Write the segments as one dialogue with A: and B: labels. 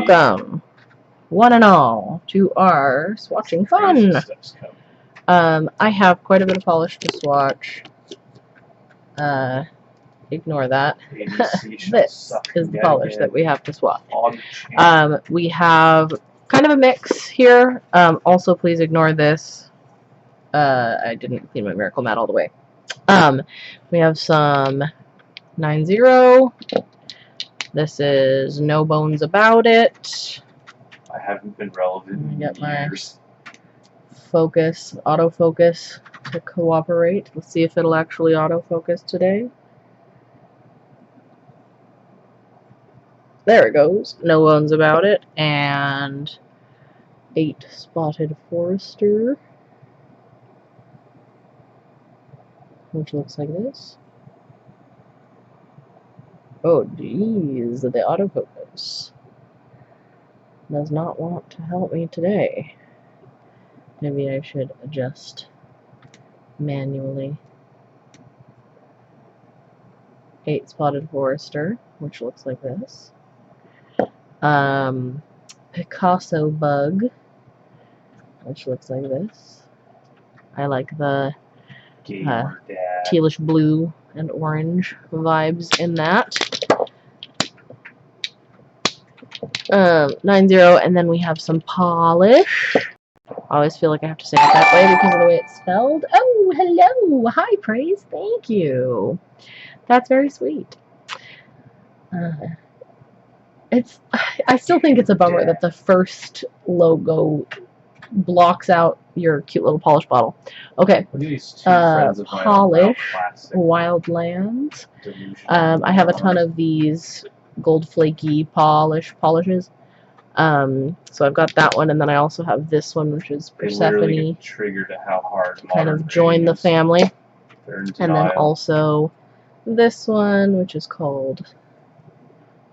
A: Welcome, one and all, to our swatching fun. I have quite a bit of polish to swatch. Ignore that. This is the polish that we have to swatch. We have kind of a mix here. Also, please ignore this. I didn't clean my Miracle Mat all the way. We have some 9-0. This is No Bones About It.
B: I haven't been relevant in years.
A: Focus, autofocus to cooperate. Let's see if it'll actually autofocus today. There it goes. No Bones About It. And 8 Spotted Forester, which looks like this. Oh, geez, the autofocus does not want to help me today. Maybe I should adjust manually. 8 Spotted Forester, which looks like this. Picasso Bug, which looks like this. I like the tealish blue and orange vibes in that. 9-0, and then we have some polish. I always feel like I have to say it that way because of the way it's spelled. Oh, hello! Hi, Praise. Thank you. That's very sweet. I still think it's a bummer that the first logo blocks out your cute little polish bottle. Okay. Polish Wildlands. I have a ton of these gold flaky polishes. So I've got that one, and then I also have this one, which is Persephone.
B: Triggered to how hard
A: kind of join the family. And then also this one, which is called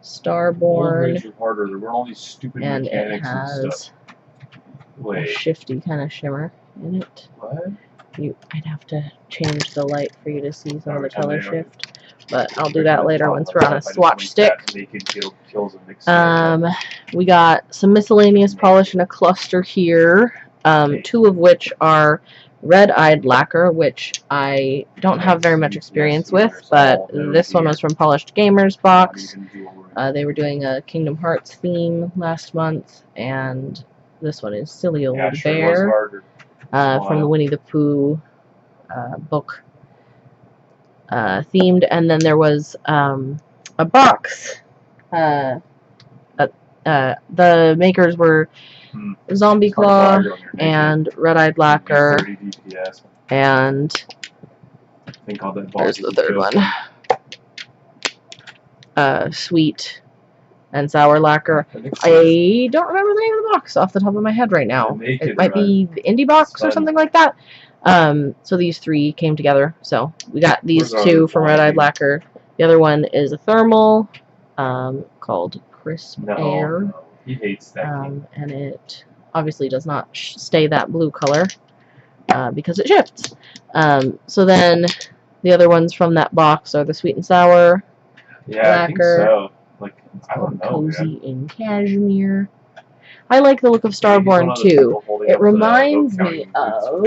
A: Starborn, and it has a shifty kind of shimmer in it.
B: What?
A: I'd have to change the light for you to see some of the color shift, but I'll do that later once we're on a swatch stick. We got some miscellaneous polish in a cluster here, 2 of which are red-eyed lacquer, which I don't have very much experience with, but this one was from Polished Gamers box. They were doing a Kingdom Hearts theme last month, and this one is Silly Old Bear from the Winnie the Pooh book themed. And then there was a box. The makers were Zombie Claw and Red-Eyed Lacquer, and there's the third one, Sweet and Sour Lacquer. I don't remember the name of the box off the top of my head right now. It might be the Indie Box or something like that. So these 3 came together. So we got these 2 from Red-Eyed Lacquer. The other one is a thermal called Crisp Air.
B: He hates that
A: and it obviously does not stay that blue color because it shifts. So then the other ones from that box are the Sweet and Sour Lacquer.
B: I think so. I don't know.
A: Cozy in Cashmere. I like the look of Starborn too. It reminds me of.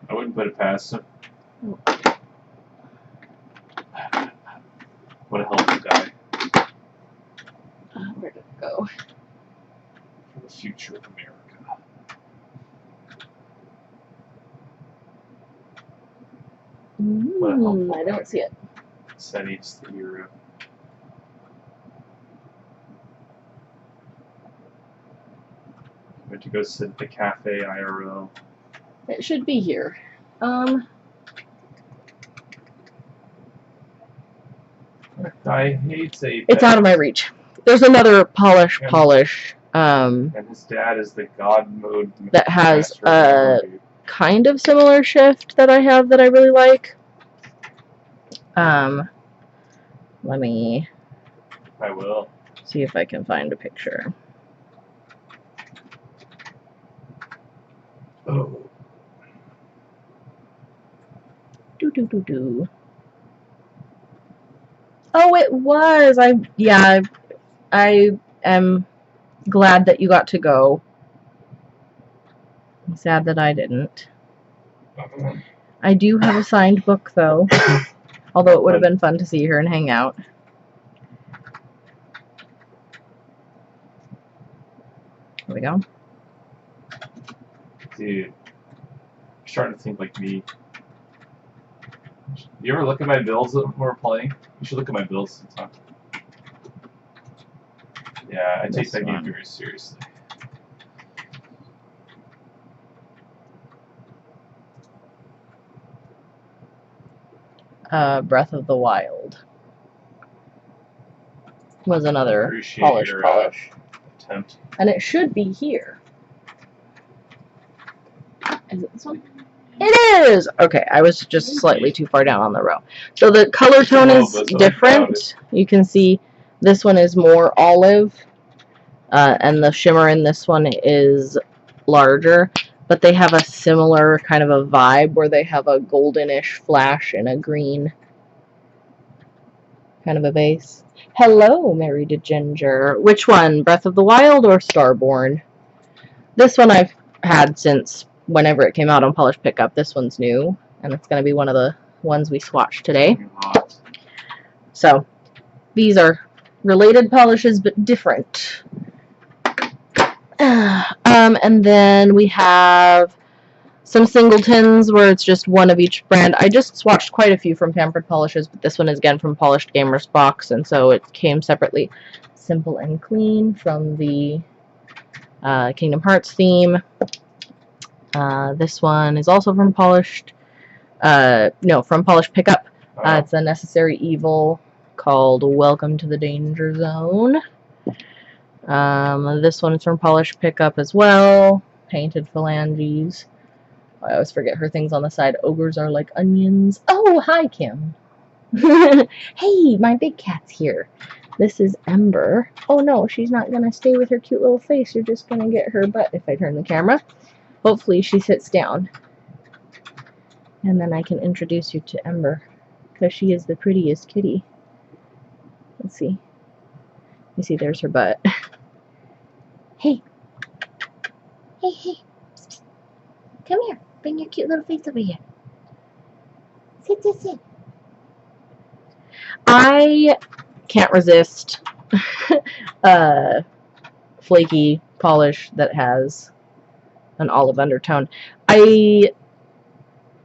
B: I wouldn't put it past him. What a healthy guy.
A: Where did it go?
B: For the future of America.
A: I don't see it.
B: Setties the hero. Went to go sit at the cafe IRL.
A: It should be here.
B: I hate Apex.
A: It's out of my reach. There's another polish.
B: And his dad is the God mode
A: that has a kind of similar shift that I have that I really like. Let me.
B: I will
A: see if I can find a picture.
B: Oh.
A: Oh, it was. I am glad that you got to go. I'm sad that I didn't. I do have a signed book, though. Although it would have been fun to see her and hang out. There we go.
B: Dude, you're starting to think like me. You ever look at my bills when we're playing? You should look at my bills sometime. Yeah, I take that game very seriously.
A: Breath of the Wild was another
B: Appreciate
A: polish.
B: Attempt.
A: And it should be here. Is it this one? It is! Okay, I was just slightly too far down on the row. So the color tone is different. You can see this one is more olive, and the shimmer in this one is larger. But they have a similar kind of a vibe where they have a goldenish flash and a green kind of a base. Hello, Mary to Ginger. Which one? Breath of the Wild or Starborn? This one I've had since whenever it came out on Polish Pickup. This one's new, and it's going to be one of the ones we swatched today. So, these are related polishes, but different. And then we have some singletons where it's just one of each brand. I just swatched quite a few from Pampered Polishes, but this one is again from Polished Gamer's box, and so it came separately. Simple and Clean from the Kingdom Hearts theme. This one is also from Polished. From Polished Pickup. It's a Necessary Evil called Welcome to the Danger Zone. This one is from Polished Pickup as well. Painted Phalanges. I always forget her things on the side. Ogres are like onions. Oh, hi, Kim. Hey, my big cat's here. This is Ember. Oh, no, she's not going to stay with her cute little face. You're just going to get her butt if I turn the camera. Hopefully she sits down. And then I can introduce you to Ember, because she is the prettiest kitty. Let's see. You see, there's her butt. Hey. Hey, hey. Come here. Bring your cute little face over here. Sit, sit, sit. I can't resist flaky polish that has an olive undertone. I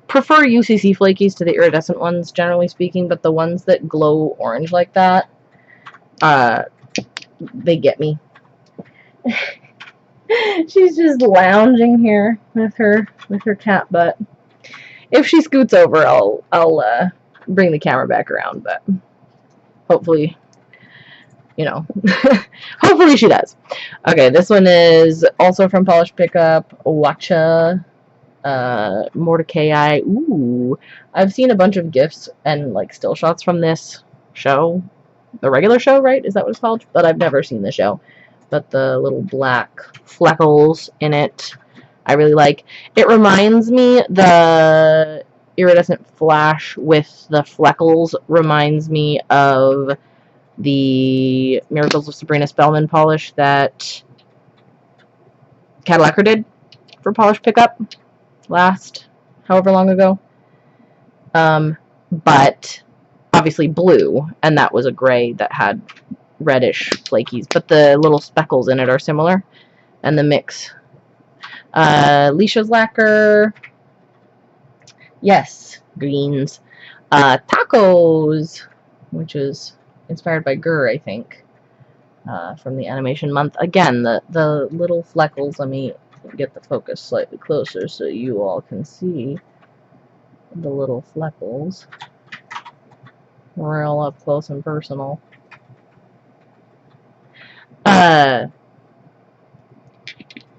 A: prefer UCC flakies to the iridescent ones, generally speaking, but the ones that glow orange like that, they get me. She's just lounging here with her cat butt. If she scoots over, I'll bring the camera back around, but hopefully, hopefully she does. Okay, this one is also from Polished Pickup. Watcha, Mordecai. Ooh, I've seen a bunch of GIFs and like still shots from this show, the regular show, right? Is that what it's called? But I've never seen the show. But the little black fleckles in it, I really like. It reminds me, the iridescent flash with the fleckles reminds me of the Miracles of Sabrina Spellman polish that Cadillac did for Polish Pickup last however long ago. But obviously blue, and that was a gray that had reddish flakies, but the little speckles in it are similar, and the mix. Leisha's lacquer. Yes, greens. Tacos, which is inspired by Gur, I think, from the animation month. Again, the little fleckles. Let me get the focus slightly closer so you all can see the little fleckles. Real up close and personal.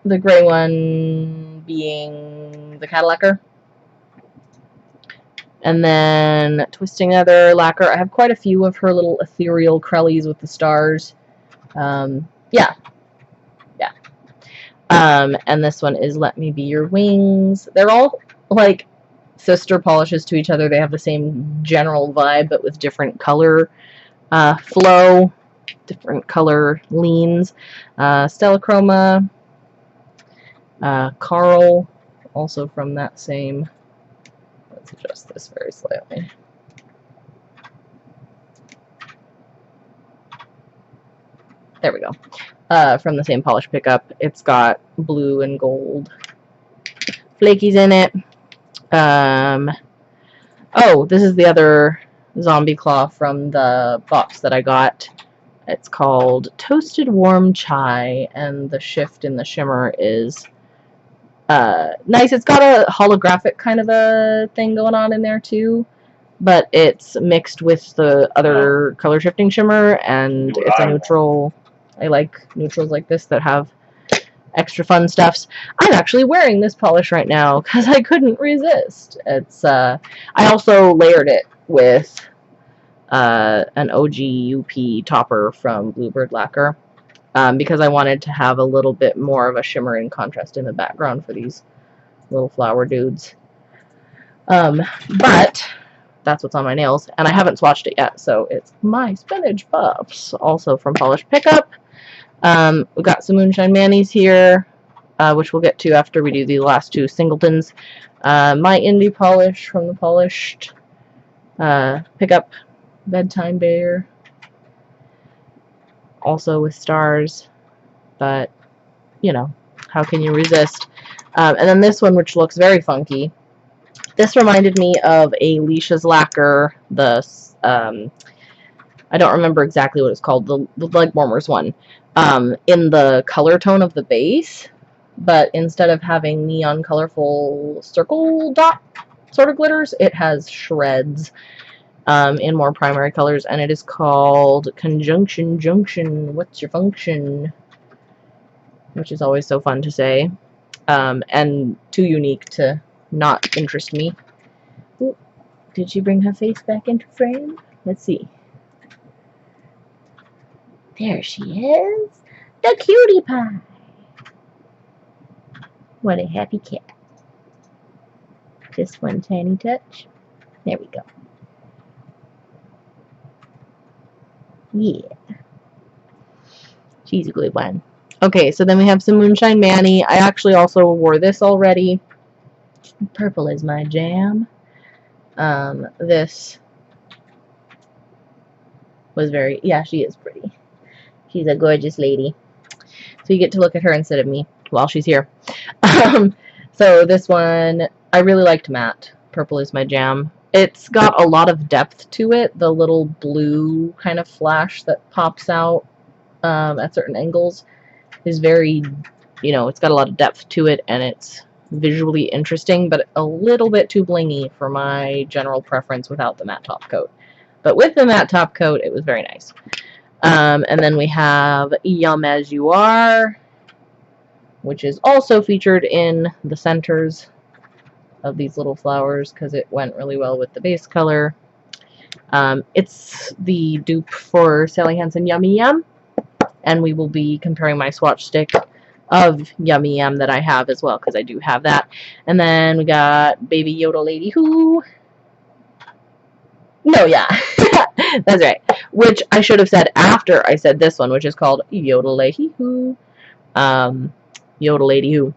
A: The gray one being the Cadillac. And then Twisting Nether lacquer. I have quite a few of her little ethereal Krellies with the stars. Yeah. And this one is Let Me Be Your Wings. They're all like sister polishes to each other. They have the same general vibe, but with different color Flow, different color leans. Stella Chroma, Carl, also from that same. Let's adjust this very slightly. There we go. From the same polish pickup. It's got blue and gold flakies in it. Oh, this is the other zombie claw from the box that I got. It's called Toasted Warm Chai, and the shift in the shimmer is nice. It's got a holographic kind of a thing going on in there too, but it's mixed with the other color shifting shimmer, and it's a neutral. I like neutrals like this that have extra fun stuffs. I'm actually wearing this polish right now because I couldn't resist. It's I also layered it with an OG UP topper from Bluebird Lacquer because I wanted to have a little bit more of a shimmer and contrast in the background for these little flower dudes. But that's what's on my nails, and I haven't swatched it yet, so it's my Spinach Puffs, also from Polish Pickup. We've got some Moonshine Manis here, which we'll get to after we do the last two singletons. My Indie Polish from the Polished Pickup Bedtime Bear, also with stars, but, you know, how can you resist? And then this one, which looks very funky. This reminded me of a Leisha's Lacquer, the, I don't remember exactly what it's called, the leg warmers one, in the color tone of the base, but instead of having neon colorful circle dot sort of glitters, it has shreds in more primary colors, and it is called Conjunction Junction, What's Your Function? Which is always so fun to say, and too unique to not interest me. Ooh, did she bring her face back into frame? Let's see. There she is, the cutie pie. What a happy cat. Just one tiny touch. There we go. Yeah. She's a good one. Okay, so then we have some Moonshine Mani. I actually also wore this already. Purple is my jam. This was very, yeah, she is pretty. She's a gorgeous lady. So you get to look at her instead of me while she's here. So this one, I really liked matte. Purple is my jam. It's got a lot of depth to it. The little blue kind of flash that pops out at certain angles is very, you know, it's got a lot of depth to it, and it's visually interesting, but a little bit too blingy for my general preference without the matte top coat. But with the matte top coat, it was very nice. And then we have Yum As You Are, which is also featured in the centers of these little flowers because it went really well with the base color. It's the dupe for Sally Hansen Yummy Yum, and we will be comparing my swatch stick of Yummy Yum that I have as well, because I do have that. And then we got Baby Yoda Lady Who. No, yeah. That's right. Which I should have said after I said this one, which is called Yoda Lady Who. Yoda Lady Who.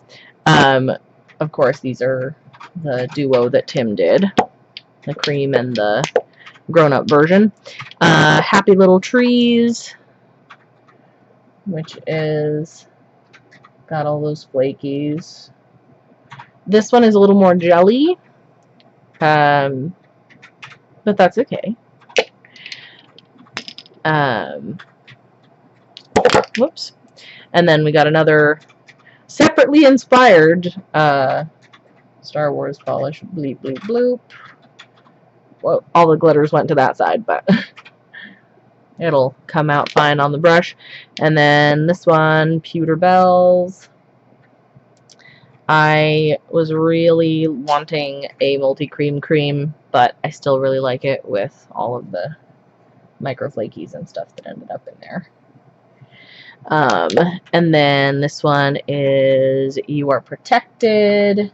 A: Of course, these are the duo that Tim did. The cream and the grown-up version. Happy Little Trees, which is got all those flakies. This one is a little more jelly, but that's okay. Whoops. And then we got another separately inspired Star Wars polish. Bleep, bleep, bloop. Well, all the glitters went to that side, but it'll come out fine on the brush. And then this one, Pewter Bells. I was really wanting a multi-cream cream, but I still really like it with all of the micro flakies and stuff that ended up in there. And then this one is You Are Protected.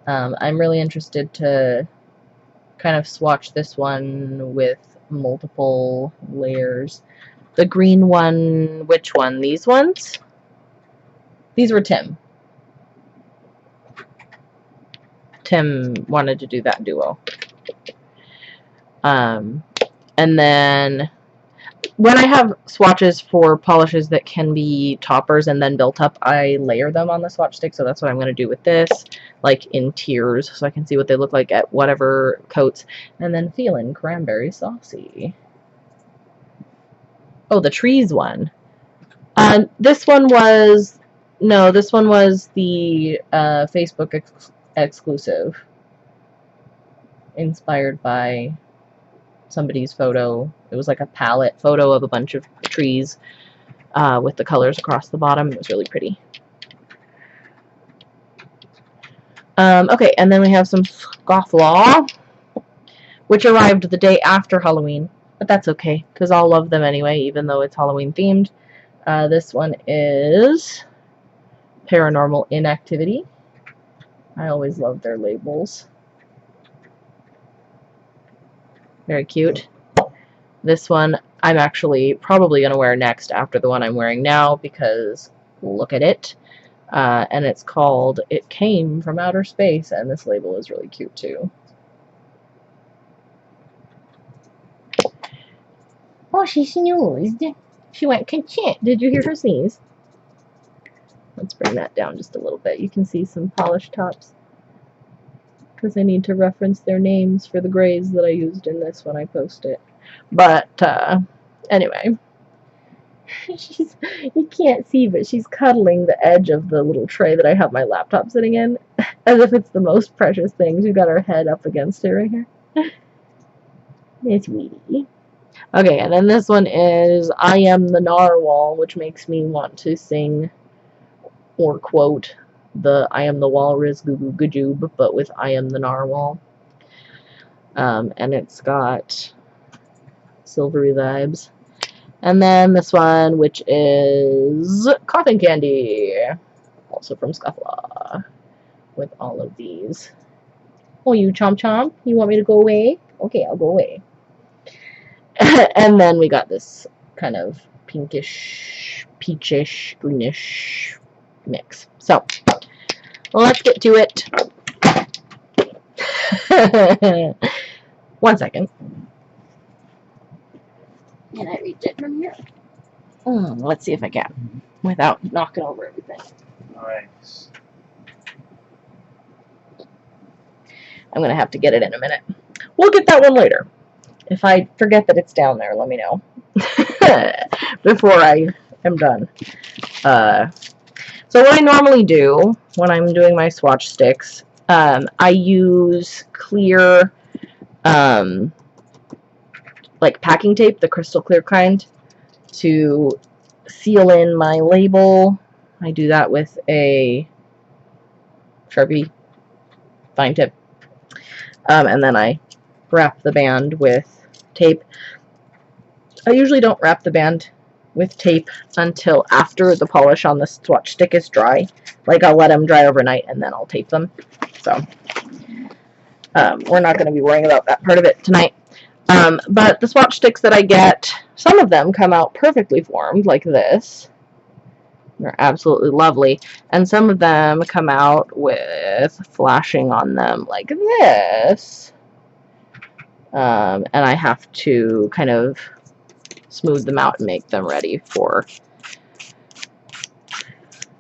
A: I'm really interested to kind of swatch this one with multiple layers. The green one, which one? These ones? These were Tim. Tim wanted to do that duo. And then when I have swatches for polishes that can be toppers and then built up, I layer them on the swatch stick, so that's what I'm going to do with this, like in tiers, so I can see what they look like at whatever coats. And then Feelin' Cranberry Saucy. Oh, the trees one. This one was, no, this one was the Facebook exclusive, inspired by somebody's photo. It was like a palette photo of a bunch of trees with the colors across the bottom. It was really pretty. Okay, and then we have some Scofflaw, which arrived the day after Halloween, but that's okay, because I'll love them anyway, even though it's Halloween themed. This one is Paranormal Inactivity. I always love their labels. Very cute. This one I'm actually probably going to wear next after the one I'm wearing now, because look at it. And it's called It Came from Outer Space, and this label is really cute too. Oh, she snoozed. She went ka-chit. Did you hear her sneeze? Let's bring that down just a little bit. You can see some polished tops, because I need to reference their names for the grays that I used in this when I post it. But anyway, you can't see, but she's cuddling the edge of the little tray that I have my laptop sitting in, as if it's the most precious thing. She's got her head up against it right here. It's sweetie. Okay, and then this one is I Am the Narwhal, which makes me want to sing or quote the I Am the Walrus Goo Goo Gajoob, but with I Am the Narwhal. And it's got silvery vibes. And then this one, which is Cotton Candy, also from Scofflaw, with all of these. Oh, you chomp chomp? You want me to go away? Okay, I'll go away. And then we got this kind of pinkish, peachish, greenish mix. So, let's get to it. 1 second. And I reach it from here. Let's see if I can, without knocking over everything.
B: Nice.
A: I'm going to have to get it in a minute. We'll get that one later. If I forget that it's down there, let me know before I am done. So what I normally do when I'm doing my swatch sticks, I use clear, like packing tape, the crystal clear kind, to seal in my label. I do that with a Sharpie fine tip, and then I wrap the band with tape. I usually don't wrap the band with tape until after the polish on the swatch stick is dry. Like, I'll let them dry overnight and then I'll tape them. So we're not going to be worrying about that part of it tonight. But the swatch sticks that I get, some of them come out perfectly formed like this. They're absolutely lovely. And some of them come out with flashing on them like this. And I have to kind of smooth them out and make them ready for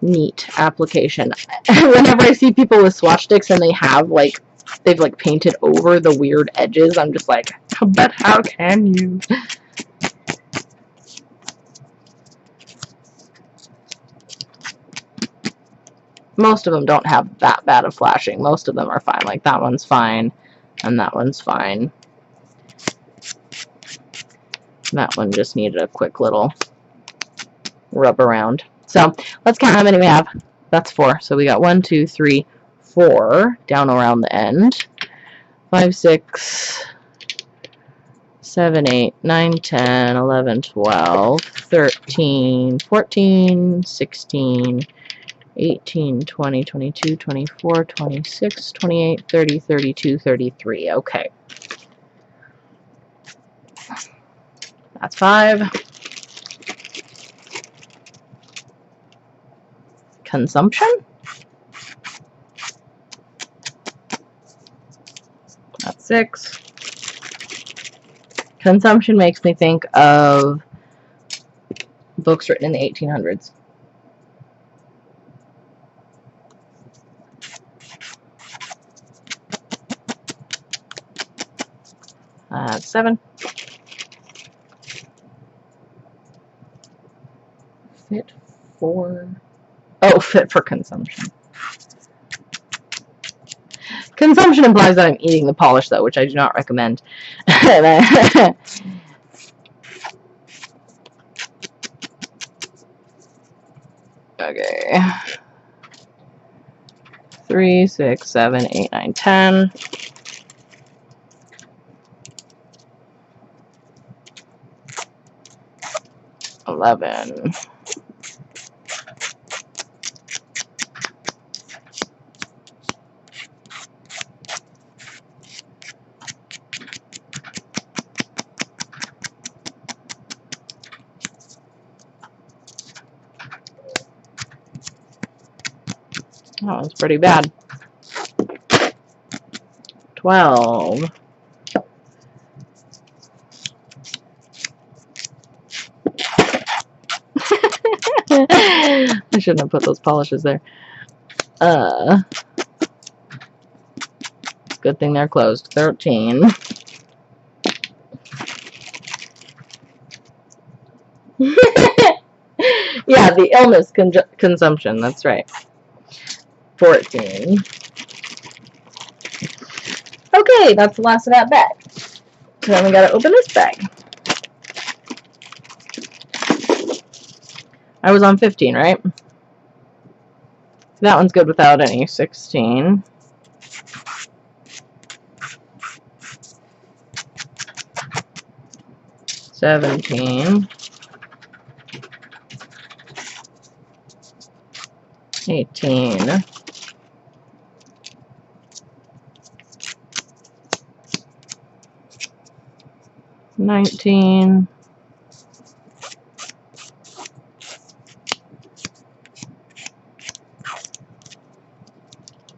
A: neat application. Whenever I see people with swatch sticks and they have like, they've like painted over the weird edges, I'm just like, but how can you? Most of them don't have that bad of flashing. Most of them are fine. Like, that one's fine, and that one's fine. That one just needed a quick little rub around. So let's count how many we have. That's 4. So we got 1, 2, 3, 4 down around the end. 5, 6, 7, 8, 9, 10, 11, 12, 13, 14, 16, 18, 20, 22, 24, 26, 28, 30, 32, 33. Okay. That's 5. Consumption? That's 6. Consumption makes me think of books written in the 1800s. That's 7. Fit for... Oh, fit for consumption. Consumption implies that I'm eating the polish, though, which I do not recommend. Okay. 3, 6, 7, 8, 9, 10. 11. That was pretty bad. 12. I shouldn't have put those polishes there. Good thing they're closed. 13. Yeah, the illness consumption. That's right. 14. Okay, that's the last of that bag. So then we gotta open this bag. I was on 15, right? That one's good without any. 16. 17. 18. 19.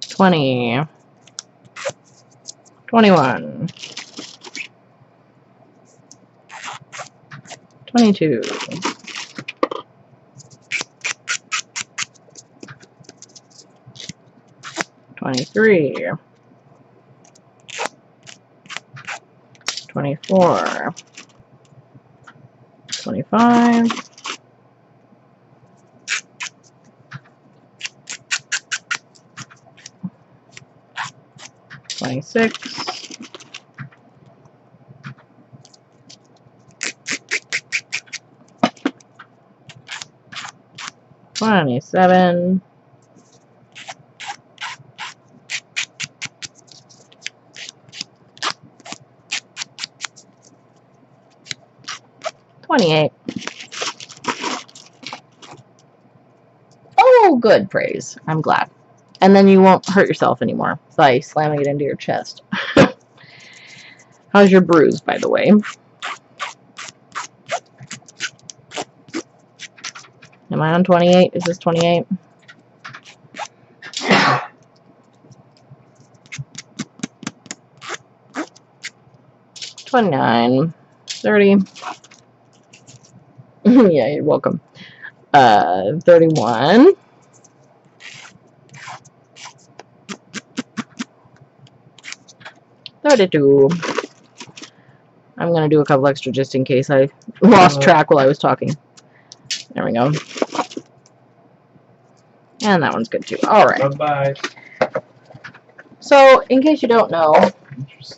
A: 20. 21. 22. 23. 24. 25. 26. 27. 28. Oh, good praise. I'm glad. And then you won't hurt yourself anymore by slamming it into your chest. How's your bruise, by the way? Am I on 28? Is this 28? $29, 30. Yeah, you're welcome. 31. 32. I'm gonna do a couple extra just in case I lost track while I was talking. There we go. And that one's good too. Alright.
B: Bye-bye.
A: So, in case you don't know,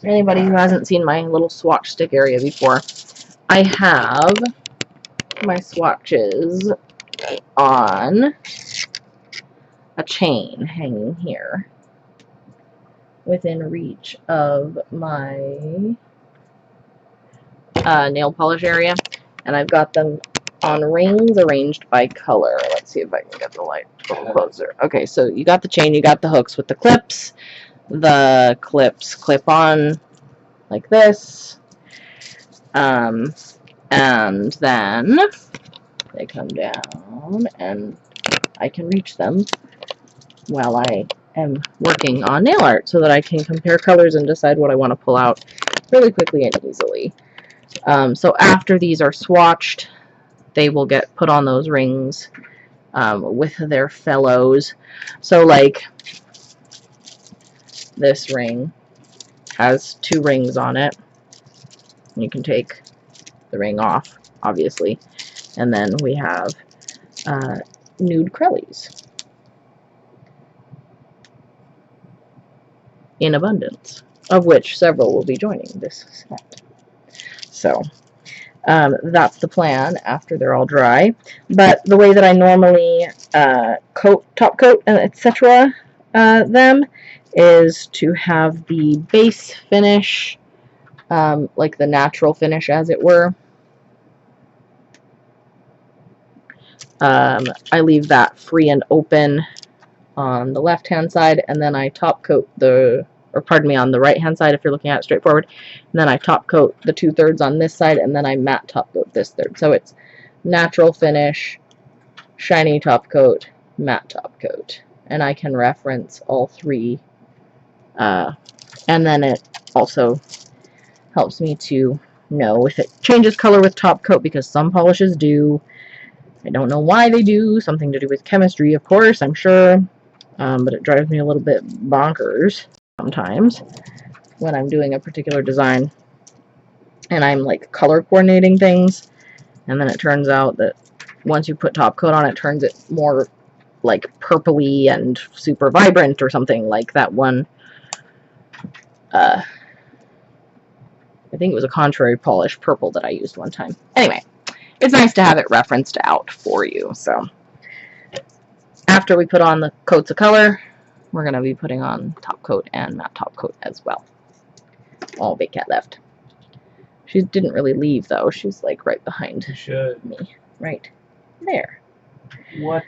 A: anybody who hasn't seen my little swatch stick area before, I have my swatches on a chain hanging here within reach of my nail polish area, and I've got them on rings arranged by color. Let's see if I can get the light a little closer. Okay, so you got the chain, you got the hooks with the clips. The clips clip on like this. And then they come down and I can reach them while I am working on nail art so that I can compare colors and decide what I want to pull out really quickly and easily. So after these are swatched, they will get put on those rings with their fellows. So like this ring has 2 rings on it. You can take the ring off, obviously. And then we have nude Crellies in abundance, of which several will be joining this set. So that's the plan after they're all dry. But the way that I normally top coat, etc. them is to have the base finish, like the natural finish as it were. I leave that free and open on the left hand side, and then I top coat on the right hand side if you're looking at it straight forward, and then I top coat the 2/3 on this side, and then I matte top coat this third. So it's natural finish, shiny top coat, matte top coat, and I can reference all 3, and then it also helps me to know if it changes color with top coat, because some polishes do. I don't know why they do, something to do with chemistry, of course, I'm sure, but it drives me a little bit bonkers sometimes when I'm doing a particular design and I'm like color coordinating things, and then it turns out that once you put top coat on, it turns it more like purpley and super vibrant or something, like that one. I think it was a contrary polish purple that I used one time. Anyway, it's nice to have it referenced out for you. So after we put on the coats of color, we're going to be putting on top coat and matte top coat as well. Oh, Big Cat left. She didn't really leave, though. She's like right behind me. Right there.
B: What?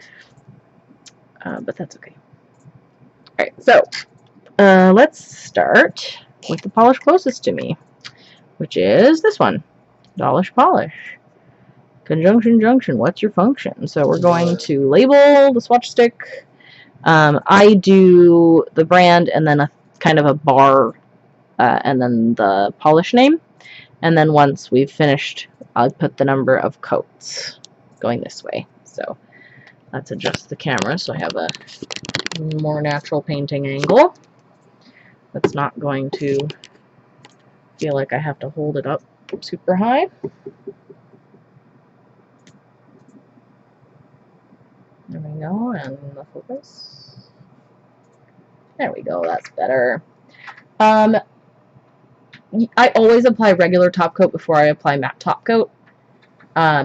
A: But that's okay. Alright, so let's start with the polish closest to me, which is this one. Dollish Polish. Conjunction junction, what's your function? So we're going to label the swatch stick. I do the brand and then a kind of a bar and then the polish name. And then once we've finished, I'll put the number of coats going this way. So let's adjust the camera so I have a more natural painting angle. That's not going to feel like I have to hold it up super high. There we go, and the focus. There we go, that's better. I always apply regular top coat before I apply matte top coat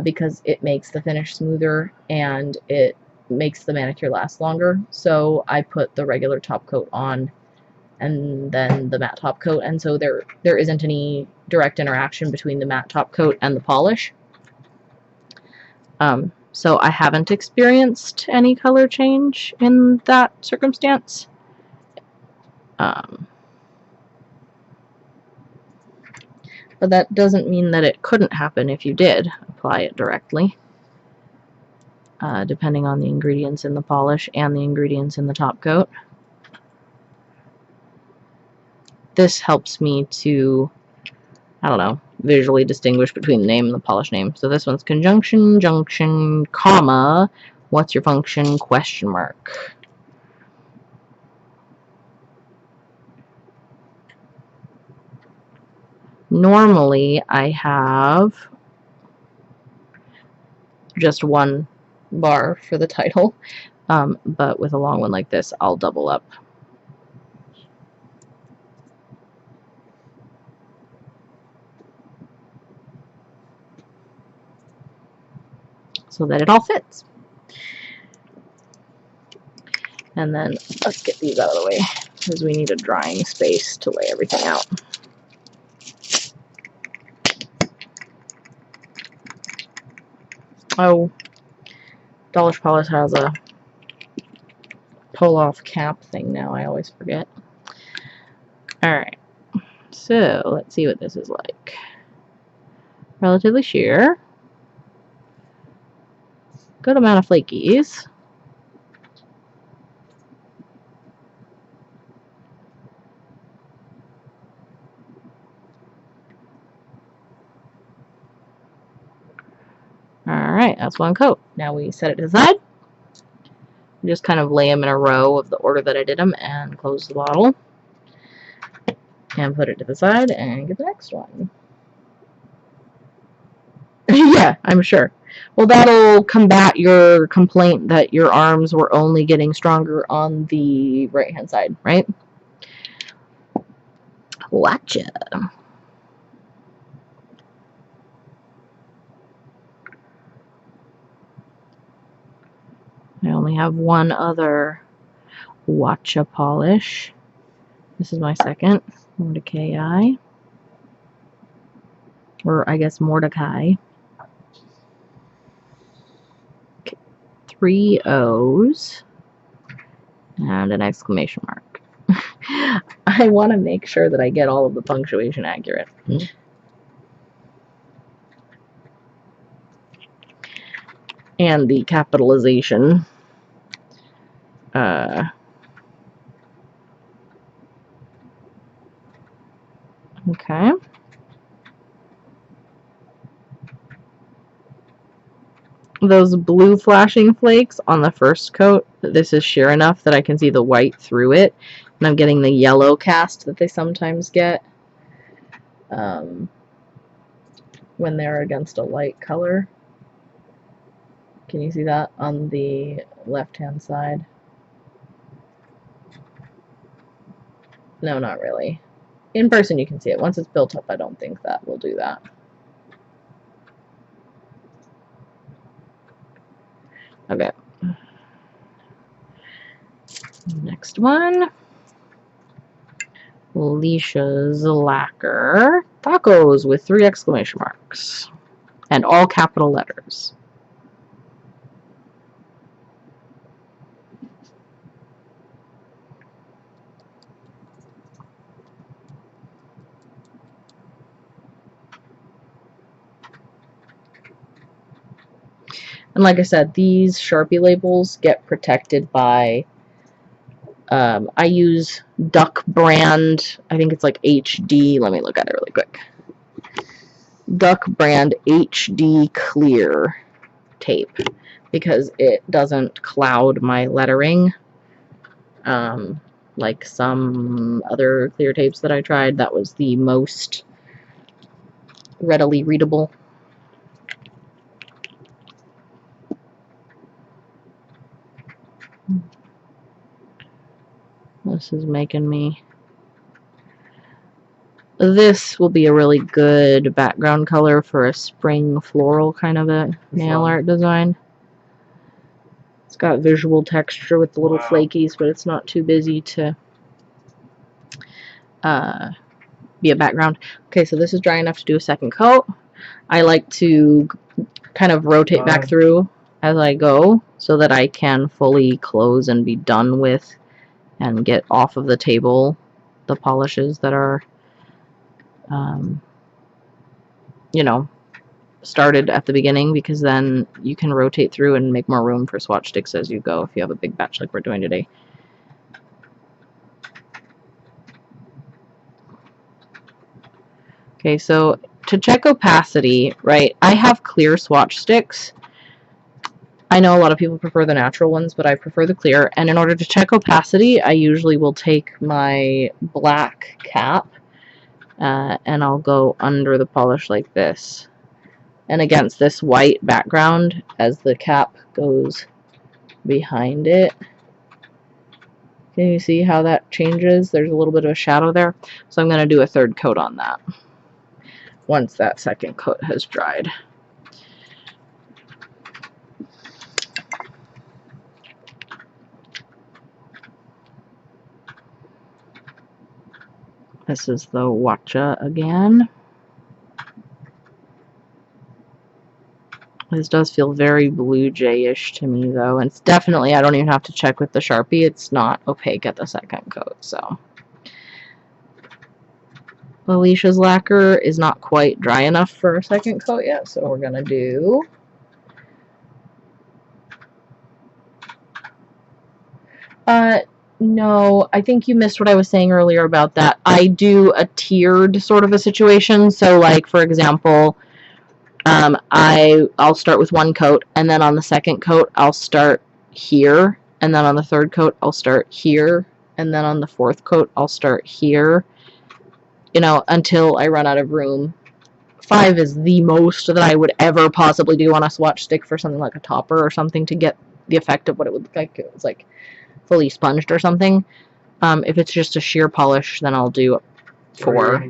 A: because it makes the finish smoother and it makes the manicure last longer. So I put the regular top coat on and then the matte top coat, and so there isn't any direct interaction between the matte top coat and the polish. So I haven't experienced any color change in that circumstance. But that doesn't mean that it couldn't happen if you did apply it directly, depending on the ingredients in the polish and the ingredients in the top coat. This helps me to, I don't know, visually distinguish between the name and the polish name. So this one's conjunction, junction, comma, what's your function, question mark. Normally I have just one bar for the title, but with a long one like this, I'll double up. So that it all fits. And then let's get these out of the way because we need a drying space to lay everything out. Oh, Dollish Polish has a pull-off cap thing now. I always forget. Alright, so let's see what this is like. relatively sheer. Good amount of flakies. Alright, that's one coat. Now we set it to the side. We just kind of lay them in a row of the order that I did them and close the bottle. And put it to the side and get the next one. Yeah, I'm sure. Well, that'll combat your complaint that your arms were only getting stronger on the right-hand side, right? Gotcha. I only have one other Watcha polish. This is my second, Mordecai. Or I guess Mordecai. 3 O's and an exclamation mark. I want to make sure that I get all of the punctuation accurate. And the capitalization. Okay. Those blue flashing flakes on the first coat, this is sheer enough that I can see the white through it. And I'm getting the yellow cast that they sometimes get when they're against a light color. Can you see that on the left-hand side? No, not really. In person you can see it. Once it's built up, I don't think that will do that. Okay. Next one. Alicia's Lacquer. Tacos with 3 exclamation marks. And all capital letters. And like I said, these Sharpie labels get protected by, I use Duck brand, I think it's like HD, let me look at it really quick. Duck brand HD clear tape, because it doesn't cloud my lettering, like some other clear tapes that I tried. That was the most readily readable. This is making me... This will be a really good background color for a spring floral kind of a nail art design. It's got visual texture with the little flakies, but it's not too busy to be a background. Okay, so this is dry enough to do a second coat. I like to kind of rotate back through as I go so that I can fully close and be done with and get off of the table the polishes that are you know, started at the beginning, because then you can rotate through and make more room for swatch sticks as you go if you have a big batch like we're doing today. Okay, so to check opacity, right, I have clear swatch sticks. I know a lot of people prefer the natural ones, but I prefer the clear. And in order to check opacity, I usually will take my black cap and I'll go under the polish like this. And against this white background, as the cap goes behind it. Can you see how that changes? There's a little bit of a shadow there. So I'm going to do a third coat on that once that second coat has dried. This is the Watcha again. This does feel very Blue Jay-ish to me, though. And it's definitely, I don't even have to check with the Sharpie. It's not opaque at the second coat, so. Alicia's lacquer is not quite dry enough for a second coat yet, so we're going to do no, I think you missed what I was saying earlier about that. I do a tiered sort of a situation. So, like, for example, I'll start with one coat, and then on the second coat, I'll start here, and then on the third coat, I'll start here, and then on the fourth coat, I'll start here, you know, until I run out of room. 5 is the most that I would ever possibly do on a swatch stick for something like a topper or something to get the effect of what it would look like. It was like fully sponged or something. If it's just a sheer polish, then I'll do 4,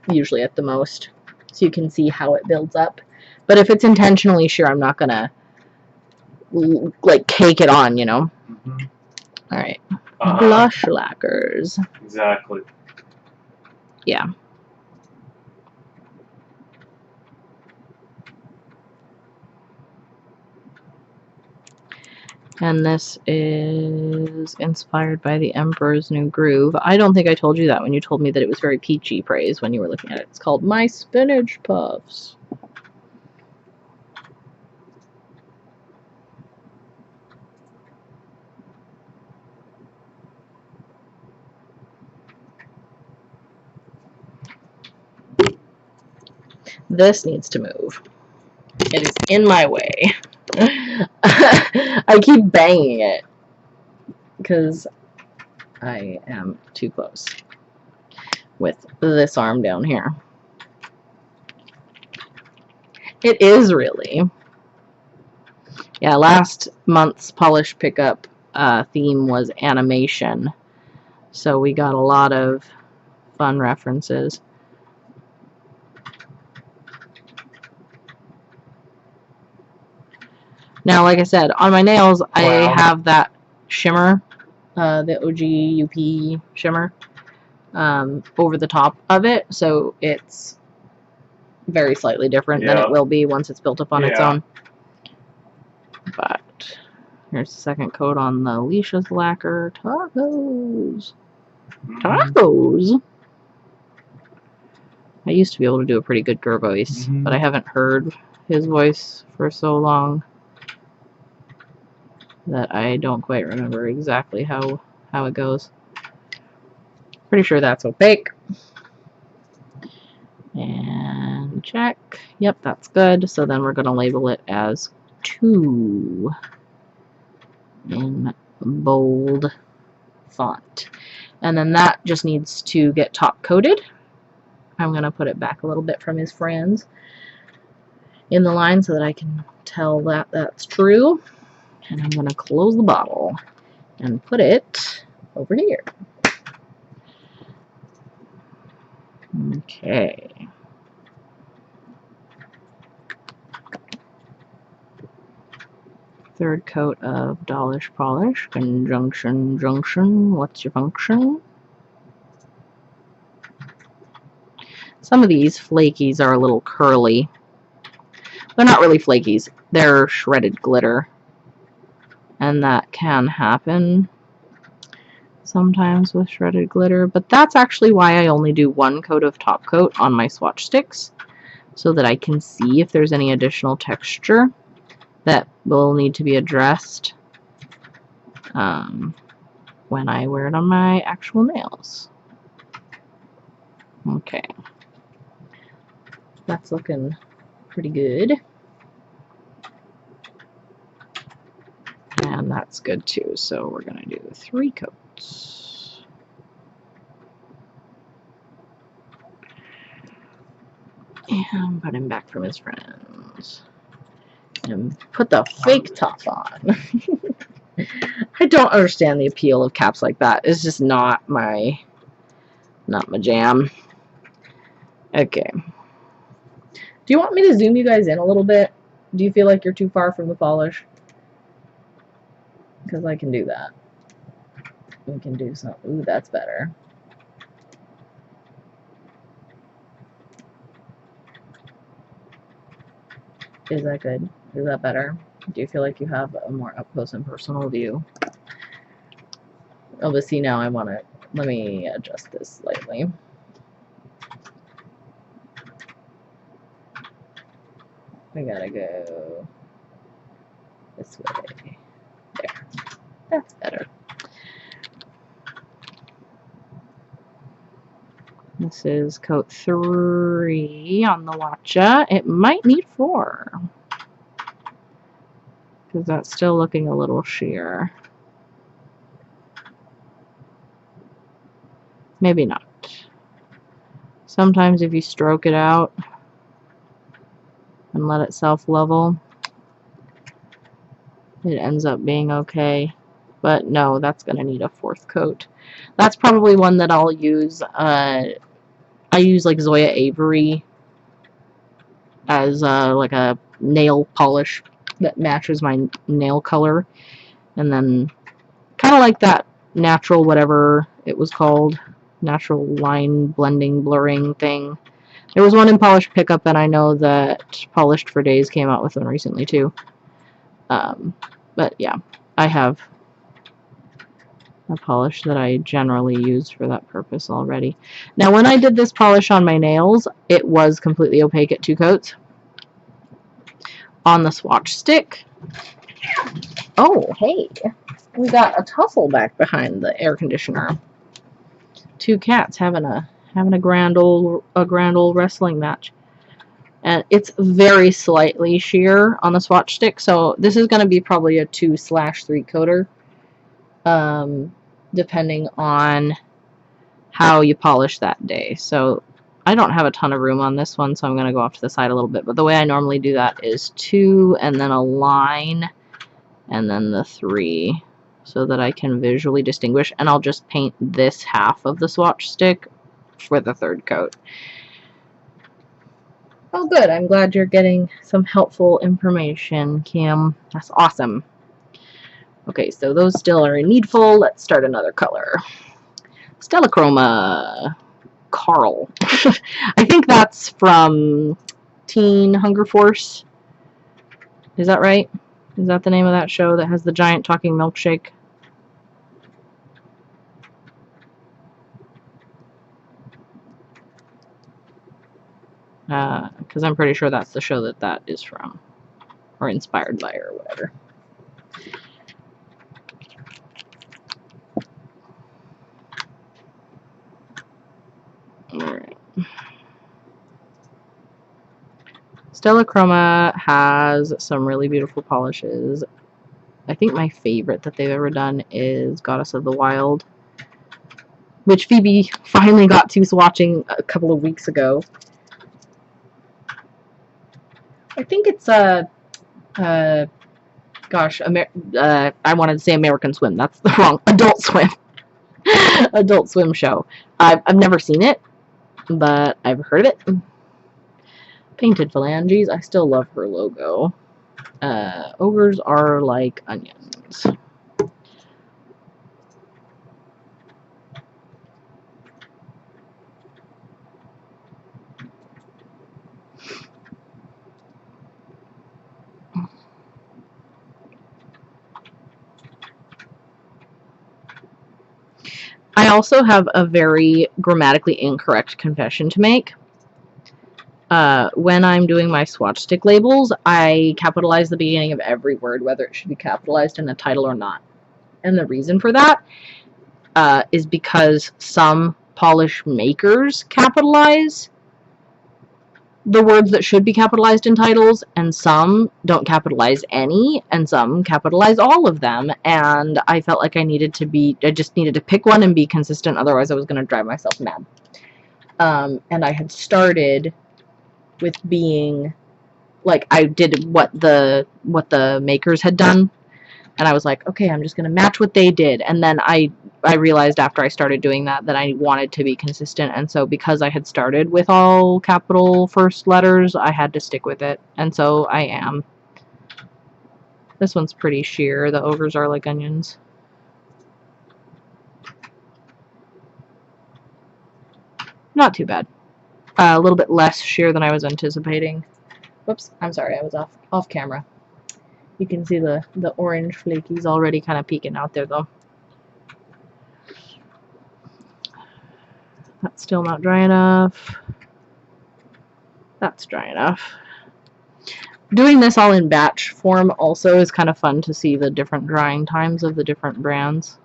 A: usually at the most, so you can see how it builds up. But if it's intentionally sheer, I'm not gonna like cake it on, you know. All right, blush lacquers.
B: Exactly.
A: Yeah. And this is inspired by the Emperor's New Groove. I don't think I told you that when you told me that it was very peachy praise when you were looking at it. It's called My Spinach Puffs. This needs to move. It is in my way. I keep banging it because I am too close with this arm down here. It is really. Yeah, last month's polish pickup theme was animation, so we got a lot of fun references. Now, like I said, on my nails, I have that shimmer, the OG UP shimmer, over the top of it, so it's very slightly different than it will be once it's built up on its own. But here's the second coat on the Alicia's lacquer. Tacos! Tacos! I used to be able to do a pretty good Gur voice, but I haven't heard his voice for so long that I don't quite remember exactly how it goes. Pretty sure that's opaque. And check. Yep, that's good. So then we're going to label it as 2 in bold font. And then that just needs to get top coated. I'm going to put it back a little bit from his friends in the line so that I can tell that that's true. And I'm going to close the bottle and put it over here. Okay. Third coat of Dolish Polish, conjunction, junction, what's your function? Some of these flakies are a little curly. They're not really flakies, they're shredded glitter. And that can happen sometimes with shredded glitter, but that's actually why I only do 1 coat of top coat on my swatch sticks, so that I can see if there's any additional texture that will need to be addressed when I wear it on my actual nails. Okay, that's looking pretty good. And that's good too, so we're going to do 3 coats. And put him back from his friends. And put the fake top on. I don't understand the appeal of caps like that. It's just not my jam. Okay. Do you want me to zoom you guys in a little bit? Do you feel like you're too far from the polish? Because I can do that. We can do some. Ooh, that's better. Is that good? Is that better? Do you feel like you have a more up close and personal view? Oh, but see, now I want to. Let me adjust this slightly. I gotta go this way. There. That's better. This is coat 3 on the Watcha. It might need 4. Because that's still looking a little sheer. Maybe not. Sometimes if you stroke it out and let it self-level, it ends up being okay. But no, that's going to need a 4th coat. That's probably one that I'll use. I use like Zoya Avery as like a nail polish that matches my nail color. And then kind of like that natural whatever it was called, natural line blending blurring thing. There was one in Polished Pickup, and I know that Polished for Days came out with one recently too. But yeah, I have a polish that I generally use for that purpose already. Now when I did this polish on my nails, it was completely opaque at 2 coats. On the Swatch stick, oh hey, we got a tussle back behind the air conditioner. 2 cats having a grand old wrestling match. And it's very slightly sheer on the Swatch stick, so this is going to be probably a 2/3 coater, depending on how you polish that day. So I don't have a ton of room on this one, so I'm going to go off to the side a little bit. But the way I normally do that is 2 and then a line and then the 3 so that I can visually distinguish. And I'll just paint this half of the Swatch stick for the 3rd coat. Oh good, I'm glad you're getting some helpful information, Kim. That's awesome. Okay, so those still are needful. Let's start another color. Stellachroma Carl. I think that's from Teen Hunger Force. Is that right? Is that the name of that show that has the giant talking milkshake? Because I'm pretty sure that's the show that is from, or inspired by, or whatever. Alright. Stellachroma has some really beautiful polishes. I think my favorite that they've ever done is Goddess of the Wild, which Phoebe finally got to swatching a couple of weeks ago. I think it's gosh, I wanted to say American Swim. That's the wrong. Adult Swim. Adult Swim show. I've never seen it, but I've heard of it. Painted Phalanges. I still love her logo. Ogres are like onions. I also have a very grammatically incorrect confession to make. When I'm doing my swatch stick labels, I capitalize the beginning of every word, whether it should be capitalized in a title or not. And the reason for that is because some polish makers capitalize the words that should be capitalized in titles, and some don't capitalize any, and some capitalize all of them. And I felt like I just needed to pick one and be consistent, otherwise I was going to drive myself mad. And I had started with being like, I did what the makers had done, and I was like, okay, I'm just going to match what they did. And then I realized after I started doing that I wanted to be consistent, and so because I had started with all capital first letters, I had to stick with it, and so I am. This one's pretty sheer. The ogres are like onions. Not too bad. A little bit less sheer than I was anticipating. Whoops, I'm sorry, I was off camera. You can see the orange flakies already kind of peeking out there though. That's still not dry enough. That's dry enough. Doing this all in batch form also is kind of fun to see the different drying times of the different brands.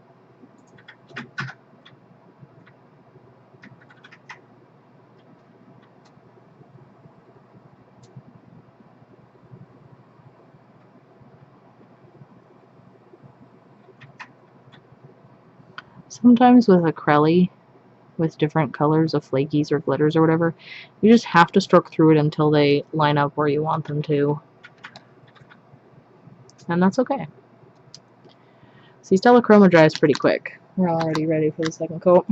A: Sometimes with acrylic, with different colors of flakies or glitters or whatever, you just have to stroke through it until they line up where you want them to. And that's okay. See, Stella Chroma dries pretty quick. We're already ready for the second coat.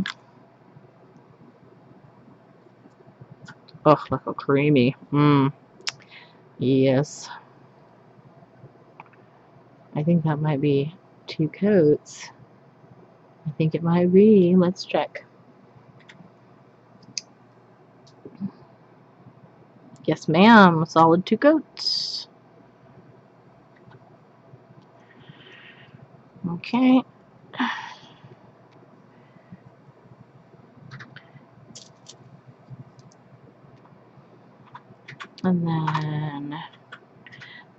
A: Oh, look how creamy. Yes. I think that might be 2 coats. I think it might be. Let's check. Yes, ma'am. Solid 2 coats. Okay. And then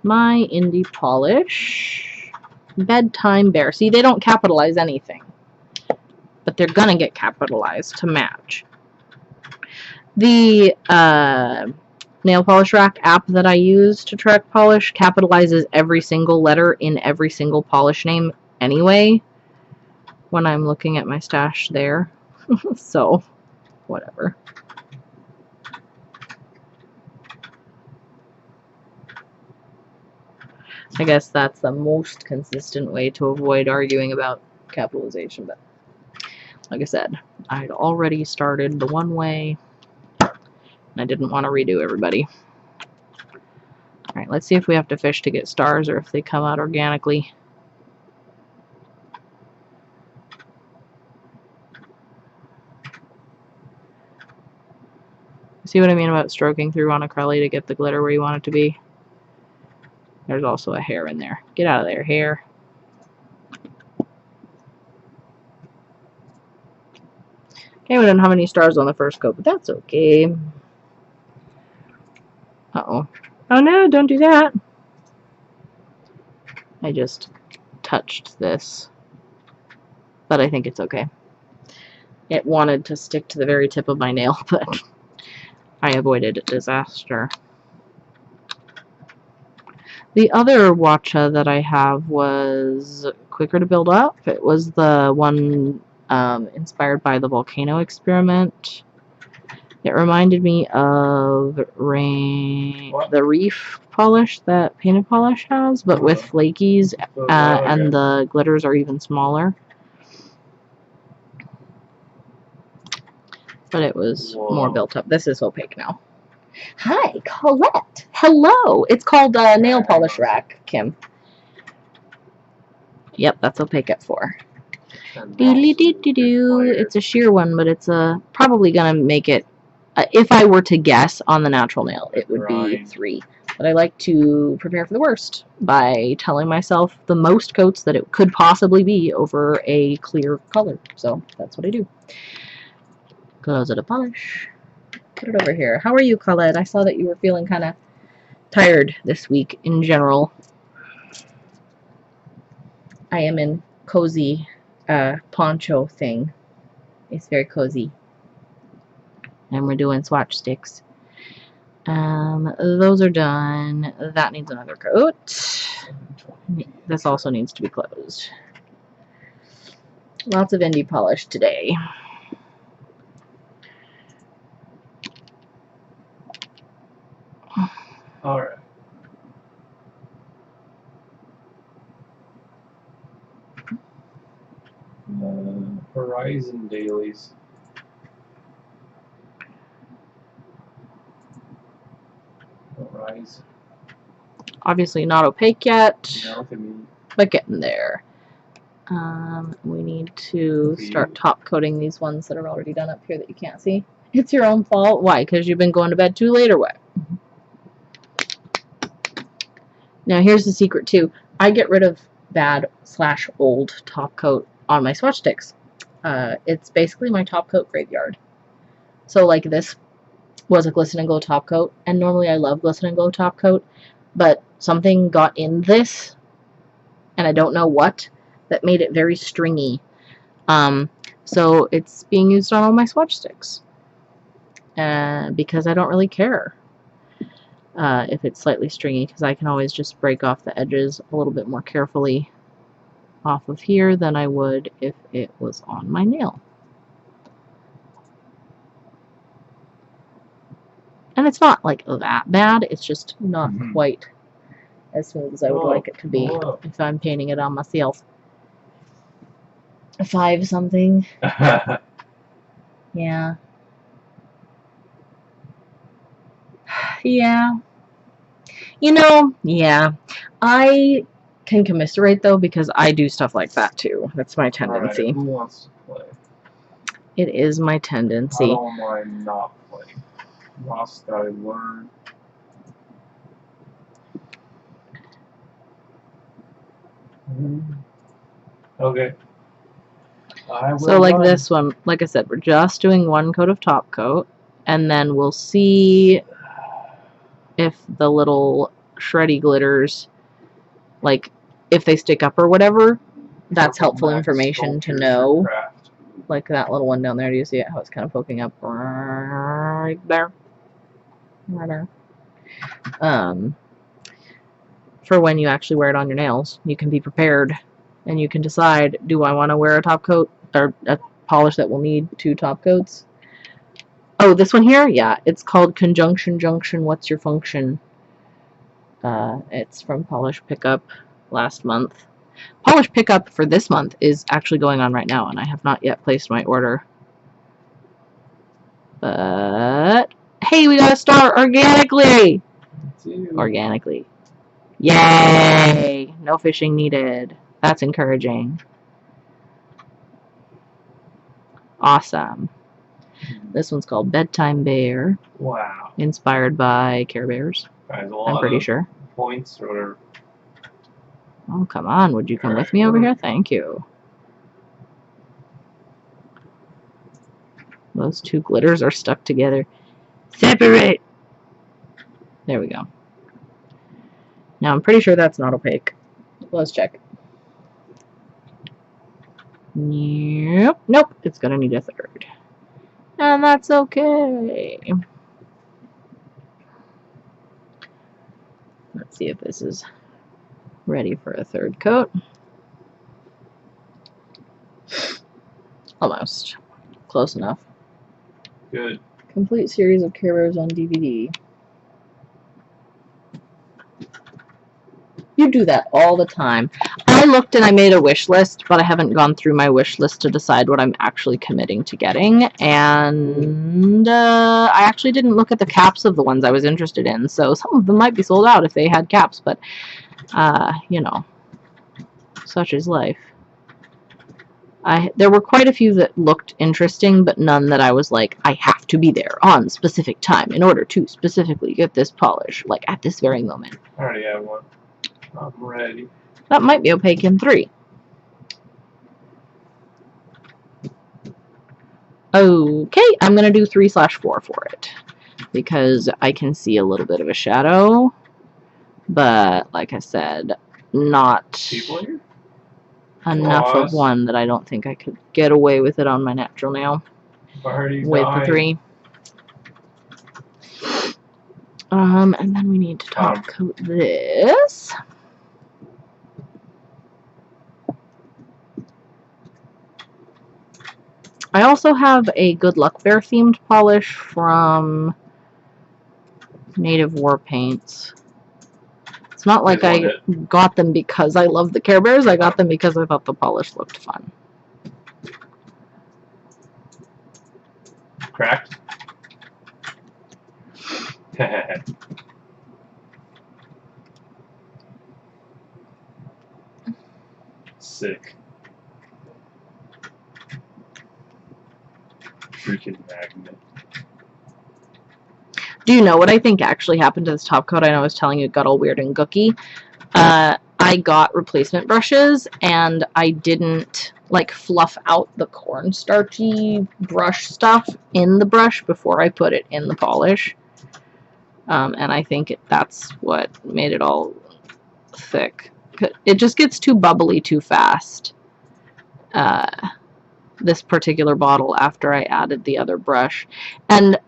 A: my indie polish. Bedtime Bear. See, they don't capitalize anything. But they're gonna get capitalized to match. The nail polish rack app that I use to track polish capitalizes every single letter in every single polish name anyway when I'm looking at my stash there. So, whatever. I guess that's the most consistent way to avoid arguing about capitalization, but like I said, I'd already started the one way and I didn't want to redo everybody. Alright, let's see if we have to fish to get stars or if they come out organically. See what I mean about stroking through on acrylic to get the glitter where you want it to be? There's also a hair in there. Get out of there, hair. Okay, we didn't have any stars on the first coat, but that's okay. Uh-oh. Oh no, don't do that. I just touched this. But I think it's okay. It wanted to stick to the very tip of my nail, but I avoided disaster. The other Watcha that I have was quicker to build up. It was the one inspired by the volcano experiment. It reminded me of the reef polish that painted polish has, but with flakies, and the glitters are even smaller. But it was more built up. This is opaque now. Hi, Colette. Hello. It's called Nail Polish Rack, Kim. Yep, that's opaque at 4. It's a sheer one, but it's probably gonna make it. If I were to guess on the natural nail, it would be 3. But I like to prepare for the worst by telling myself the most coats that it could possibly be over a clear color. So that's what I do. Close it a polish. Put it over here. How are you, Colette? I saw that you were feeling kind of tired this week in general. I am in cozy poncho thing. It's very cozy. And we're doing swatch sticks. Those are done. That needs another coat. This also needs to be closed. Lots of indie polish today.
B: Alright. Horizon dailies. Horizon.
A: Obviously not opaque yet,
B: No,
A: but getting there. We need to start top coating these ones that are already done up here that you can't see. It's your own fault. Why? Because you've been going to bed too late or what? Now here's the secret too. I get rid of bad/old top coat on my swatch sticks. It's basically my top coat graveyard. So like this was a glisten and glow top coat, and normally I love glisten and glow top coat, but something got in this, and I don't know what, that made it very stringy. So it's being used on all my Swatch sticks. Because I don't really care if it's slightly stringy, because I can always just break off the edges a little bit more carefully off of here than I would if it was on my nail. And it's not like that bad, it's just not quite as smooth as I would like it to be if I'm painting it on myself. 5 something. Yeah. Yeah. You know, yeah. I can commiserate though, because I do stuff like that too. That's my tendency.
B: Alright, who wants to play?
A: It is my
B: I
A: tendency.
B: don't mind not playing. Must I learn? Okay.
A: So like this one, like I said, we're just doing 1 coat of top coat, and then we'll see if the little shreddy glitters, like if they stick up or whatever. That's helpful information to know. Like that little one down there, do you see it? How it's kind of poking up right there? Right there. For when you actually wear it on your nails, you can be prepared, and you can decide, do I want to wear a top coat or a polish that will need 2 top coats? Oh, this one here? Yeah, it's called Conjunction Junction, What's Your Function? It's from Polish Pickup last month. Polish Pickup for this month is actually going on right now, and I have not yet placed my order. But, hey, we got to start organically! Organically. Yay! No fishing needed. That's encouraging. Awesome. This one's called Bedtime Bear.
B: Wow.
A: Inspired by Care Bears. I'm pretty sure.
B: Points or...
A: Oh, come on. Would you come with me over here? Thank you. Those 2 glitters are stuck together. Separate! There we go. Now, I'm pretty sure that's not opaque. Let's check. Nope. Nope. It's going to need a 3rd. And that's okay. Let's see if this is ready for a 3rd coat. Almost. Close enough.
B: Good.
A: Complete series of Care Bears on DVD. You do that all the time. I looked and I made a wish list, but I haven't gone through my wish list to decide what I'm actually committing to getting. And I actually didn't look at the caps of the ones I was interested in, so some of them might be sold out if they had caps, but, you know, such is life. There were quite a few that looked interesting, but none that I was like, I have to be there on specific time in order to specifically get this polish, like at this very moment.
B: I already have one. I'm ready.
A: That might be opaque in 3. Okay, I'm going to do 3/4 for it, because I can see a little bit of a shadow, but like I said, not enough of one that I don't think I could get away with it on my natural nail with the 3. And then we need to top coat this. I also have a Good Luck Bear themed polish from Native War Paints. It's not like I got them because I love the Care Bears. I got them because I thought the polish looked fun.
B: Cracked? Sick. Freaking magnet.
A: Do you know what I think actually happened to this top coat? I know I was telling you it got all weird and gooky. I got replacement brushes, and I didn't like fluff out the cornstarchy brush stuff in the brush before I put it in the polish. And I think that's what made it all thick. It just gets too bubbly too fast. This particular bottle after I added the other brush. And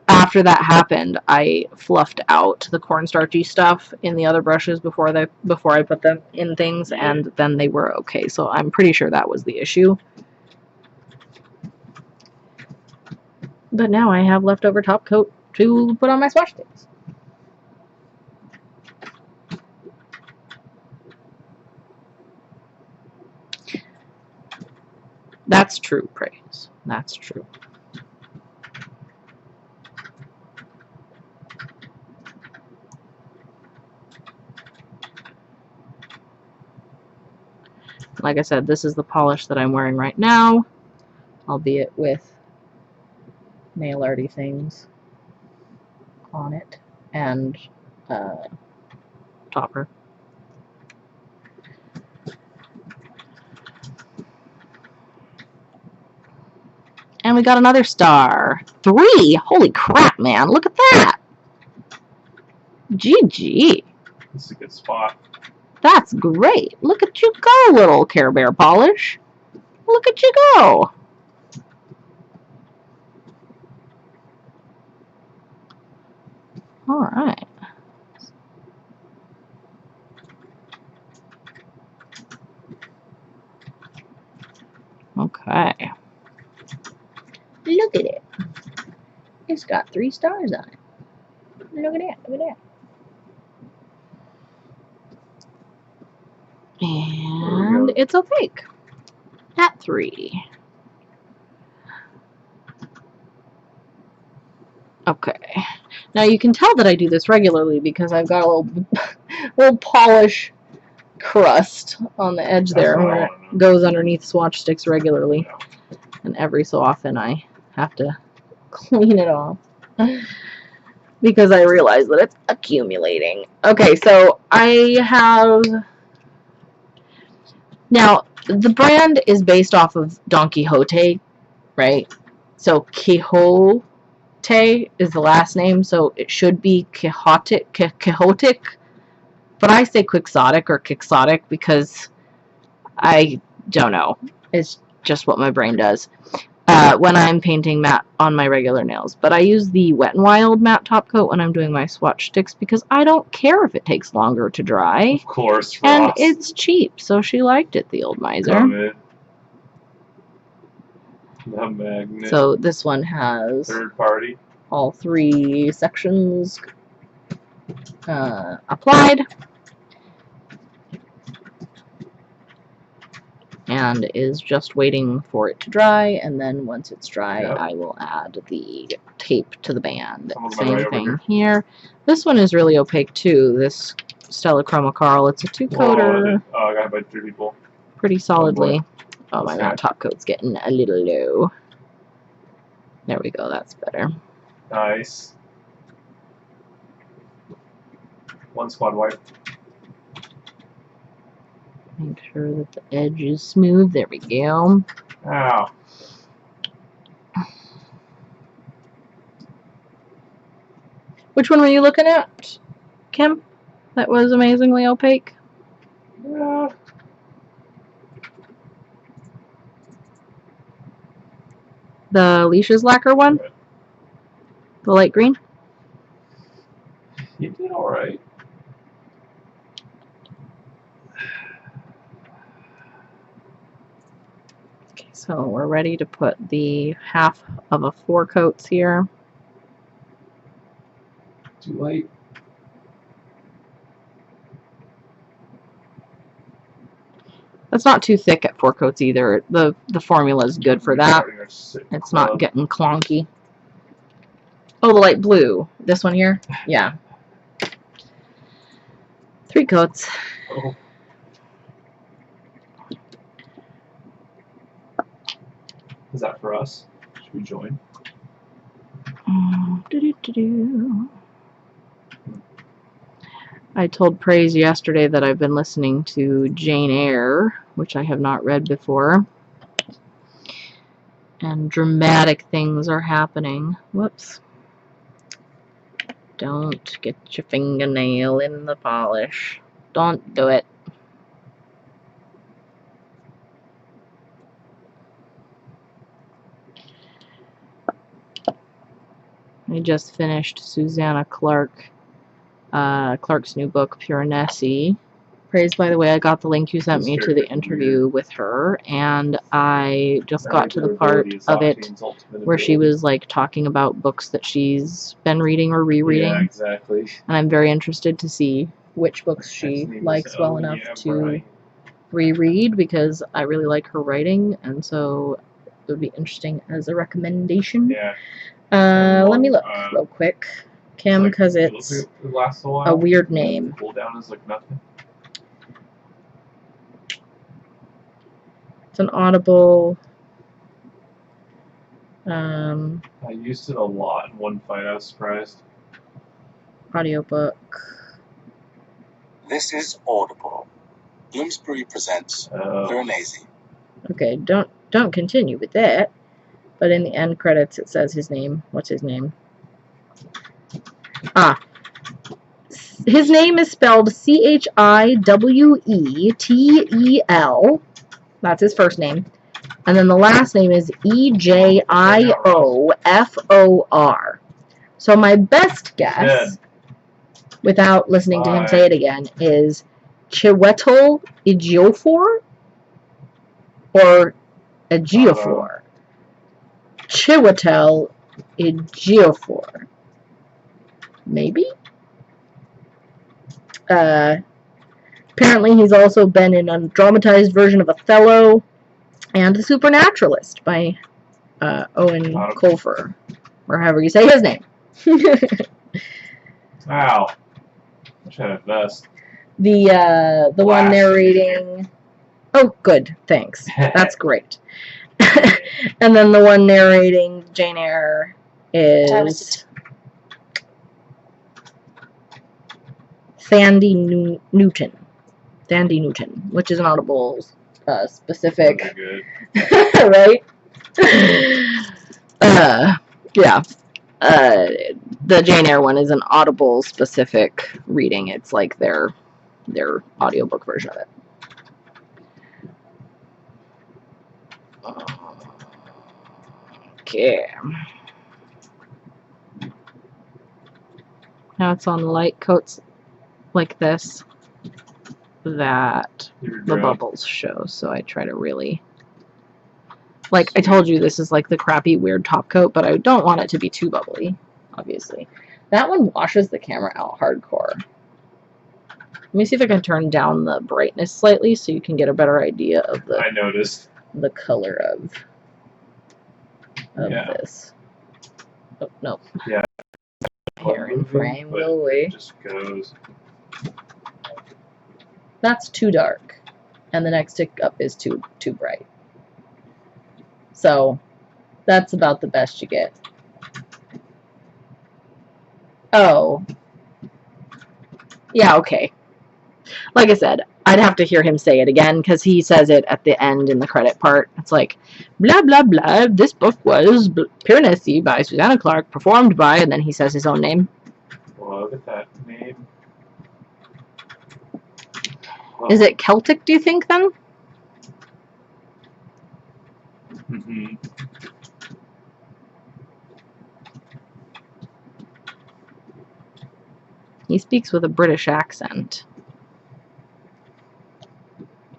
A: after that happened, I fluffed out the cornstarchy stuff in the other brushes before I put them in things, and then they were okay. So I'm pretty sure that was the issue. But now I have leftover top coat to put on my swatch sticks. That's true, praise. That's true. Like I said, this is the polish that I'm wearing right now, albeit with nail arty things on it and topper. And we got another star. 3! Holy crap, man. Look at that. GG.
B: This is a good spot.
A: That's great. Look at you go, little Care Bear polish. Look at you go. All right. Okay. Look at it. It's got 3 stars on it. Look at that. Look at that. And it's opaque at 3. Okay. Now you can tell that I do this regularly because I've got a little polish crust on the edge there where it goes underneath swatch sticks regularly. And every so often I have to clean it off because I realize that it's accumulating. Okay, so I have... Now, the brand is based off of Don Quixote, right? So Quixote is the last name, so it should be Quixotic, but I say Quixotic or Quixotic because I don't know. It's just what my brain does when I'm painting matte on my regular nails. But I use the Wet n Wild matte top coat when I'm doing my swatch sticks because I don't care if it takes longer to dry.
B: Of course, Ross.
A: And it's cheap, so she liked it, the old miser.
B: The magnet.
A: So this one has
B: third party.
A: All 3 sections applied. And is just waiting for it to dry, and then once it's dry, I will add the tape to the band. Same thing here. This one is really opaque too, this Stella Chroma Carl. It's a 2-coater.
B: Oh, I got hit by 3 people.
A: Pretty solidly. Oh, my matte top coat's getting a little low. There we go, that's better.
B: Nice. 1 squad wipe.
A: Make sure that the edge is smooth. There we go.
B: Ow.
A: Which one were you looking at, Kim? That was amazingly opaque?
B: Yeah.
A: The Leash's lacquer one? The light green?
B: You did alright.
A: Okay, so we're ready to put the half of a 4 coats here.
B: Too light.
A: That's not too thick at 4 coats either. The formula is good for that. It's not getting clunky. Oh, the light blue. This one here? Yeah. 3 coats.
B: Oh. Is that for us? Should we join?
A: I told Praise yesterday that I've been listening to Jane Eyre, which I have not read before. And dramatic things are happening. Whoops. Don't get your fingernail in the polish. Don't do it. I just finished Susanna Clark's new book, Pure Nessie. Praise, by the way, I got the link you sent me to the interview with her, and I just got to the part of it where she was like talking about books that she's been reading or rereading.
B: Yeah, exactly.
A: And I'm very interested to see which books she likes well enough to reread, because I really like her writing, and so it would be interesting as a recommendation.
B: Yeah.
A: Let me look real quick, Kim, because it's a weird name.
B: Cool down is like nothing.
A: It's an Audible.
B: I used it a lot in one fight. I was surprised.
A: Audiobook.
C: This is Audible. Bloomsbury presents Veronese.
A: Okay, don't continue with that. But in the end credits, it says his name. What's his name? Ah. His name is spelled Chiwetel. That's his first name. And then the last name is Ejiofor. So my best guess, without listening to him say it again, is Chiwetel Ejiofor or Ejiofor. Chiwetel Ejiofor. Maybe? Apparently he's also been in a dramatized version of Othello and The Supernaturalist by Owen Colfer, or however you say his name.
B: Wow. I should have a vest.
A: The one narrating... Oh, good. Thanks. That's great. And then the one narrating Jane Eyre is Sandy Newton. Sandy Newton, which is an Audible specific. Right? Yeah. The Jane Eyre one is an Audible specific reading. It's like their audiobook version of it. Okay. Now it's on light coats like this that the bubbles show, so I try to really, like I told you, this is like the crappy weird top coat, but I don't want it to be too bubbly, obviously. That one washes the camera out hardcore. Let me see if I can turn down the brightness slightly so you can get a better idea of the the color of this. Oh no.
B: Yeah.
A: Here in frame, will we?
B: It just goes.
A: That's too dark, and the next tick up is too bright. So that's about the best you get. Oh. Yeah, okay. Like I said, I'd have to hear him say it again, because he says it at the end in the credit part. It's like, blah, blah, blah, this book was Pure Nessie by Susanna Clark, performed by, and then he says his own name.
B: Well, look at that name. Oh.
A: Is it Celtic, do you think, then?
B: Mm-hmm.
A: He speaks with a British accent.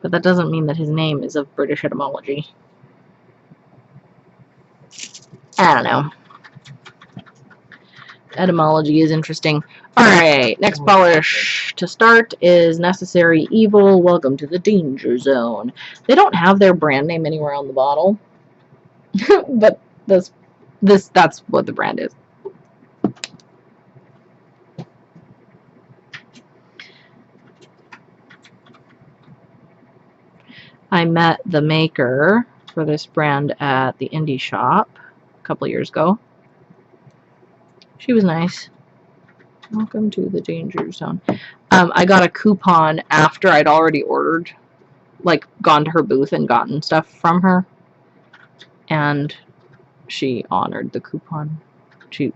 A: But that doesn't mean that his name is of British etymology. I don't know. Etymology is interesting. Alright, next polish to start is Necessary Evil. Welcome to the Danger Zone. They don't have their brand name anywhere on the bottle. But that's what the brand is. I met the maker for this brand at the indie shop a couple years ago. She was nice. Welcome to the Danger Zone. I got a coupon after I'd already ordered, like gone to her booth and gotten stuff from her, and she honored the coupon. She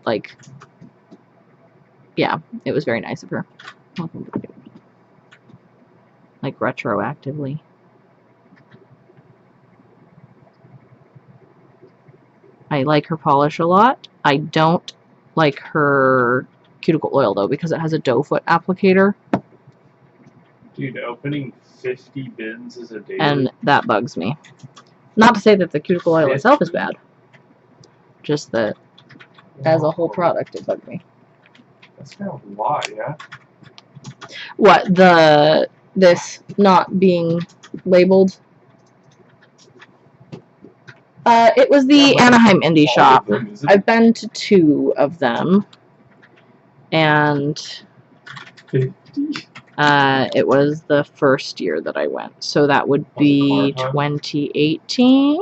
A: yeah, it was very nice of her. Like retroactively. I like her polish a lot. I don't like her cuticle oil though because it has a doe foot applicator.
B: Dude, opening 50 bins is a daily.
A: And that bugs me. Not to say that the cuticle oil itself is bad. Just that as a whole product it bugged me.
B: That's kind of a lot, yeah?
A: What, this not being labeled? It was the Anaheim Indie Shop. I've been to 2 of them. And
B: 50?
A: it was the first year that I went. So that would be 2018.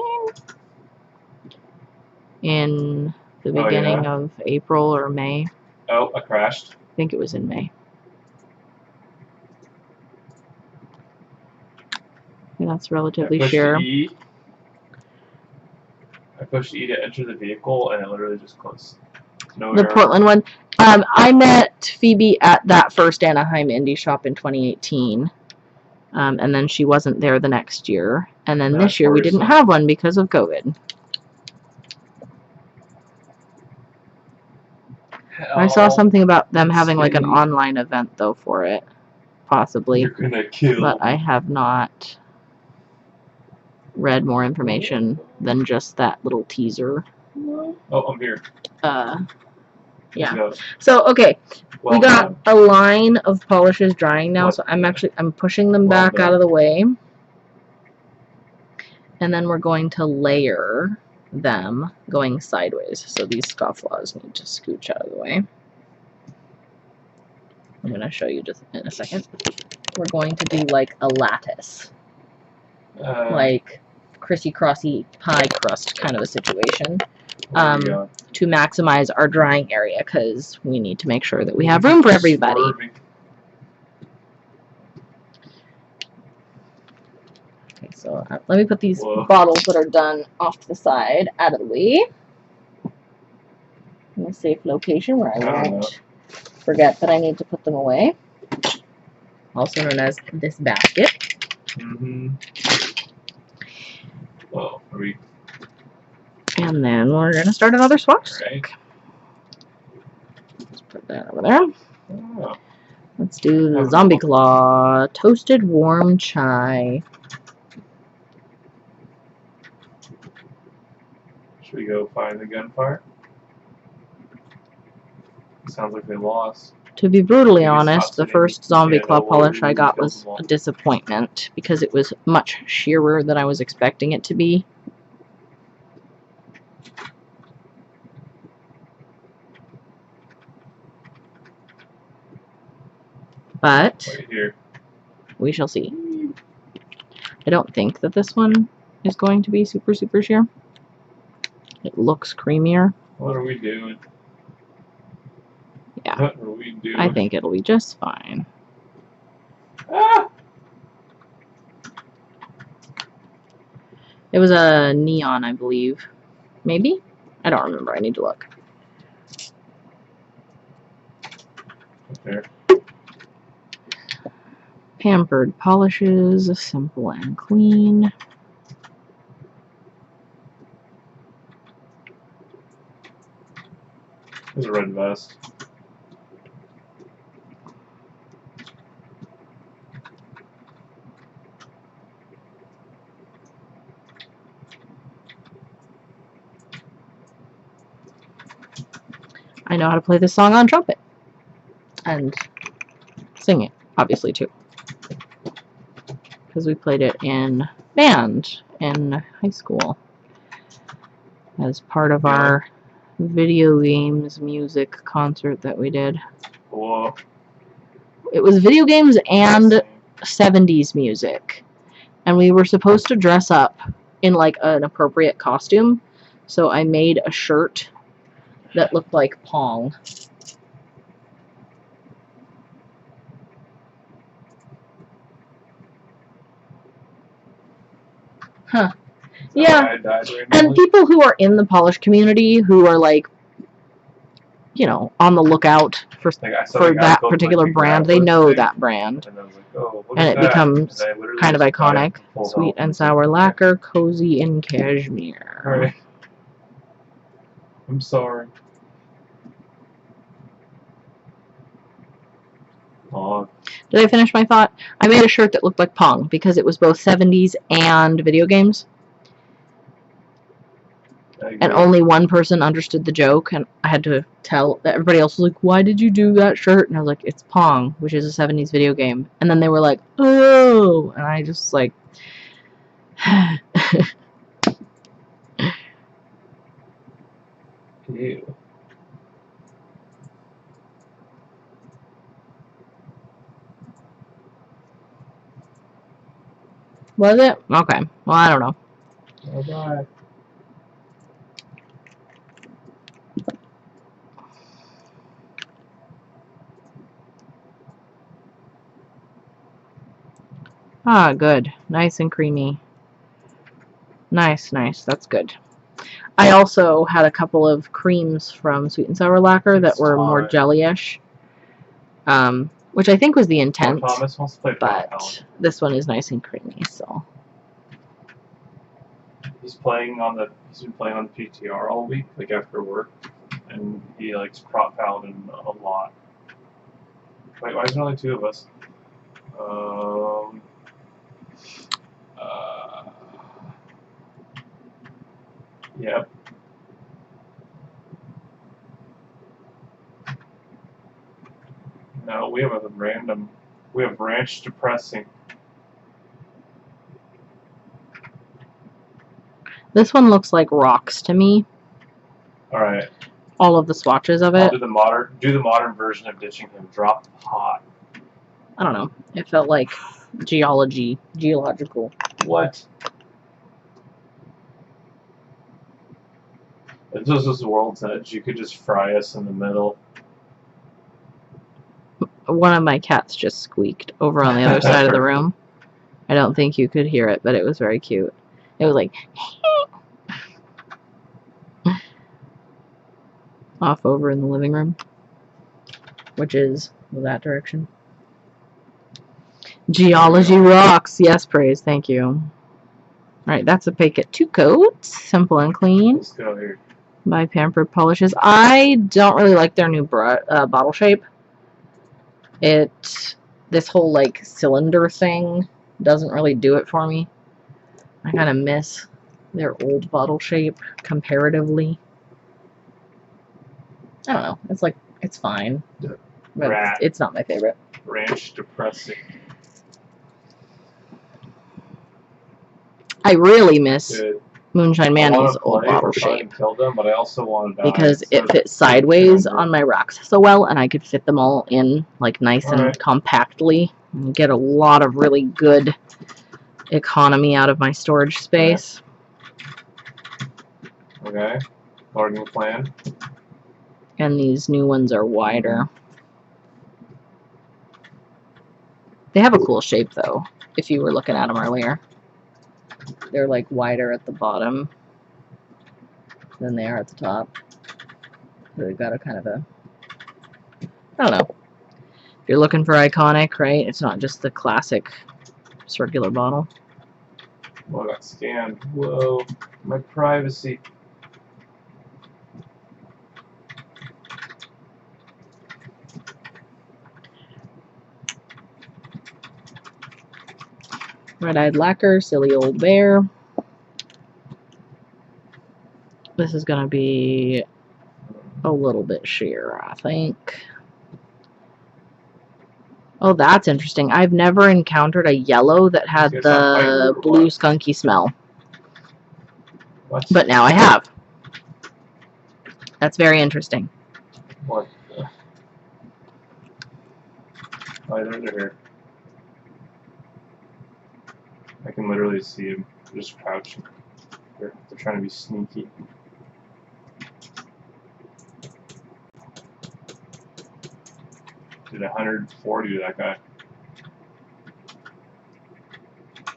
A: In the beginning of April or May.
B: Oh, I crashed.
A: I think it was in May. And that's relatively sheer.
B: I pushed E to enter the vehicle, and it literally just closed. No
A: The
B: error.
A: Portland one. I met Phoebe at that first Anaheim Indie Shop in 2018. And then she wasn't there the next year. And then this year we didn't have one because of COVID. I saw something about them having like an online event though for it. Possibly.
B: You're gonna kill
A: but I have not read more information than just that little teaser.
B: Oh, I'm here.
A: Yeah. So okay,
B: Well
A: we got a line of polishes drying now, so I'm pushing them back out of the way, and then we're going to layer them going sideways. So these scofflaws need to scooch out of the way. I'm going to show you just in a second. We're going to do like a lattice, like crissy-crossy pie crust kind of a situation, to maximize our drying area because we need to make sure that we have room for everybody. Okay, so let me put these bottles that are done off to the side out of the way in a safe location where I won't forget that I need to put them away. Also known as this basket.
B: Well, are we?
A: And then we're going to start another swatch.
B: Right.
A: Let's put that over there.
B: Oh.
A: Let's do the Zombie Claw Toasted Warm Chai.
B: Should we go find the gunfire? Sounds like they lost.
A: To be brutally honest, the first Zombie Claw polish I got was a disappointment because it was much sheerer than I was expecting it to be. But we shall see. I don't think that this one is going to be super sheer. It looks creamier.
B: What are we doing?
A: Yeah.
B: What are we doing?
A: I think it'll be just fine.
B: Ah!
A: It was a neon, I believe. Maybe? I don't remember. I need to look.
B: Okay.
A: Pampered polishes, simple and clean.
B: There's a red vest.
A: I know how to play this song on trumpet. And sing it, obviously, too. Because we played it in band in high school as part of our video games music concert that we did.
B: Whoa.
A: It was video games and 70s music. And we were supposed to dress up in like an appropriate costume. So I made a shirt that looked like Pong. Huh. Yeah. And people who are in the polish community who are like, you know, on the lookout for
B: Like I saw
A: for
B: the guy
A: that
B: poke my
A: particular
B: finger
A: brand.
B: out
A: They know
B: listening,
A: that brand,
B: and I was like, oh, what
A: and
B: is
A: it
B: that?
A: becomes
B: And I literally
A: kind of
B: just got it
A: iconic.
B: from Full
A: Sweet
B: Health
A: and
B: was like,
A: sour
B: okay.
A: lacquer, cozy in cashmere.
B: Right. I'm sorry. Oh,
A: Did I finish my thought? I made a shirt that looked like Pong because it was both 70s and video games. And only one person understood the joke, and I had to tell everybody else was like, why did you do that shirt? And I was like, it's Pong, which is a 70s video game. And then they were like, oh, and I just like
B: ew.
A: was it? Okay. Well, I don't know.
B: Bye-bye.
A: Ah, good. Nice and creamy. Nice, nice. That's good. I also had a couple of creams from Sweet and Sour Lacquer that were more jelly-ish, which I think was the intent,
B: Thomas wants to play
A: but this one is nice and creamy, so.
B: He's been playing on the PTR all week, like after work, and he likes prop paladin a lot. Wait, why is there only two of us? Yep. No, we have a random. We have ranch depressing.
A: This one looks like rocks to me.
B: All right.
A: All of the swatches of
B: I'll
A: it.
B: do the modern version of ditching him. Drop pot.
A: I don't know. It felt like geological.
B: What? If this was World's Edge, you could just fry us in the middle.
A: One of my cats just squeaked over on the other side of the room. I don't think you could hear it, but it was very cute. It was like off over in the living room, which is that direction. Geology rocks. Yes, praise. Thank you. Alright, that's a pick at 2 coats. Simple and clean.
B: Let's go here.
A: By Pampered Polishes. I don't really like their new bottle shape. This whole like cylinder thing doesn't really do it for me. I kind of miss their old bottle shape comparatively. I don't know. It's like, it's fine. But it's not my favorite.
B: Ranch depressing.
A: I really miss Moonshine Manny's old bottle shape.
B: Them, but I also want to
A: because it fits sideways on my rocks so well, and I could fit them all in like nice and compactly and get a lot of really good economy out of my storage space.
B: Okay. Gardening plan.
A: And these new ones are wider. They have a cool shape though, if you were looking at them earlier. They're like wider at the bottom than they are at the top. So they've got a kind of a, I don't know. If you're looking for iconic, right? It's not just the classic circular bottle.
B: Well, I got scanned. Whoa, my privacy.
A: Red-eyed lacquer, silly old bear. This is going to be a little bit sheer, I think. Oh, that's interesting. I've never encountered a yellow that had the blue skunky smell.
B: What?
A: But now I have. That's very interesting.
B: What? Oh, they're here. I can literally see him just crouching. They're trying to be sneaky. Did 140 to that guy.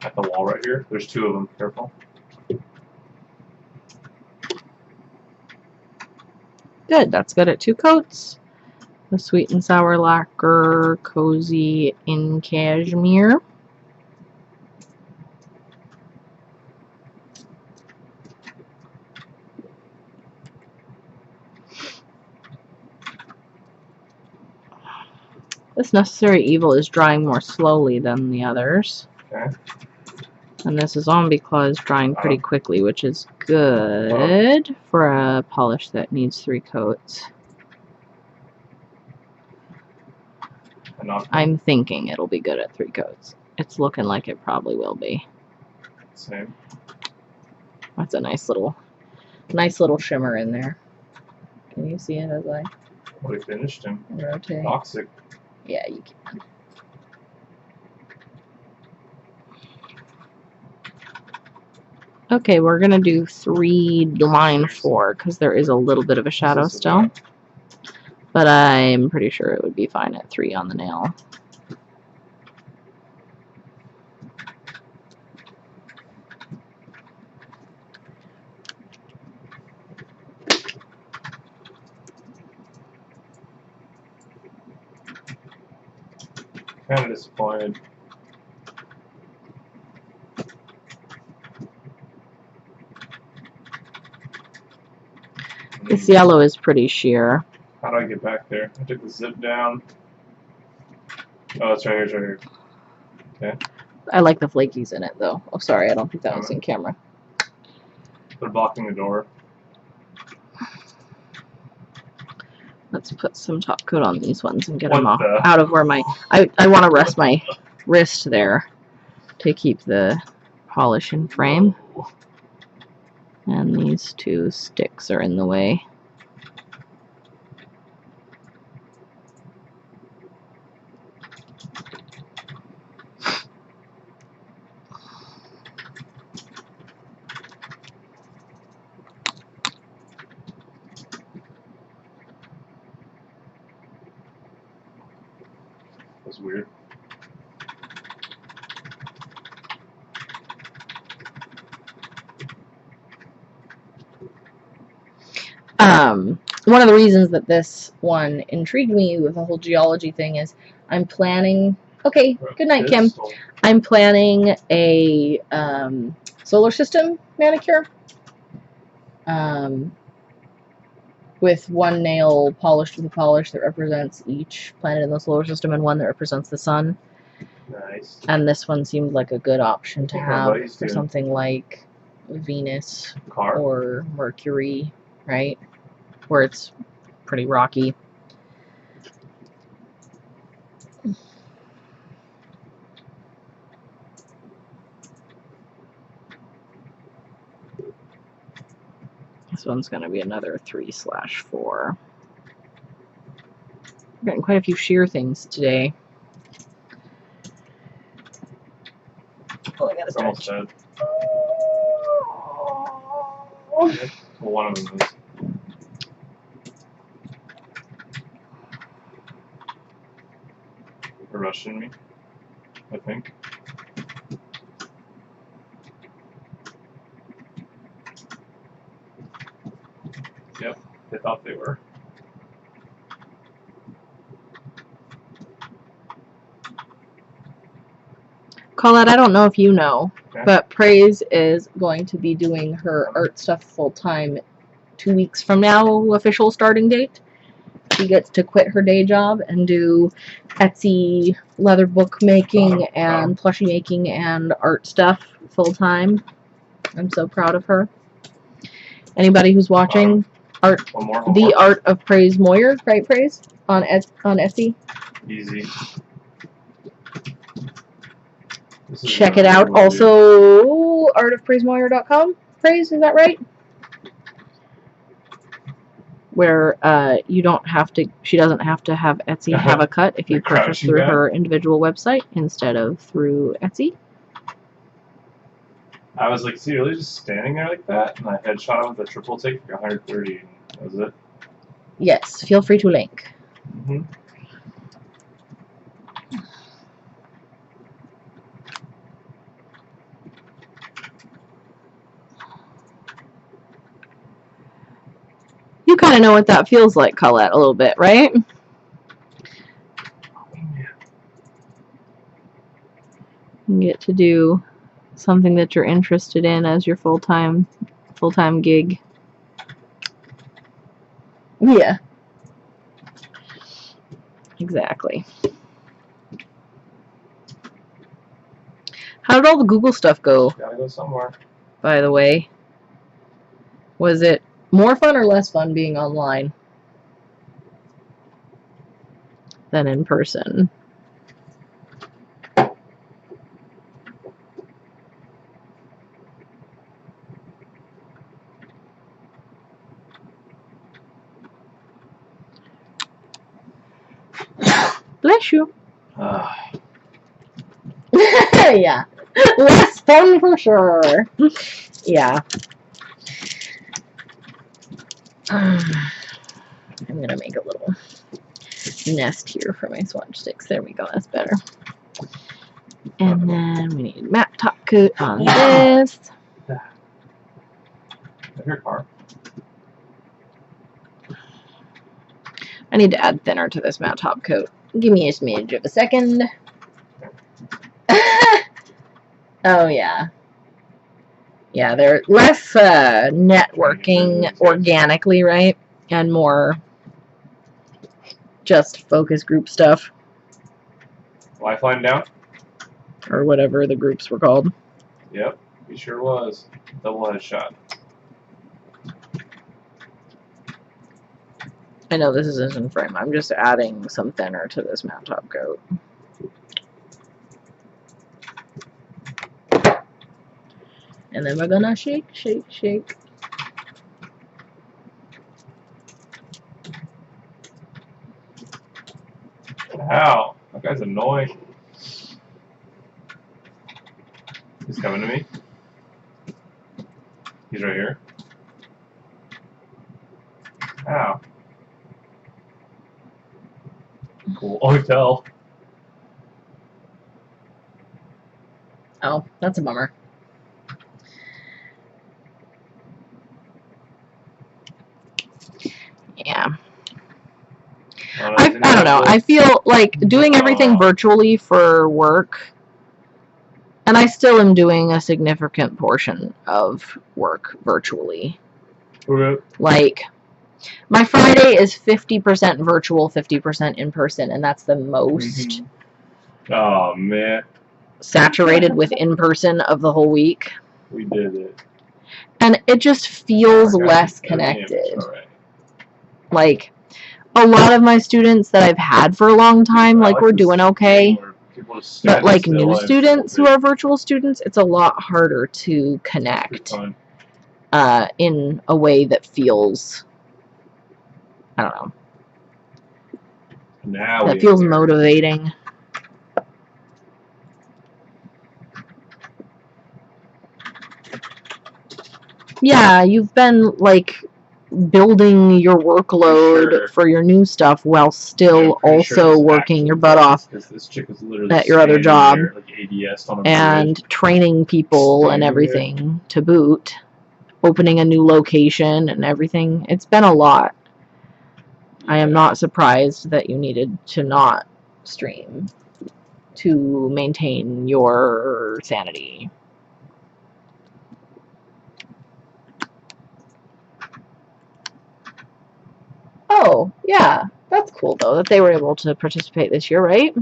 B: At the wall right here. There's two of them. Careful.
A: Good, that's good at 2 coats. The Sweet and Sour Lacquer Cozy in Cashmere. This Necessary Evil is drying more slowly than the others.
B: Okay.
A: And this Zombie Claw is drying pretty quickly, which is good for a polish that needs 3 coats. I'm thinking it'll be good at 3 coats. It's looking like it probably will be.
B: Same.
A: That's a nice little shimmer in there. Can you see it as I
B: We finished him.
A: rotate?
B: Toxic.
A: Yeah, you can. Okay, we're gonna do 3 line 4 because there is a little bit of a shadow still. But I'm pretty sure it would be fine at 3 on the nail.
B: Kind of disappointed.
A: This yellow is pretty sheer.
B: How do I get back there? I took the zip down. Oh, it's right here. It's right here. Okay.
A: I like the flakies in it, though. Oh, sorry, I don't think that was in camera.
B: They're blocking the door.
A: Let's put some top coat on these ones and get them off out of where my... I want to rest my wrist there to keep the polish in frame. And these 2 sticks are in the way.
B: That's weird.
A: One of the reasons that this one intrigued me with the whole geology thing is I'm planning... Okay, good night, Kim. I'm planning a solar system manicure with 1 nail polished with a polish that represents each planet in the solar system and 1 that represents the sun.
B: Nice.
A: And this one seemed like a good option to have for something like Venus or Mercury, right? Where it's pretty rocky. This one's going to be another 3/4. We're getting quite a few sheer things today. Oh, I got to
B: almost dead. Well, one of them is. They're rushing me, I think. Yep, they thought they were.
A: Colette, I don't know if you know, but Praise is going to be doing her art stuff full-time 2 weeks from now, official starting date. She gets to quit her day job and do Etsy leather book making and plushie making and art stuff full-time. I'm so proud of her. Anybody who's watching The Art of Praise Moyer, right, Praise? On Etsy?
B: Easy.
A: Check it out. Also, artofpraisemoyer.com. Praise, is that right? Where you don't have to, she doesn't have to have Etsy have a cut if you purchase through her individual website instead of through Etsy.
B: I was like, see, really just standing there like that? And I headshot him with a triple take for 130, and that was it.
A: Yes, feel free to link.
B: Mm-hmm.
A: You kind of know what that feels like, Colette, a little bit, right? You get to do something that you're interested in as your full-time gig. Yeah. Exactly. How did all the Google stuff go,
B: Gotta go somewhere.
A: by the way? Was it more fun or less fun being online than in person? Bless you. Yeah. Less fun for sure. Yeah. I'm gonna make a little nest here for my Swatch sticks. There we go. That's better. And then we need matte top coat on this.
B: Your car.
A: I need to add thinner to this matte top coat. Give me a smidge of a second. Oh, yeah. Yeah, they're less networking organically, right? And more just focus group stuff.
B: Lifeline down?
A: Or whatever the groups were called.
B: Yep, he sure was. Double headshot.
A: I know this is in frame. I'm just adding some thinner to this matte top coat. And then we're gonna shake, shake, shake.
B: Ow, that guy's annoying. He's coming to me. He's right here. Ow. Cool. Hotel.
A: Oh, that's a bummer. Yeah. I don't know. I feel like doing everything virtually for work, and I still am doing a significant portion of work virtually.
B: Okay.
A: Like, my Friday is 50% virtual, 50% in person, and that's the most
B: Oh, man.
A: saturated with in person of the whole week.
B: We did it.
A: And it just feels less connected. Like, a lot of my students that I've had for a long time, like, we're doing okay. But, like, new students who are virtual students, it's a lot harder to connect in a way that feels, I don't know, that feels motivating. Yeah, you've been, like, building your workload for your new stuff while still also working your butt off at your other job and training people and everything to boot, opening a new location and everything. It's been a lot. I am not surprised that you needed to not stream to maintain your sanity. Oh, yeah. That's cool, though, that they were able to participate this year, right?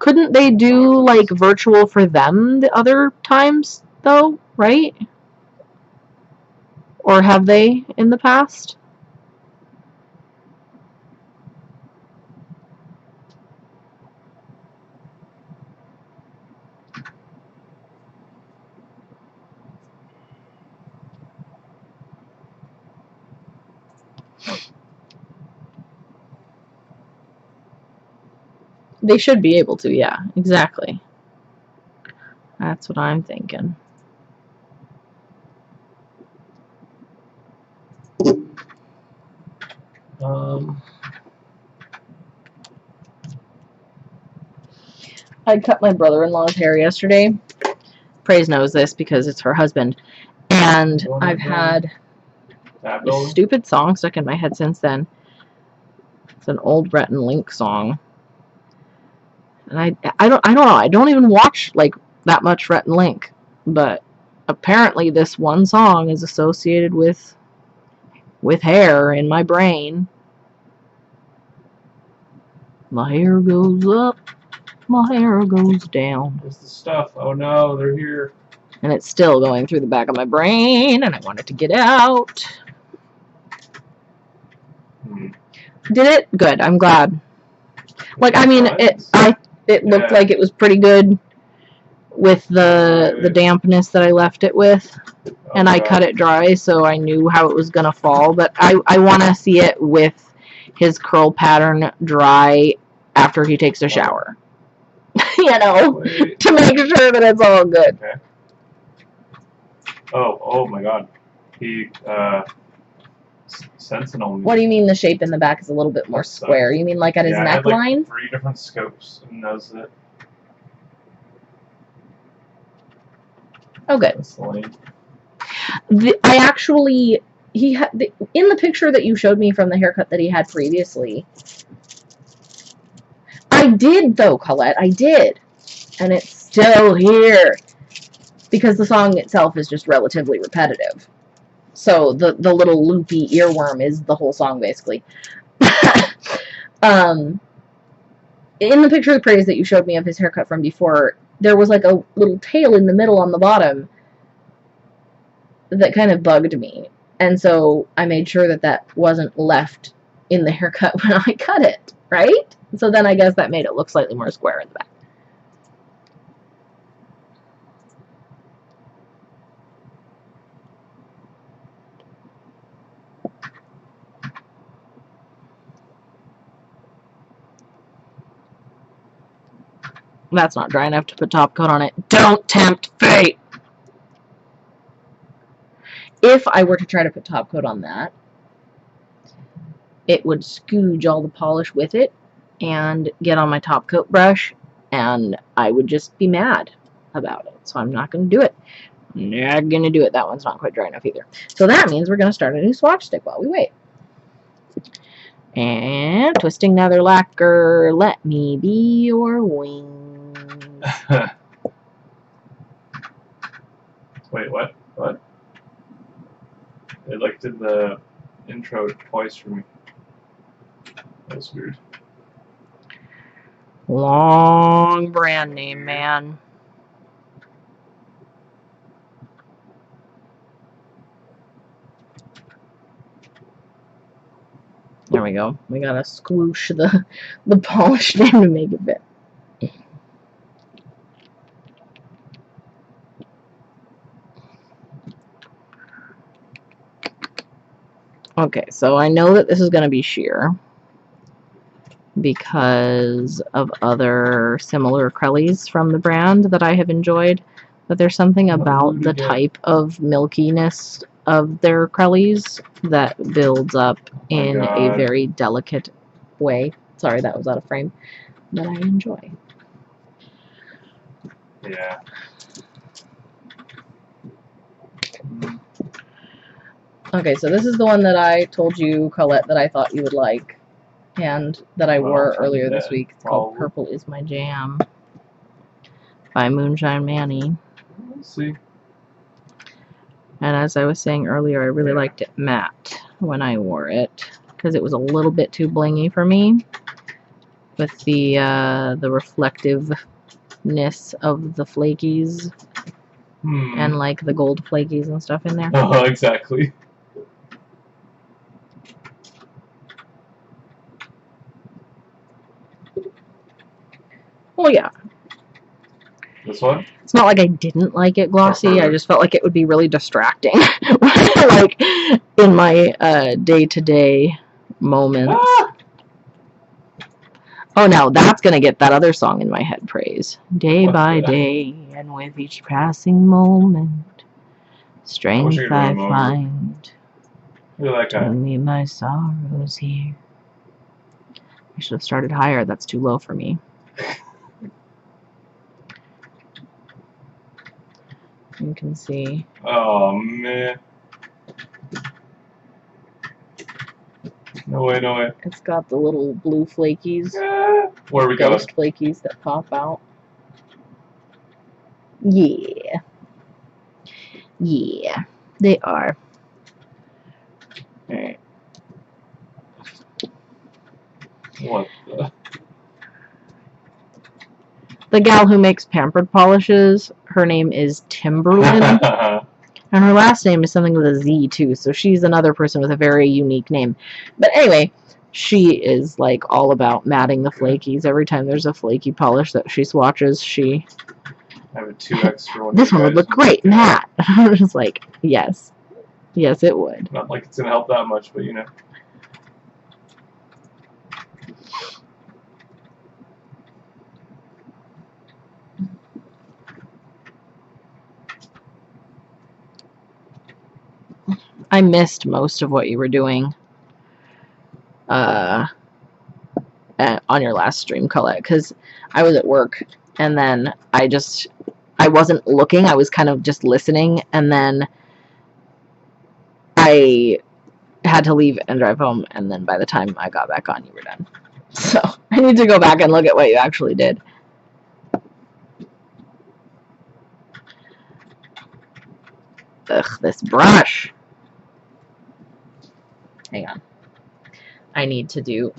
A: Couldn't they do, like, virtual for them the other times, though, right? Or have they in the past? They should be able to, yeah, exactly. That's what I'm thinking. I cut my brother-in-law's hair yesterday. Praise knows this because it's her husband. And I've had
B: That
A: this
B: building?
A: stupid song stuck in my head since then. It's an old Rhett and Link song. And I don't know. I don't even watch like that much Rhett and Link, but apparently this one song is associated with hair in my brain. My hair goes up, my hair goes down.
B: Where's the stuff? Oh no, they're here.
A: And it's still going through the back of my brain, and I want it to get out. Did it? Good. I'm glad. Like, I mean, it looked like it was pretty good with the dampness that I left it with. And I cut it dry, so I knew how it was going to fall. But I want to see it with his curl pattern dry after he takes a shower. You know, to make sure that it's all good.
B: Okay. Oh my god. He, Sentinel.
A: What do you mean the shape in the back is a little bit more square? You mean like at his neckline?
B: Had like 3 different scopes, and that's it.
A: Oh, good.
B: That's the lane.
A: I actually, he had in the picture that you showed me from the haircut that he had previously. I did though, Colette. I did, and it's still here because the song itself is just relatively repetitive. So the little loopy earworm is the whole song basically. In the picture of praise that you showed me of his haircut from before, there was like a little tail in the middle on the bottom that kind of bugged me. And so I made sure that that wasn't left in the haircut when I cut it, right? So then I guess that made it look slightly more square in the back. That's not dry enough to put top coat on it. Don't tempt fate! If I were to try to put top coat on that, it would scooge all the polish with it and get on my top coat brush, and I would just be mad about it. So I'm not going to do it. I'm not going to do it. That one's not quite dry enough either. So that means we're going to start a new swatch stick while we wait. And twisting nether lacquer, let me be your wings.
B: Wait, what? What? It like did the intro twice for me. That was weird.
A: Long brand name, man. There we go. We gotta squoosh the polish in to make it fit. Okay, so I know that this is going to be sheer because of other similar Crellies from the brand that I have enjoyed, but there's something about the type of milkiness of their Crellies that builds up in a very delicate way. Sorry, that was out of frame. That I enjoy.
B: Yeah.
A: Okay, so this is the one that I told you, Colette, that I thought you would like, and that I wore earlier this week. It's called Purple Is My Jam by Moonshine Manny.
B: We'll see.
A: And as I was saying earlier, I really liked it matte when I wore it, because it was a little bit too blingy for me with the reflectiveness of the flakies and like the gold flakies and stuff in there.
B: Oh, exactly.
A: Well, yeah.
B: This one?
A: It's not like I didn't like it glossy. I just felt like it would be really distracting, like in my day-to-day moments. Ah! Oh no, that's gonna get that other song in my head. Praise day by day, and with each passing moment, strength I find to meet my sorrows here. I should have started higher. That's too low for me. You can see.
B: Oh man. No way, no way.
A: It's got the little blue flakies,
B: Where are we going?
A: ghost flakies that pop out. Yeah. Yeah, they are. Alright.
B: What the?
A: The gal who makes pampered polishes, her name is Timberland. And her last name is something with a Z too, so she's another person with a very unique name. But anyway, she is like all about matting the flakies. Every time there's a flaky polish that she swatches, she...
B: I have a 2 extra one.
A: This one would look great, matte. I'm just like, yes. Yes, it would.
B: Not like it's going to help that much, but you know.
A: I missed most of what you were doing on your last stream, Colette, because I was at work, and then I wasn't looking, I was kind of just listening, and then I had to leave and drive home, and then by the time I got back on, you were done. So I need to go back and look at what you actually did. Ugh, this brush. Hang on. I need to do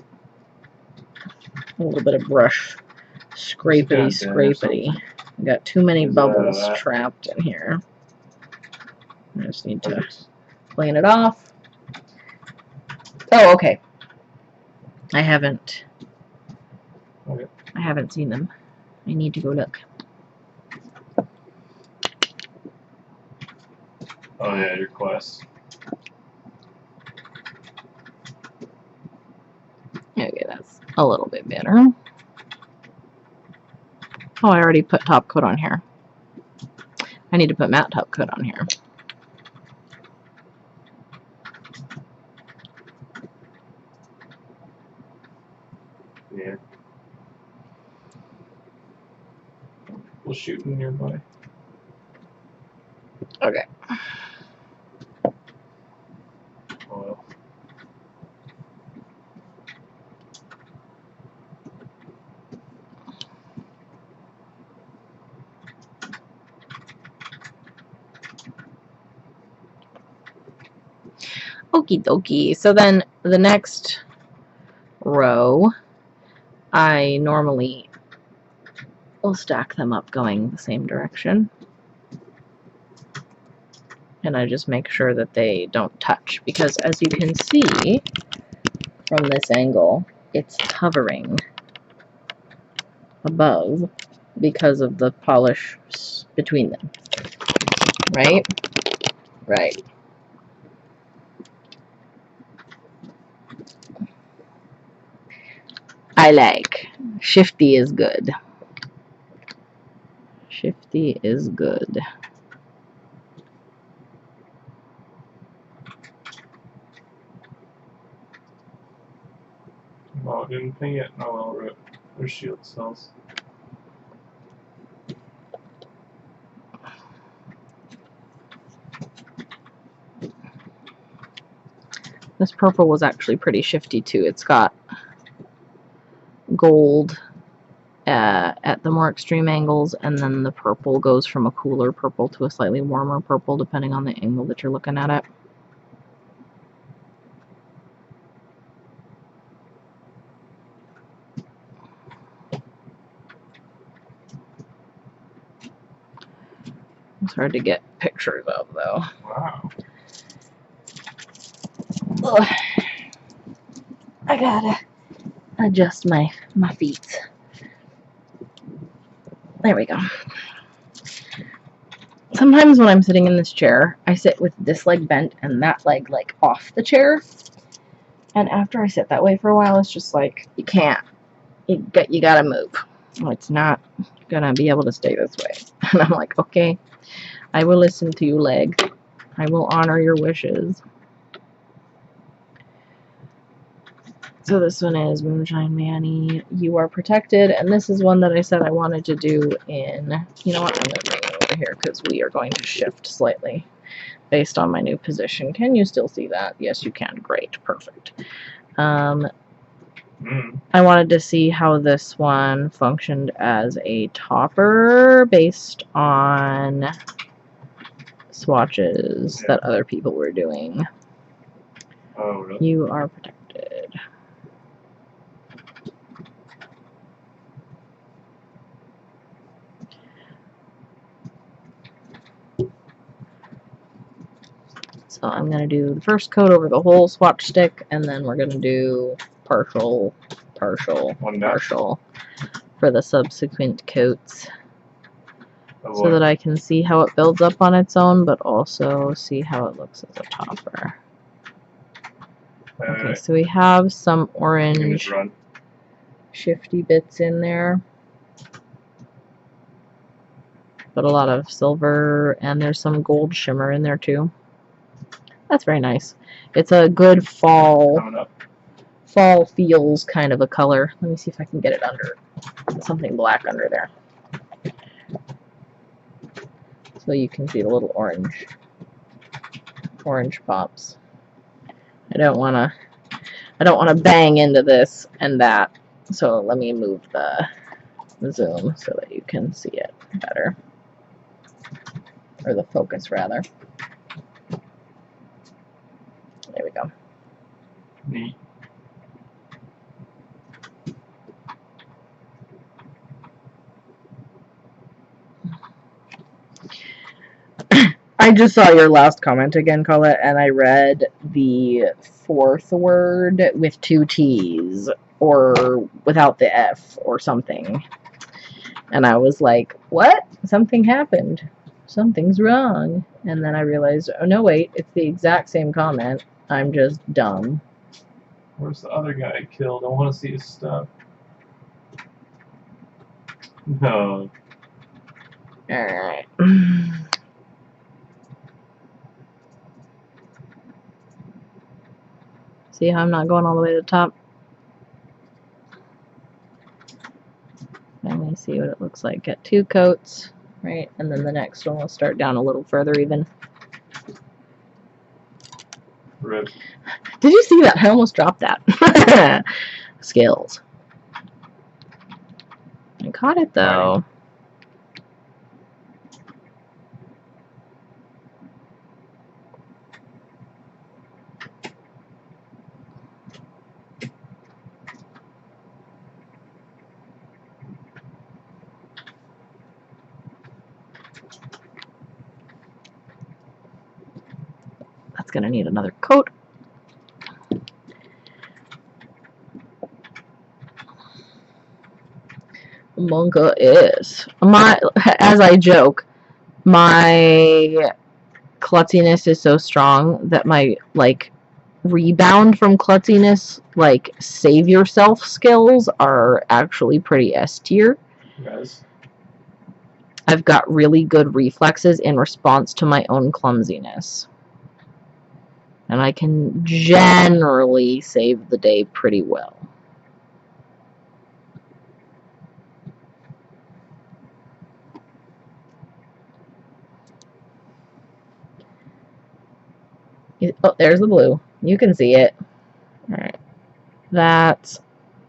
A: a little bit of brush scrapity. I got too many bubbles trapped in here. I just need to clean it off. Oh, okay. I haven't seen them. I need to go look.
B: Oh yeah, your quest.
A: Okay, that's a little bit better. Oh, I already put top coat on here. I need to put matte top coat on here.
B: Yeah. We'll shoot nearby.
A: Okay.
B: Well.
A: Okie dokie. So then the next row, I normally will stack them up going the same direction. And I just make sure that they don't touch, because as you can see from this angle, it's hovering above because of the polish between them. Right? Right. I like. Shifty is good. Shifty is good.
B: Oh, didn't ping it. No, well, rip. There's shield cells.
A: This purple was actually pretty shifty too. It's got gold at the more extreme angles, and then the purple goes from a cooler purple to a slightly warmer purple depending on the angle that you're looking at it. It's hard to get pictures of though.
B: Wow.
A: Ugh. I gotta adjust my feet. There we go. Sometimes when I'm sitting in this chair, I sit with this leg bent and that leg like off the chair. And after I sit that way for a while, it's just like, you can't. You gotta move. It's not gonna be able to stay this way. And I'm like, okay, I will listen to you, leg. I will honor your wishes. So this one is Moonshine Manny, You Are Protected, and this is one that I said I wanted to do in, you know what, I'm going to bring it over here because we are going to shift slightly based on my new position. Can you still see that? Yes, you can. Great. Perfect. I wanted to see how this one functioned as a topper based on swatches that other people were doing.
B: Oh, really?
A: You are protected. So I'm going to do the first coat over the whole swatch stick, and then we're going to do partial for the subsequent coats.
B: Oh,
A: So that I can see how it builds up on its own, but also see how it looks as a topper. Okay, so we have some orange shifty bits in there, but a lot of silver, and there's some gold shimmer in there too. That's very nice. It's a good fall feels kind of a color. Let me see if I can get it under something black under there, so you can see the little orange pops. I don't want to bang into this and that, so let me move the zoom so that you can see it better, or the focus rather. There we go.
B: Neat.
A: I just saw your last comment again, Colette, and I read the fourth word with 2 T's or without the F or something. And I was like, what? Something happened. Something's wrong. And then I realized, oh no, wait, it's the exact same comment. I'm just dumb.
B: Where's the other guy I killed? I want to see his stuff. No.
A: Alright. See how I'm not going all the way to the top? Let me see what it looks like. Get 2 coats, right? And then the next one will start down a little further even.
B: Rip.
A: Did you see that? I almost dropped that. Skills. I caught it though. That's gonna need another coat. Manga is as I joke, my klutziness is so strong that my rebound from klutziness, save yourself skills are actually pretty S tier.
B: Yes.
A: I've got really good reflexes in response to my own clumsiness. And I can generally save the day pretty well. Oh, there's the blue. You can see it. Alright. That's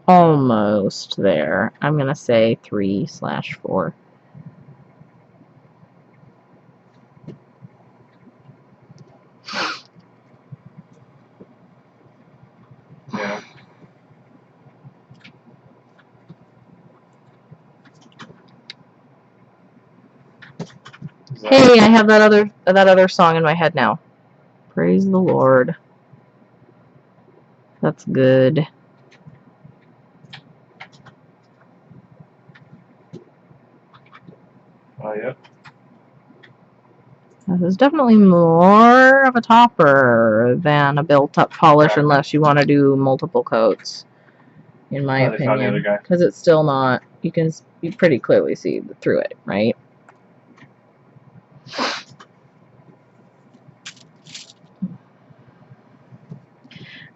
A: almost there. I'm going to say 3/4.
B: Yeah.
A: Hey, I have that other song in my head now. Praise the Lord. That's good.
B: Oh, yep.
A: This is definitely more of a topper than a built-up polish, unless you want to do multiple coats, in my opinion. Because it's still not, you pretty clearly see through it, right?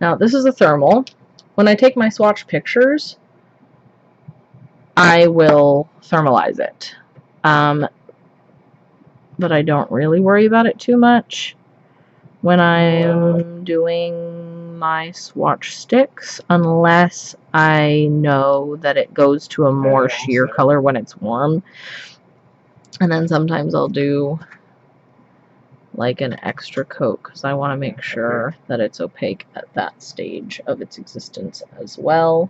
A: Now, this is a thermal. When I take my swatch pictures, I will thermalize it. But I don't really worry about it too much when I'm doing my swatch sticks unless I know that it goes to a more sheer color when it's warm. And then sometimes I'll do like an extra coat because I want to make sure that it's opaque at that stage of its existence as well.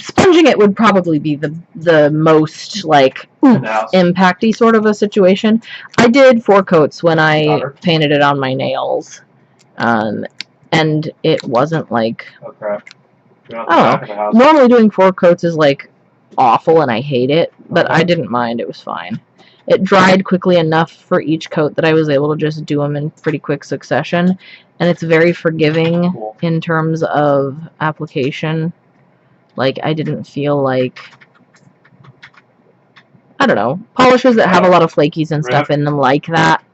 A: Sponging it would probably be the most like impacty sort of a situation. I did 4 coats when I painted it on my nails, and it wasn't like normally doing 4 coats is like awful and I hate it, but I didn't mind. It was fine. It dried quickly enough for each coat that I was able to just do them in pretty quick succession, and it's very forgiving in terms of application. Like, I didn't feel like, I don't know, polishes that have a lot of flakies and stuff in them like that.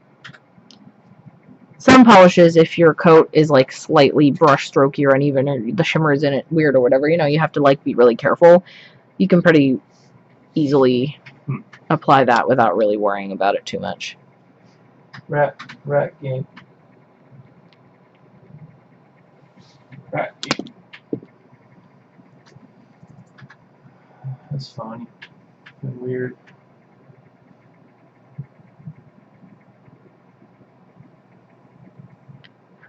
A: Some polishes, if your coat is like slightly brush strokey or uneven or the shimmer is in it weird or whatever, you know, you have to like be really careful. You can pretty easily apply that without really worrying about it too much.
B: Rat game. Rat game. That's funny and weird.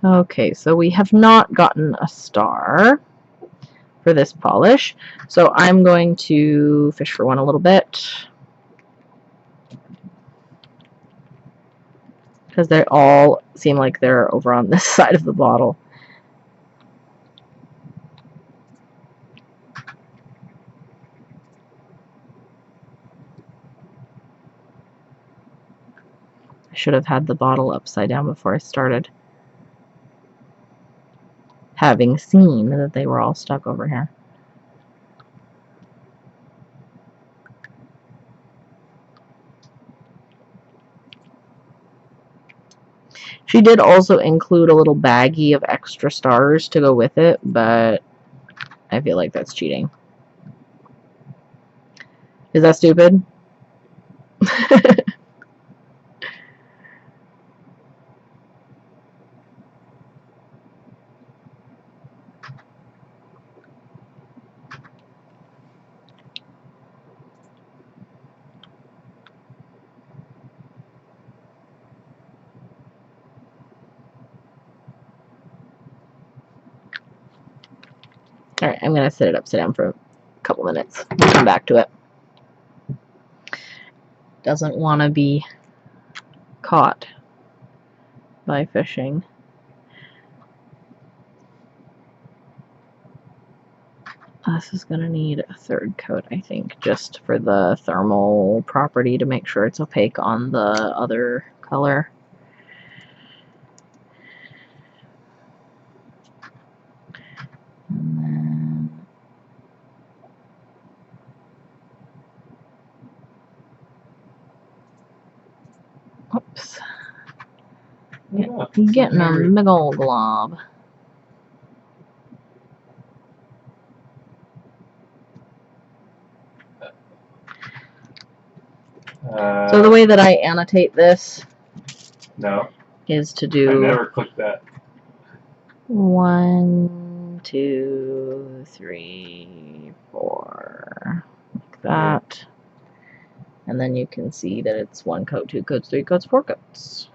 A: Okay, so we have not gotten a star for this polish, so I'm going to fish for one a little bit because they all seem like they're over on this side of the bottle. I should have had the bottle upside down before I started, having seen that they were all stuck over here. She did also include a little baggie of extra stars to go with it, but I feel like that's cheating. Is that stupid? Alright, I'm going to set it upside down for a couple minutes. We'll come back to it. Doesn't want to be caught by fishing. This is going to need a 3rd coat, I think, just for the thermal property to make sure it's opaque on the other color. And then oops. Getting a big old glob. So the way that I annotate this is to do.
B: I never clicked that.
A: 1, 2, 3, 4, like that, and then you can see that it's 1 coat, 2 coats, 3 coats, 4 coats.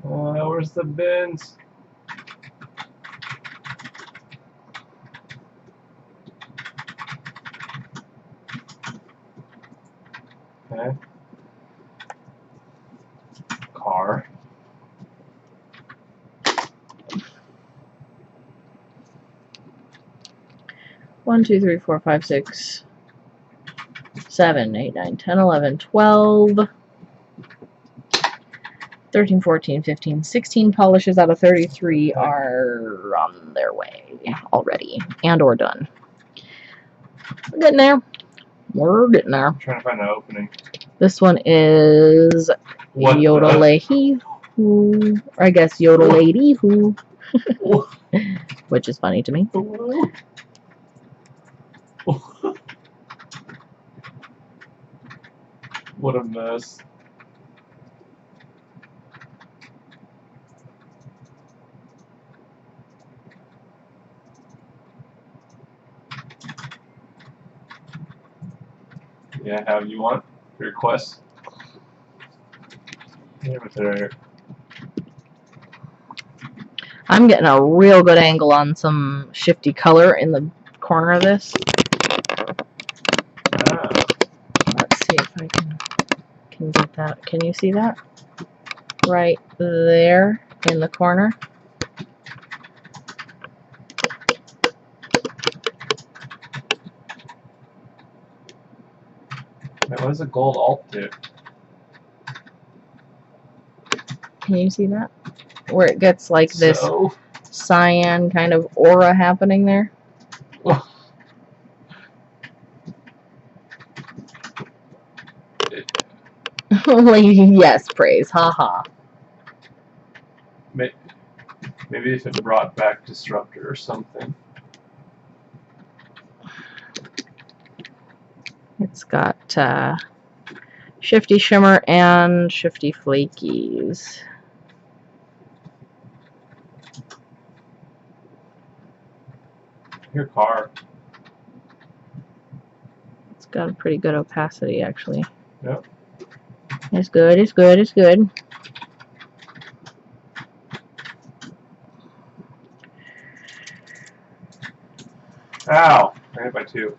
B: Where's the bins? Okay. Car.
A: One, 2, 3, 4, 5, 6, 7, 8, 9, 10, 11, 12, 13, 14, 15, 16 polishes out of 33 are on their way already and or done. We're getting there. We're getting there.
B: I'm trying to find an opening.
A: This one is Yodel-Hee Hoo, or I guess Yodel-Lady Hoo, which is funny to me.
B: What a mess. Yeah, how you want your request? Yeah, but they're
A: I'm getting a real good angle on some shifty color in the corner of this. Let's see if I can get that. Can you see that? Right there in the corner.
B: Wait, what does a gold alt do?
A: Can you see that? Where it gets like this
B: So?
A: cyan kind of aura happening there. Yes, praise. Haha.
B: Maybe if it brought back Disruptor or something.
A: It's got shifty shimmer and shifty flakies.
B: Your car.
A: It's got a pretty good opacity, actually.
B: Yep.
A: It's good, it's good, it's good.
B: Ow! I hit by 2.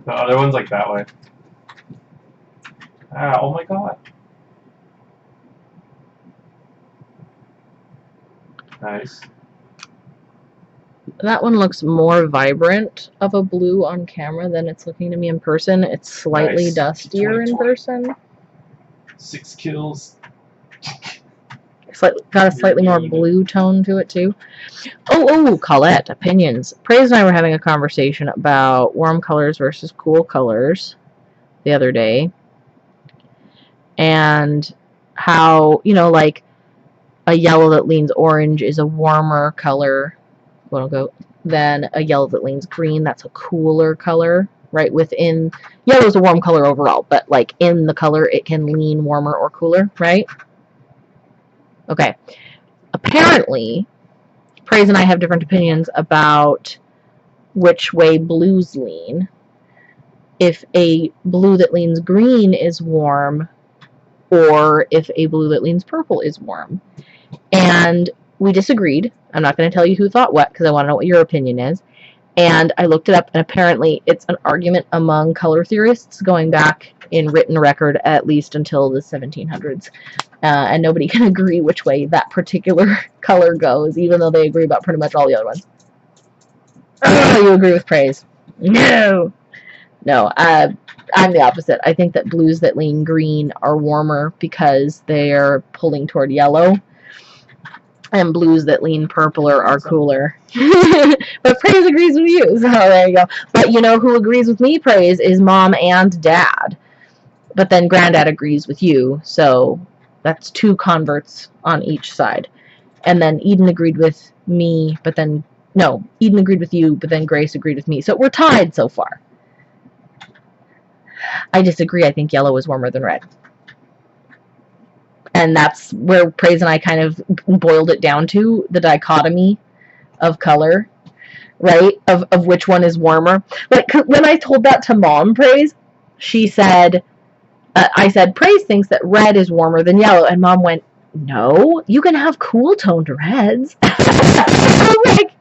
B: The other one's like that way. Ow, oh my god. Nice.
A: That one looks more vibrant of a blue on camera than it's looking to me in person. It's slightly
B: Nice.
A: dustier in
B: 20.
A: person.
B: 6 kills.
A: Got a slightly more blue tone to it, too. Oh, Colette, opinions. Praise and I were having a conversation about warm colors versus cool colors the other day. And how, like a yellow that leans orange is a warmer color, quote unquote, than a yellow that leans green. That's a cooler color, right? Within, yellow is a warm color overall, but like in the color, it can lean warmer or cooler, right? Okay. Apparently, Praise and I have different opinions about which way blues lean. If a blue that leans green is warm, or if a blue that leans purple is warm. And we disagreed. I'm not going to tell you who thought what, because I want to know what your opinion is. And I looked it up, and apparently it's an argument among color theorists going back in written record at least until the 1700s. And nobody can agree which way that particular color goes, even though they agree about pretty much all the other ones. You agree with Praise? No. No, I'm the opposite. I think that blues that lean green are warmer because they're pulling toward yellow. And blues that lean purple are cooler. But Praise agrees with you, so there you go. But you know who agrees with me, Praise, is Mom and Dad. But then Granddad agrees with you, so that's 2 converts on each side. And then Eden agreed with me, but then, no, Eden agreed with you, but then Grace agreed with me. So we're tied so far. I disagree. I think yellow is warmer than red. And that's where Praise and I kind of boiled it down to, the dichotomy of color, right? Of which one is warmer. Like, when I told that to Mom, Praise, she said, I said, Praise thinks that red is warmer than yellow. And Mom went, no, you can have cool toned reds. I'm like,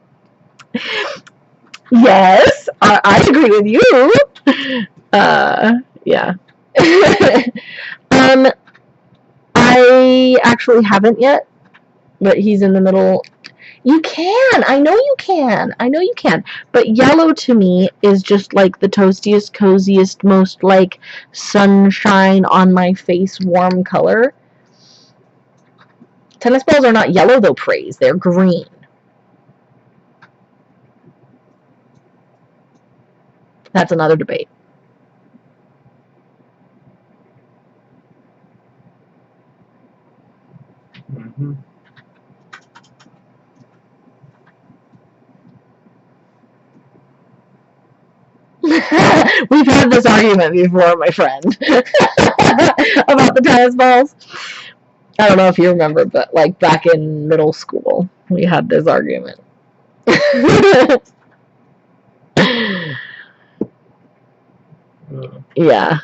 A: yes, I agree with you. Yeah. I actually haven't yet, but he's in the middle. You can. I know you can. I know you can. But yellow to me is just like the toastiest, coziest, most like sunshine on my face warm color. Tennis balls are not yellow though, Praise. They're green. That's another debate.
B: Mm-hmm.
A: We've had this argument before, my friend, about the tennis balls. I don't know if you remember, but like back in middle school, we had this argument. Yeah.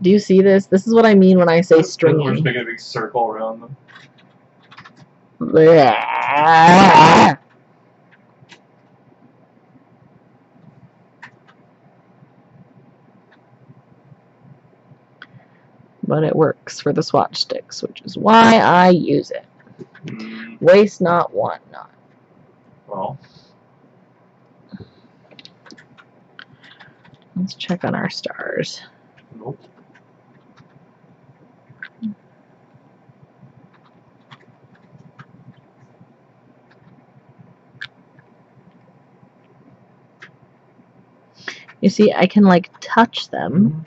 A: Do you see this? This is what I mean when I say
B: We're just
A: stringing.
B: making a big circle around them.
A: Bleh. But it works for the Swatch sticks, which is why I use it. Waste not, want not.
B: Well,
A: let's check on our stars.
B: nope.
A: You see, I can like touch them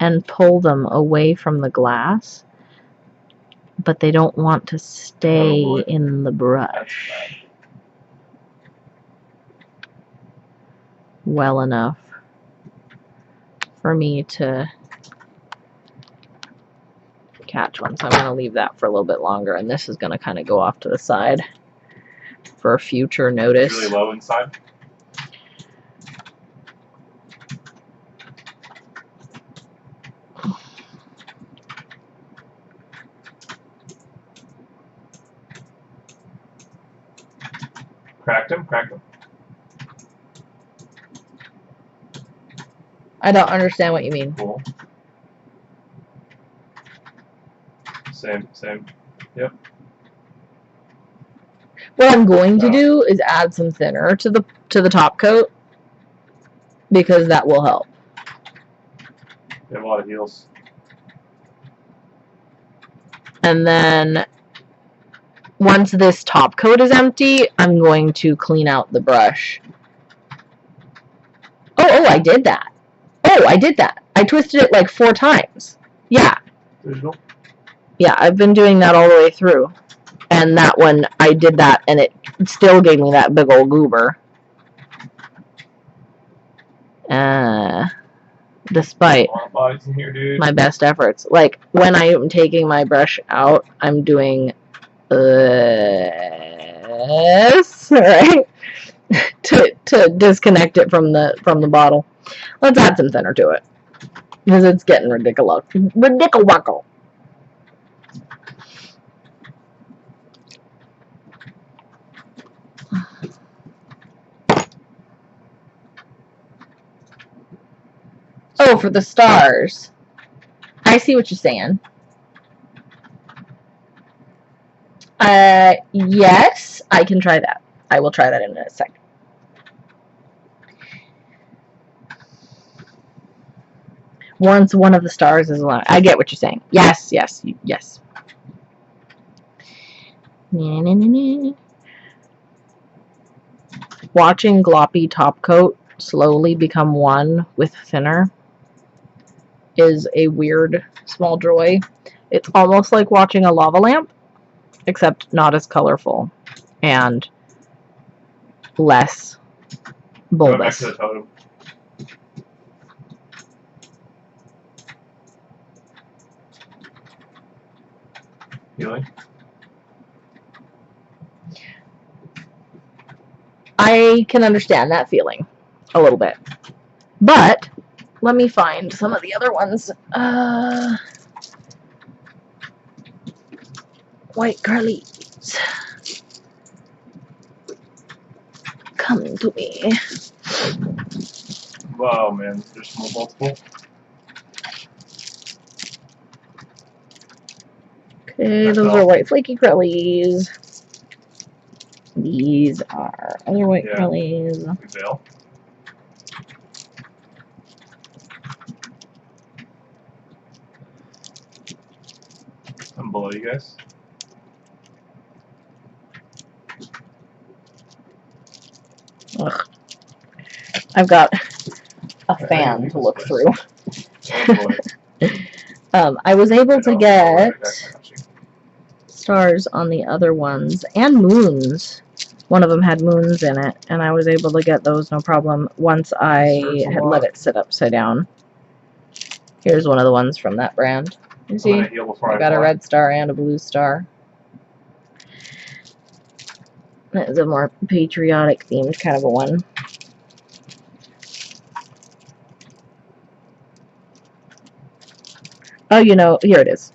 A: and pull them away from the glass, but they don't want to stay in the brush well enough for me to catch one. So I'm going to leave that for a little bit longer, and this is going to kind of go off to the side for future notice.
B: Really low inside. Cracked him.
A: I don't understand what you mean.
B: Cool. Same. Yep.
A: What I'm going to do is add some thinner to the top coat, because that will help.
B: They have a lot of heels.
A: And then once this top coat is empty, I'm going to clean out the brush. Oh, I did that. I twisted it like 4 times. Yeah.
B: Digital.
A: Yeah, I've been doing that all the way through. And that one, I did that, and it still gave me that big old goober. Despite
B: a lot of bodies in here, dude.
A: my best efforts. Like, when I am taking my brush out, I'm doing this, right? to disconnect it from the bottle. Let's add some thinner to it, because it's getting ridiculous. Oh, for the stars. I see what you're saying. Yes, I can try that. I will try that in a second. Once one of the stars is aligned. I get what you're saying. Yes. Watching gloppy top coat slowly become one with thinner is a weird small joy. It's almost like watching a lava lamp, except not as colorful and less bulbous.
B: Go back to the totem. Healing?
A: I can understand that feeling a little bit. But let me find some of the other ones. White curlies. Come to me.
B: Wow, man. There's multiple.
A: Okay, those are white flaky curlies. These are other white curlies.
B: Veil. I'm below you guys.
A: Ugh. I've got a fan to look through.
B: Oh,
A: I was able to get stars on the other ones, and moons. One of them had moons in it, and I was able to get those no problem once I had let it sit upside down. Here's one of the ones from that brand. You see? I got a red star and a blue star. It's a more patriotic themed kind of a one. Oh, you know, here it is.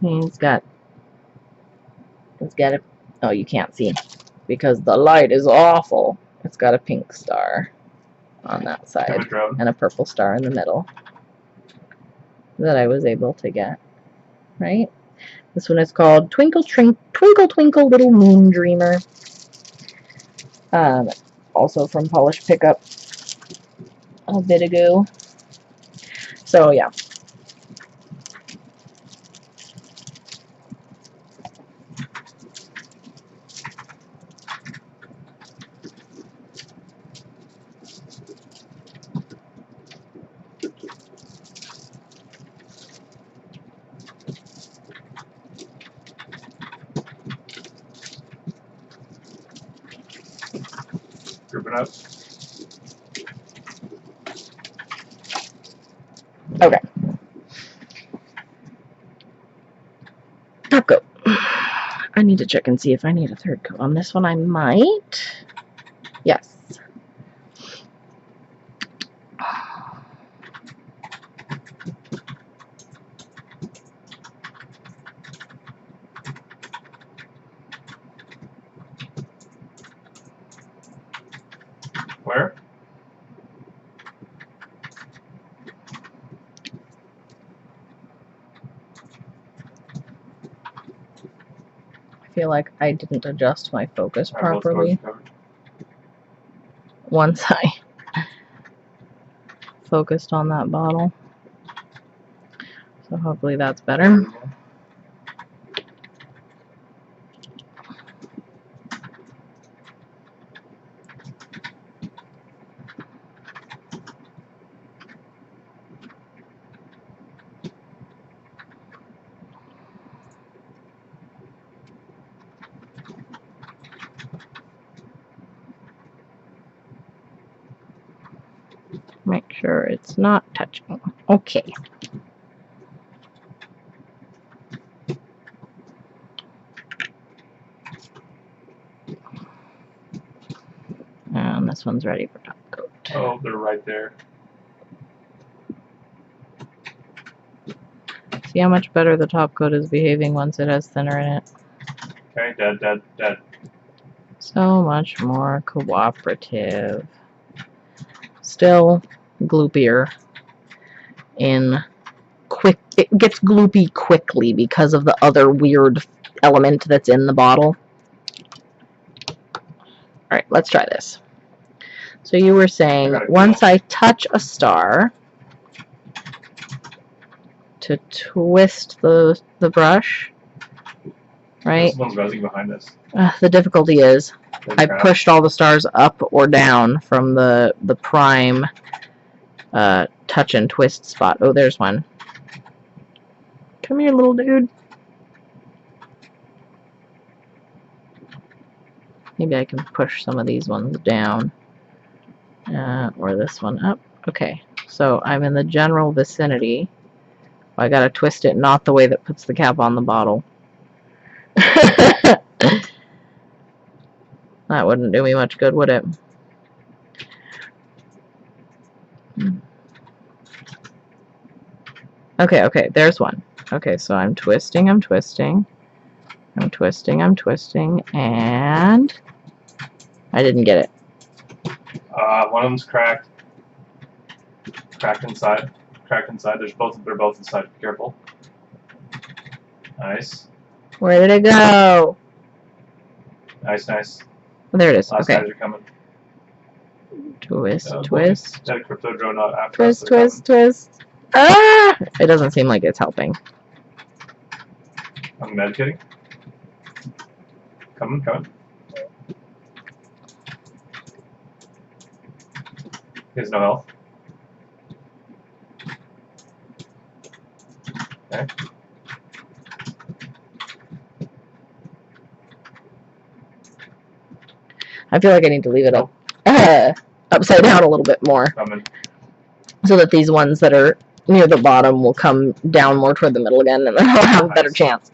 A: It's got a, oh, you can't see because the light is awful. It's got a pink star on that side and a purple star in the middle that I was able to get, right? This one is called Twinkle Twinkle Little Moon Dreamer. Also from Polish Pickup a bit ago. So yeah.
B: Group it up.
A: Okay. Top coat. I need to check and see if I need a third coat on this one. I might. Yes.
B: Where?
A: I feel like I didn't adjust my focus properly once I focused on that bottle. So hopefully that's better. Make sure it's not touching. Okay. And this one's ready for top coat.
B: Oh, they're right there.
A: See how much better the top coat is behaving once it has thinner in it.
B: Okay, dead.
A: So much more cooperative. Still gloopier in quick. It gets gloopy quickly because of the other weird element that's in the bottle. Alright, let's try this. So you were saying once I touch a star to twist the brush, right?
B: This one's buzzing behind us.
A: The difficulty is I pushed all the stars up or down from the prime touch and twist spot. Oh, there's one. Come here, little dude. Maybe I can push some of these ones down. Or this one up. Okay, so I'm in the general vicinity. I gotta twist it not the way that puts the cap on the bottle. That wouldn't do me much good, would it? Okay, there's one. Okay, so I'm twisting, and I didn't get it.
B: One of them's cracked. Cracked inside. They're both inside. Be careful. Nice.
A: Where did it go?
B: Nice.
A: Oh, there it is.
B: Last
A: Okay.
B: guys are coming.
A: Twist.
B: That crypto drone not after
A: Twist.
B: us,
A: Ah! It doesn't seem like it's helping.
B: I'm medkitting. Coming. He has no health. Okay.
A: I feel like I need to leave it up upside down a little bit more. So that these ones that are near the bottom will come down more toward the middle again, and then I'll have a better chance.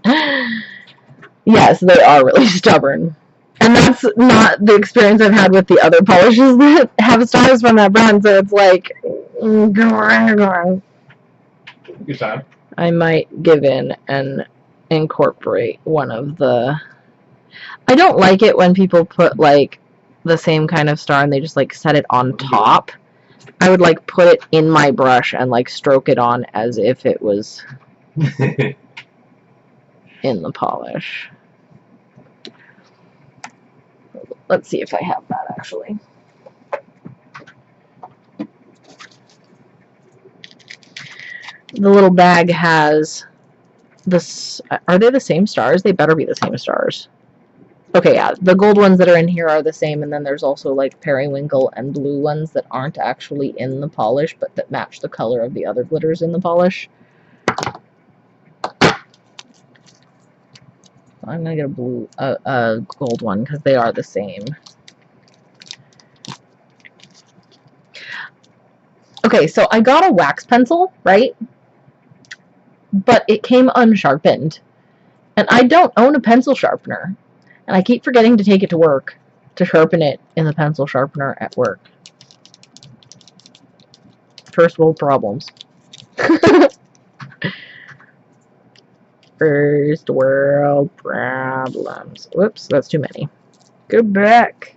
A: Yes, they are really stubborn. And that's not the experience I've had with the other polishes that have stars from that brand, so it's like...
B: Good time.
A: I might give in and incorporate one of the... I don't like it when people put, like, the same kind of star and they just, like, set it on top. I would, like, put it in my brush and, like, stroke it on as if it was in the polish. Let's see if I have that, actually. The little bag has this. Are they the same stars? They better be the same stars. Okay, yeah. The gold ones that are in here are the same, and then there's also like periwinkle and blue ones that aren't actually in the polish, but that match the color of the other glitters in the polish. I'm gonna get a gold one because they are the same. Okay, so I got a wax pencil, right? But it came unsharpened. And I don't own a pencil sharpener. And I keep forgetting to take it to work to sharpen it in the pencil sharpener at work. First world problems. First world problems. Whoops, that's too many. Go back.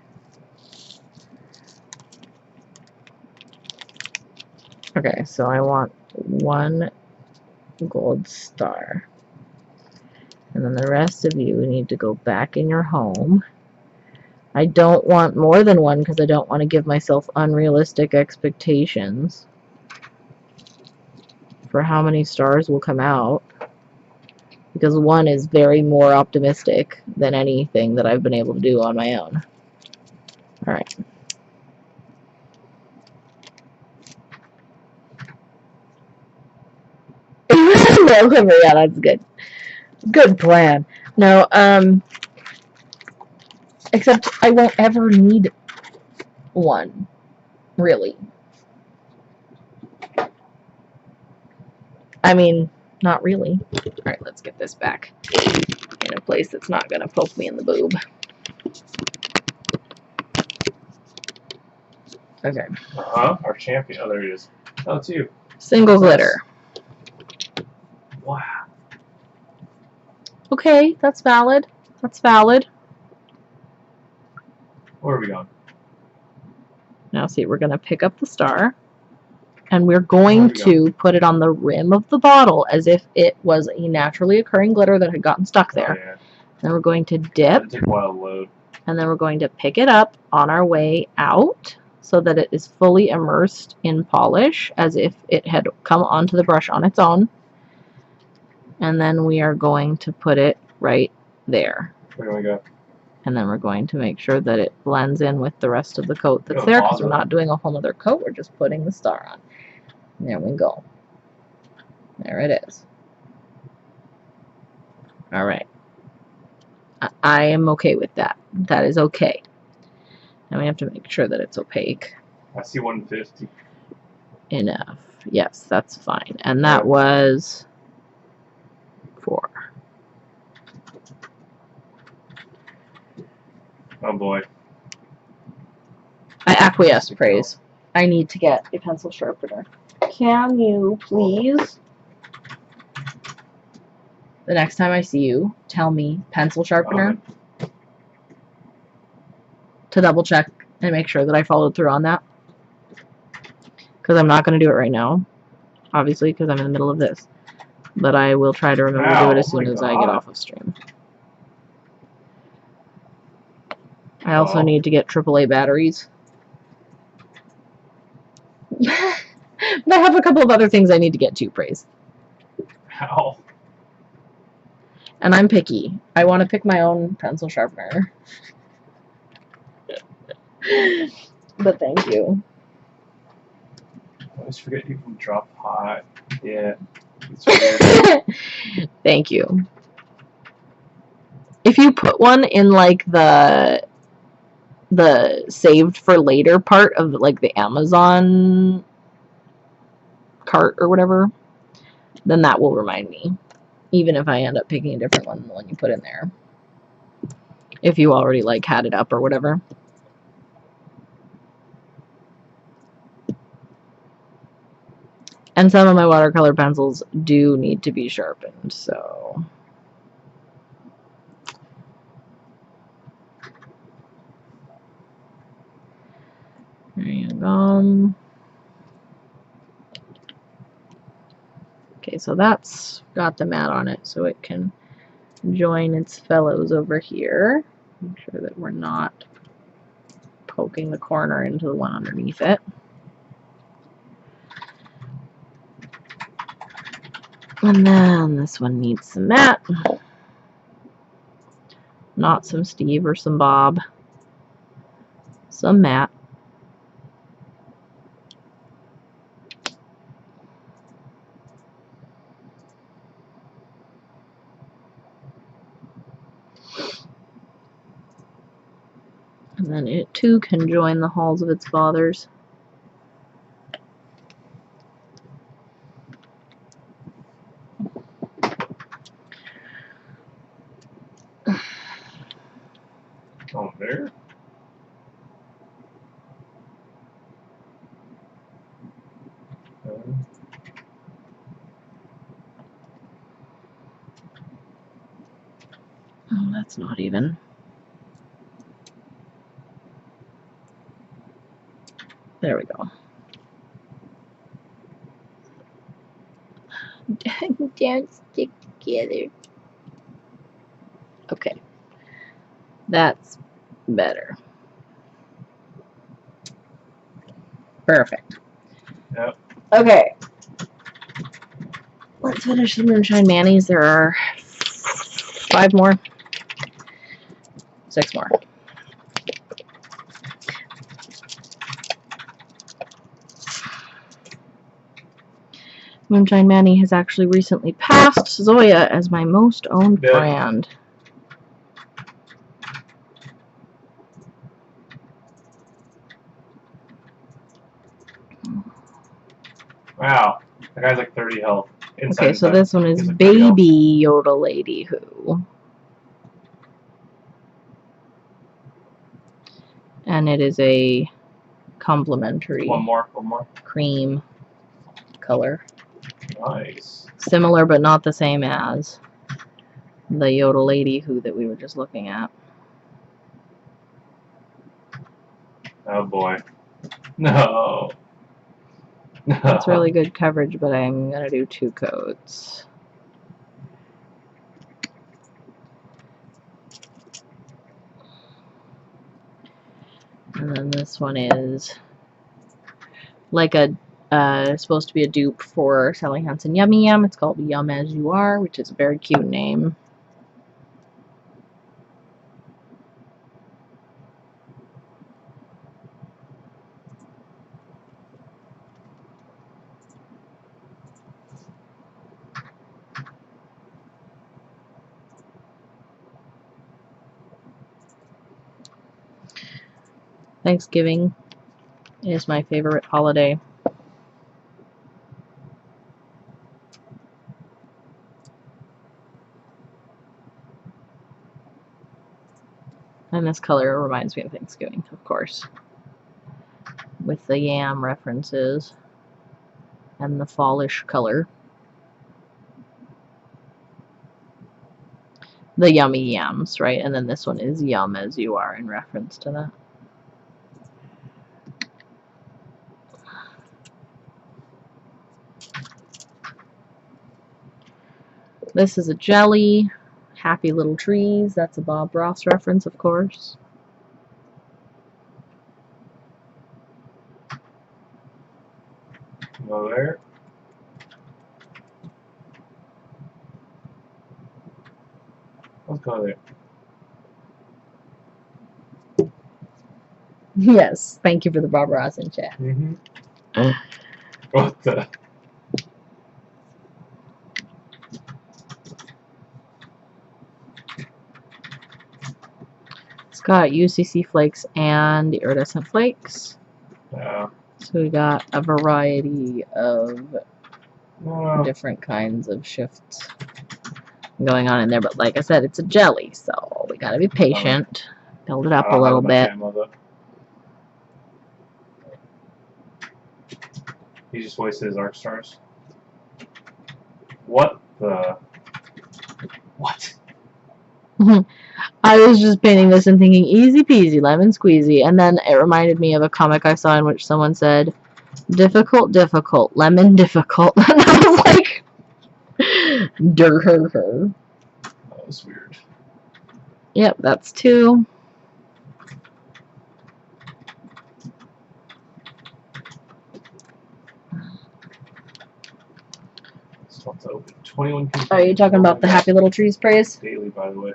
A: Okay, so I want one gold star. And then the rest of you need to go back in your home. I don't want more than one because I don't want to give myself unrealistic expectations for how many stars will come out. Because one is very more optimistic than anything that I've been able to do on my own. Alright. Yeah, that's good. Good plan. No, except I won't ever need one, really. I mean, not really. Alright, let's get this back in a place that's not going to poke me in the boob. Okay.
B: Our champion. Oh, there he is. Oh, it's you.
A: Single glitter.
B: Wow.
A: Okay, that's valid. That's valid.
B: Where are we going?
A: Now, see, we're going to pick up the star, and we're going to put it on the rim of the bottle as if it was a naturally occurring glitter that had gotten stuck there.
B: Oh, yeah.
A: Then we're going to dip,
B: Take a while to load.
A: and then we're going to pick it up on our way out so that it is fully immersed in polish as if it had come onto the brush on its own. And then we are going to put it right there.
B: Where do we go?
A: And then we're going to make sure that it blends in with the rest of the coat that's there, because we're not doing a whole other coat, we're just putting the star on. There we go. There it is. Alright. I am okay with that. That is okay. Now we have to make sure that it's opaque.
B: I see 150.
A: Enough. Yes, that's fine. And that was 4.
B: Oh boy.
A: I acquiesce, praise. I need to get a pencil sharpener. Can you please, the next time I see you, tell me pencil sharpener to double check and make sure that I followed through on that? Because I'm not going to do it right now, obviously, because I'm in the middle of this. But I will try to remember to do it as soon as I get off of stream. I also need to get AAA batteries. But I have a couple of other things I need to get too, praise.
B: How?
A: And I'm picky. I want to pick my own pencil sharpener. But thank you.
B: I always forget you can drop hot. Yeah. It's weird.
A: Thank you. If you put one in like the the saved for later part of like the Amazon cart or whatever, then that will remind me, even if I end up picking a different one than the one you put in there, if you already like had it up or whatever. And some of my watercolor pencils do need to be sharpened, so there you go. Okay, so that's got the mat on it, so it can join its fellows over here. Make sure that we're not poking the corner into the one underneath it. And then this one needs some mat. Not some Steve or some Bob. Some mat. And then it too can join the halls of its fathers.
B: Oh, there?
A: Oh, that's not even. There we go. Don't stick together. Okay. That's better. Perfect.
B: Yep.
A: Okay. Let's finish the Moonshine Mannies. There are 5 more. 6 more. Moonshine Manny has actually recently passed Zoya as my most owned brand.
B: Wow. That guy's like 30 health.
A: Okay, so this one is Baby Yoda Lady Who. And it is a complimentary
B: one more
A: cream color.
B: Nice.
A: Similar but not the same as the Yoda Lady Who that we were just looking at.
B: Oh boy. No. No.
A: That's really good coverage, but I'm going to do 2 coats. And then this one is like a supposed to be a dupe for Sally Hansen Yummy Yum. It's called Yum As You Are, which is a very cute name. Thanksgiving is my favorite holiday. And this color reminds me of Thanksgiving, of course, with the yam references and the fallish color. The yummy yams, right? And then this one is Yum As You Are in reference to that. This is a jelly. Happy Little Trees. That's a Bob Ross reference, of course.
B: Go there. Let's go there.
A: Yes, thank you for the Bob Ross in chat.
B: What the?
A: got UCC flakes and iridescent flakes.
B: Yeah.
A: So we got a variety of
B: Uh,
A: different kinds of shifts going on in there. But like I said, it's a jelly, so we gotta be patient. Build it up a little bit.
B: He just wasted his arc stars. What the? What?
A: I was just painting this and thinking, easy peasy, lemon squeezy. And then it reminded me of a comic I saw in which someone said, difficult, difficult, lemon difficult. And I was like, durr.
B: That was weird.
A: Yep, that's 2.
B: Still have to open 21.
A: Are you talking about the Happy Little Trees praise?
B: Daily, by the way.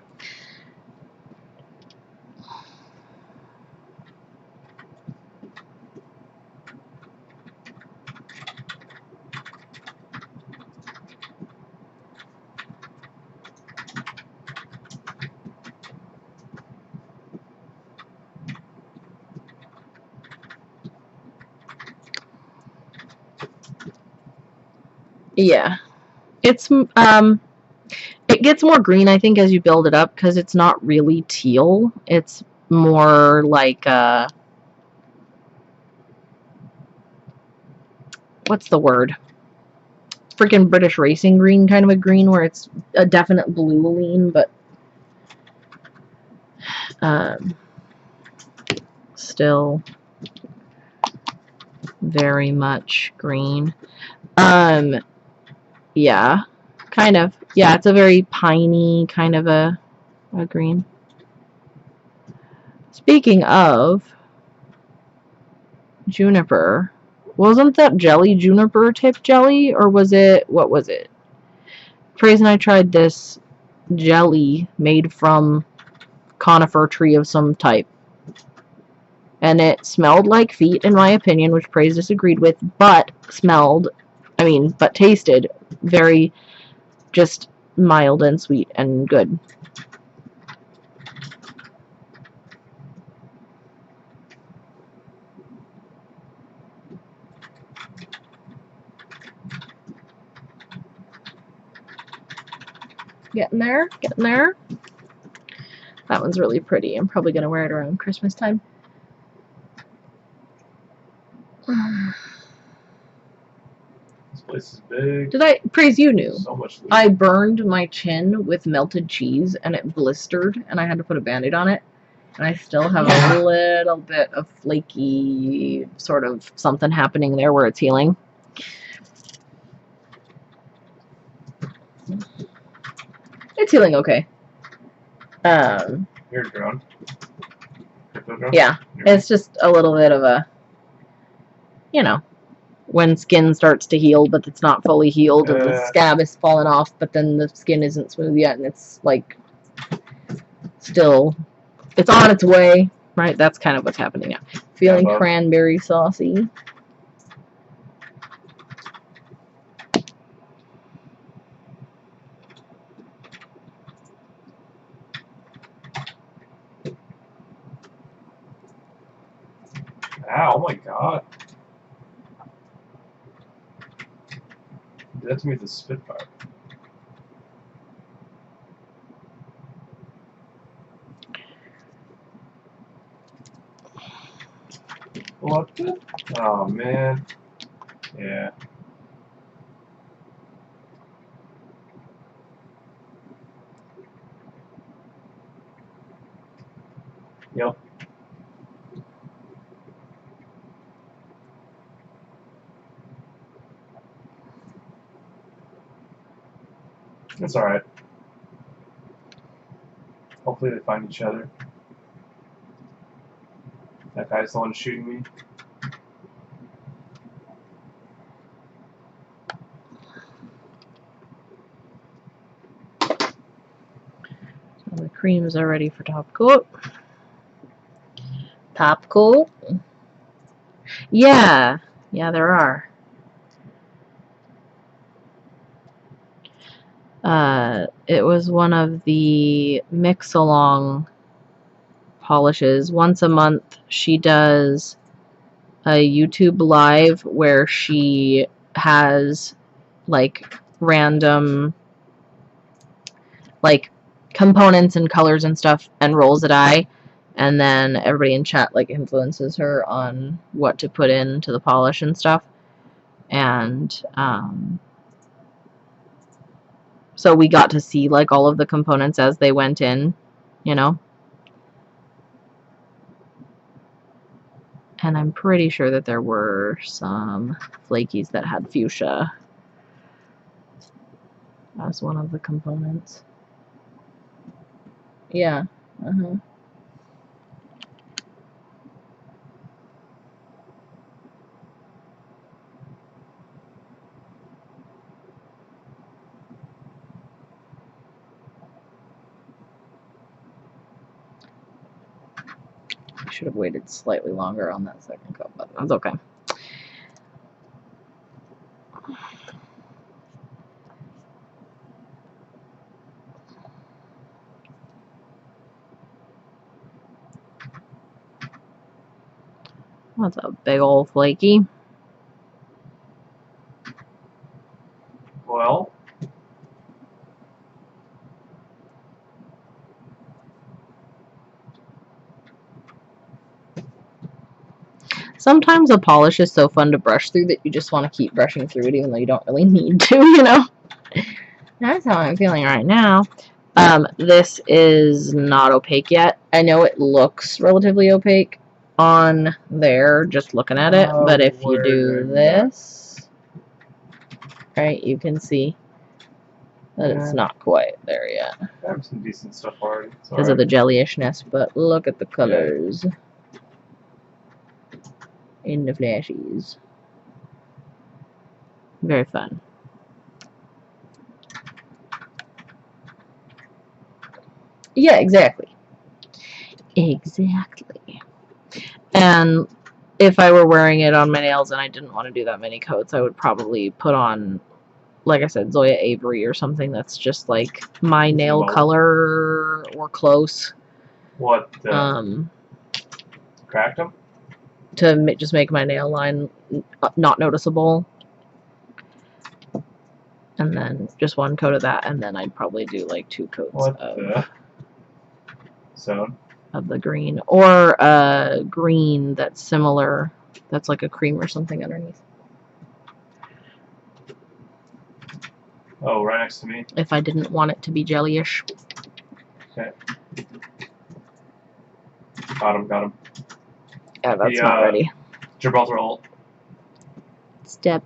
A: Yeah. It's, it gets more green, I think, as you build it up, because it's not really teal. It's more like, what's the word? Freaking British racing green, kind of a green, where it's a definite blue lean, but still very much green. Yeah, kind of. Yeah, it's a very piney kind of a green. Speaking of juniper, wasn't that jelly juniper tip jelly, or was it, what was it? Praise and I tried this jelly made from conifer tree of some type, and it smelled like feet, in my opinion, which Praise disagreed with, but tasted very just mild and sweet and good. Getting there, getting there. That one's really pretty. I'm probably going to wear it around Christmas time.
B: This place is big.
A: Did I praise you knew?
B: So much loot.
A: I burned my chin with melted cheese and it blistered and I had to put a band-aid on it. And I still have a little bit of flaky sort of something happening there where it's healing. It's healing okay.
B: You're a drone.
A: Yeah, it's just a little bit of a, you know, when skin starts to heal, but it's not fully healed, and the scab is falling off, but then the skin isn't smooth yet, and it's like still, it's on its way, right? That's kind of what's happening now. Feeling cranberry saucy.
B: Ow, oh my god. Did that to me with the Spitfire. What the? Oh man. Yeah. Yep. It's alright. Hopefully they find each other. That guy's the one shooting me.
A: So the creams are ready for top coat. Top coat. Yeah. Yeah, there are. It was one of the mix-along polishes. Once a month she does a YouTube live where she has like random like components and colors and stuff and rolls a die, and then everybody in chat like influences her on what to put into the polish and stuff. And so we got to see like all of the components as they went in, you know. And I'm pretty sure that there were some flakies that had fuchsia as one of the components. Yeah. I should have waited slightly longer on that second coat, but that's okay. That's a big old flaky.
B: Well,
A: Sometimes a polish is so fun to brush through that you just want to keep brushing through it even though you don't really need to, you know? That's how I'm feeling right now. This is not opaque yet. I know it looks relatively opaque on there just looking at it, but if you do this, right, you can see that it's not quite there yet.
B: I have some decent stuff already.
A: Because of the jellyishness, but look at the colors in the flashies. Very fun. Yeah, exactly. Exactly. And if I were wearing it on my nails and I didn't want to do that many coats, I would probably put on, like I said, Zoya Avery or something that's just like my nail color or close.
B: What? Cracked them?
A: To just make my nail line not noticeable. And then just one coat of that, and then I'd probably do like 2 coats of the green. Or a green that's similar, that's like a cream or something underneath.
B: Oh, right next to me?
A: If I didn't want it to be jellyish.
B: Okay. Got him.
A: Yeah, that's not ready.
B: Gibraltar ult.
A: Step.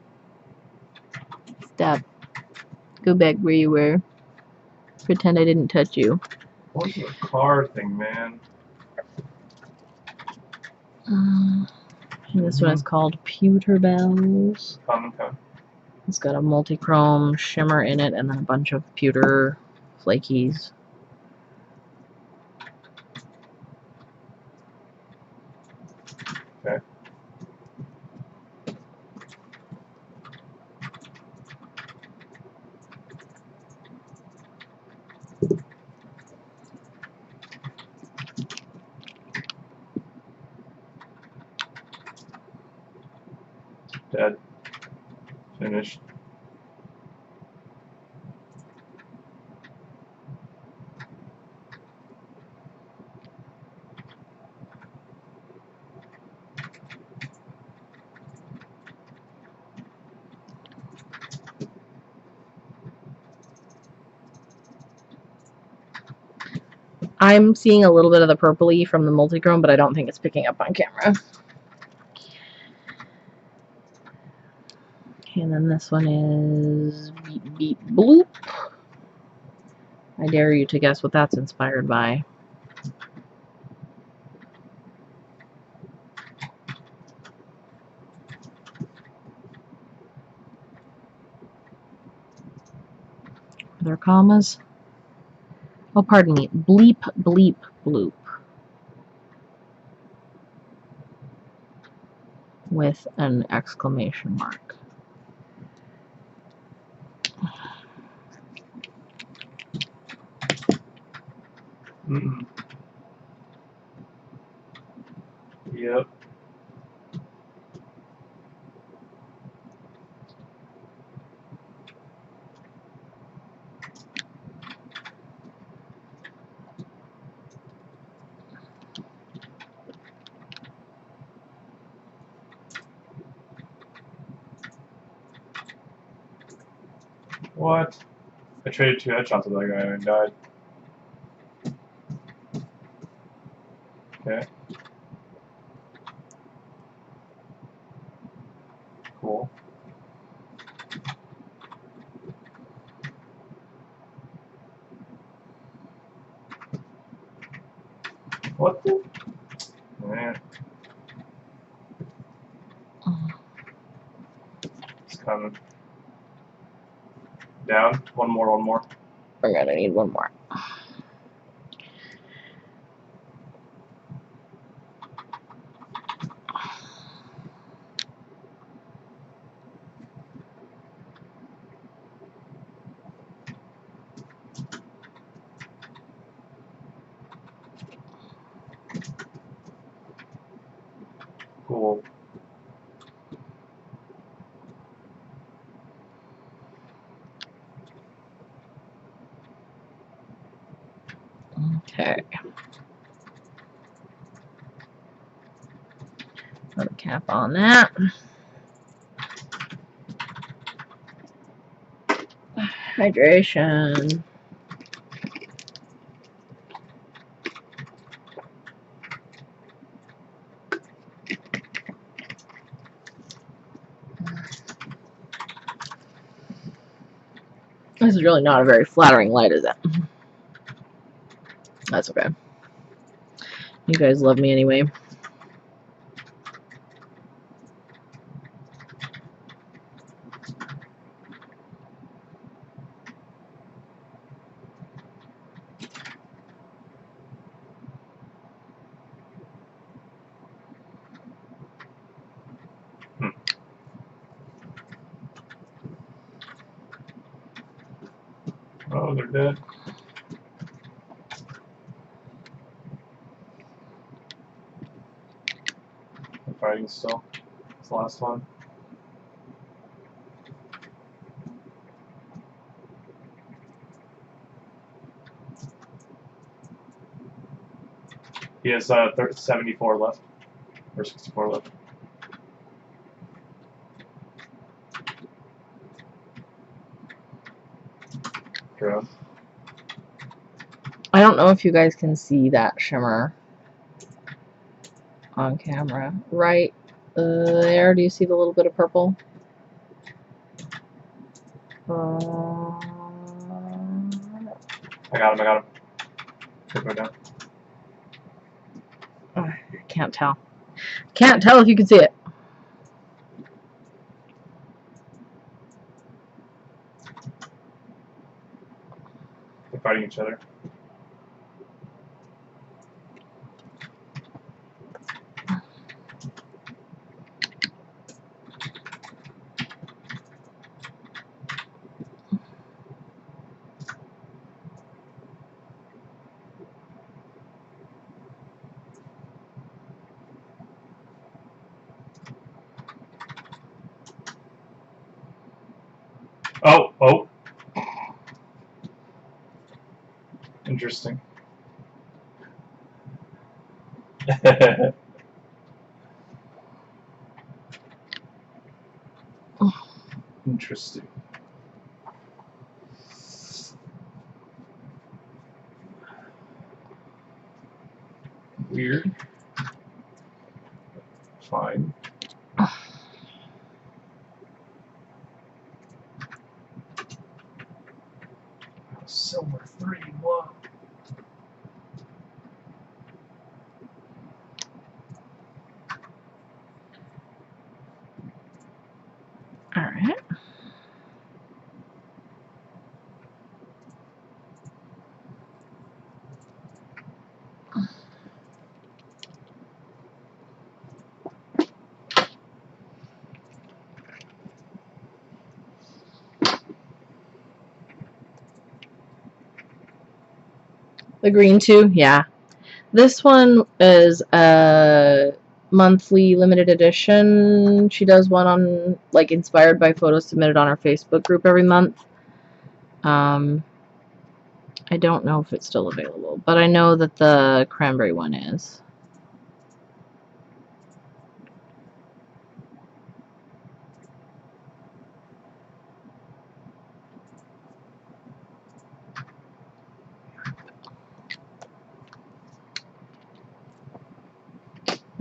A: Go back where you were. Pretend I didn't touch you.
B: What's the car thing, man?
A: And this one is called Pewter Bells.
B: Come.
A: It's got a multi-chrome shimmer in it and then a bunch of pewter flakies.
B: Okay. Dead. Finished.
A: I'm seeing a little bit of the purpley from the multi-chrome, but I don't think it's picking up on camera. And then this one is Beep Beep Bloop. I dare you to guess what that's inspired by. Are there commas? Oh, pardon me. Bleep Bleep Bloop. With an exclamation mark.
B: What? I traded 2 headshots with that guy and he died. Okay. Cool. What the? Man. It's coming. Down. One more.
A: We're gonna need one more.
B: Cool.
A: Okay. Put a cap on that. Hydration. This is really not a very flattering light, is it? That's okay. You guys love me anyway.
B: Oh, they're dead. They're fighting still. It's the last one. He has 74 left. Or 64 left. Drone.
A: I don't know if you guys can see that shimmer on camera. Right there, do you see the little bit of purple?
B: I got him. Go down.
A: I can't tell. Can't tell if you can see it.
B: They're fighting each other. Oh. Interesting. Interesting. Weird. Fine. Silver 3, whoa.
A: Alright. The green too? Yeah. This one is a monthly limited edition. She does one on, like, inspired by photos submitted on her Facebook group every month. I don't know if it's still available, but I know that the cranberry one is.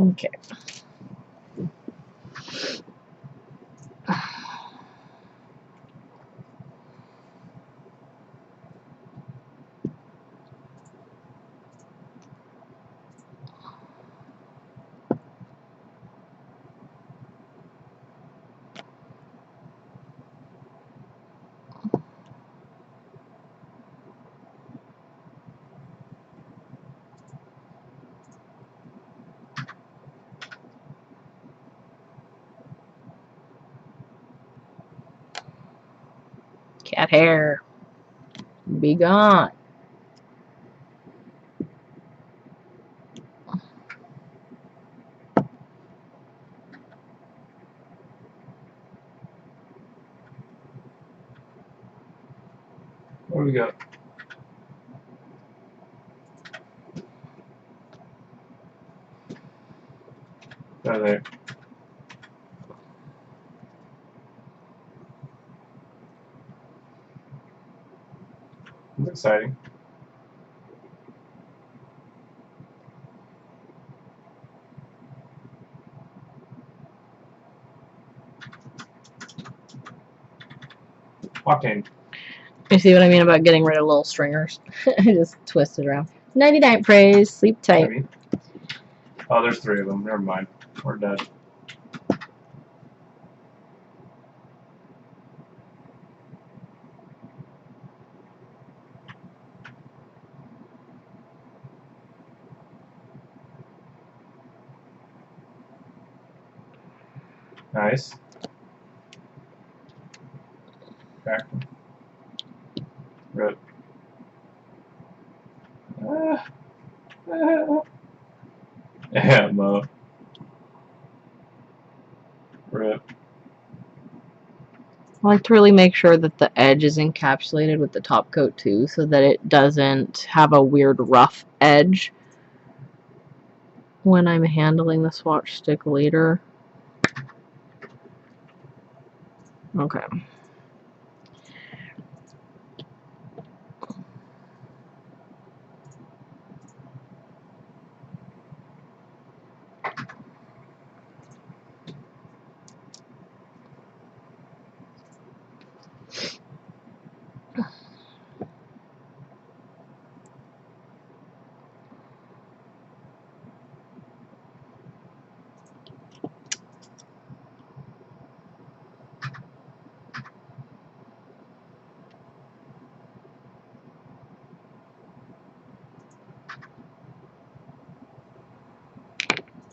A: Okay. Cat hair. Be gone.
B: What do we got? Down there. It's exciting. Octane.
A: You see what I mean about getting rid of little stringers? I just twist it around. 99 praise. Sleep tight.
B: Heavy. Oh, there's 3 of them. Never mind. We're dead. Nice. Back. Good. Yeah, Mo. Rip.
A: I like to really make sure that the edge is encapsulated with the top coat too, so that it doesn't have a weird rough edge when I'm handling the Swatch stick later. Okay.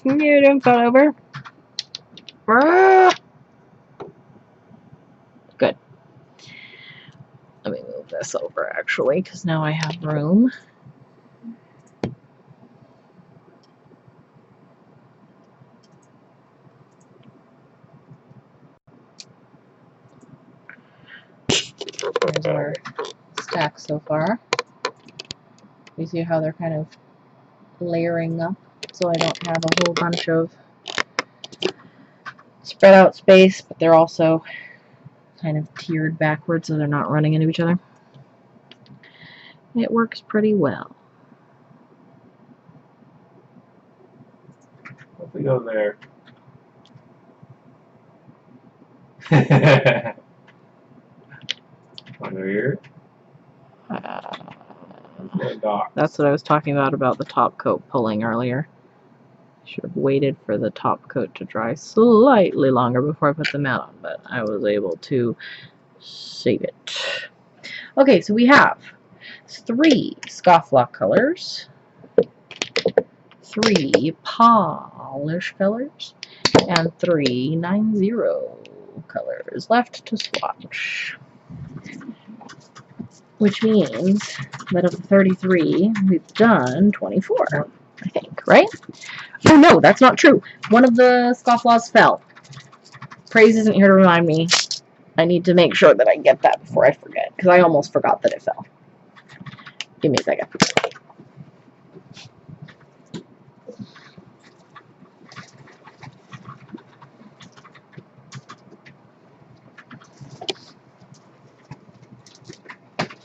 A: You didn't fall over. Good. Let me move this over actually, because now I have room. Here's our stack so far. You see how they're kind of layering up, so I don't have a whole bunch of spread out space, but they're also kind of tiered backwards so they're not running into each other. It works pretty well.
B: If we go there. Under here.
A: That's what I was talking about the top coat pulling earlier. Should have waited for the top coat to dry slightly longer before I put the mat on, but I was able to save it. Okay, so we have 3 scofflock colors, 3 polish colors, and 3 90 colors left to swatch. Which means that of the 33, we've done 24, I think, right? Oh no, that's not true. One of the scofflaws fell. Praise isn't here to remind me. I need to make sure that I get that before I forget, because I almost forgot that it fell. Give me a second.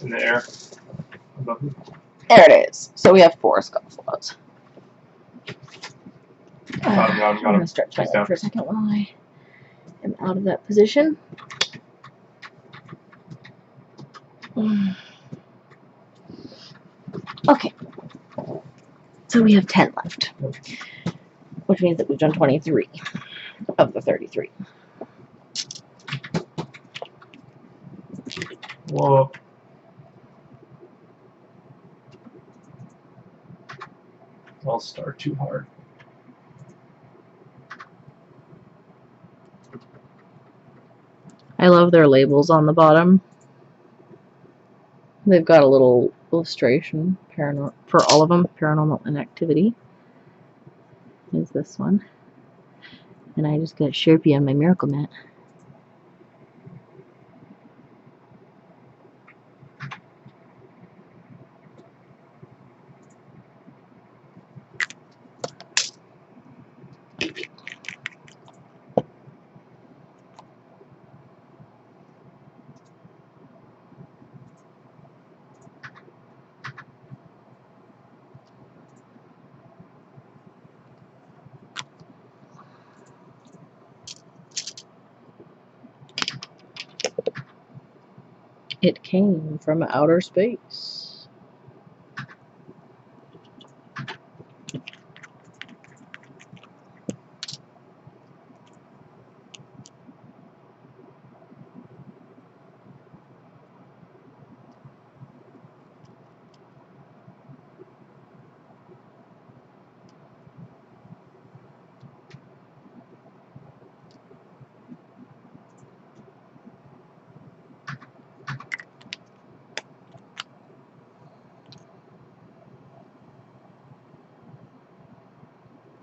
B: In the air.
A: There it is. So we have 4 scofflaws.
B: Got him.
A: I'm going to stretch my
B: He's
A: leg
B: down.
A: for a second while I am out of that position. Okay. So we have 10 left, which means that we've done 23 of the 33.
B: Whoa. I'll start too hard.
A: I love their labels on the bottom. They've got a little illustration for all of them. Paranormal Inactivity is this one. And I just got Sharpie on my Miracle Mat. It came from outer space.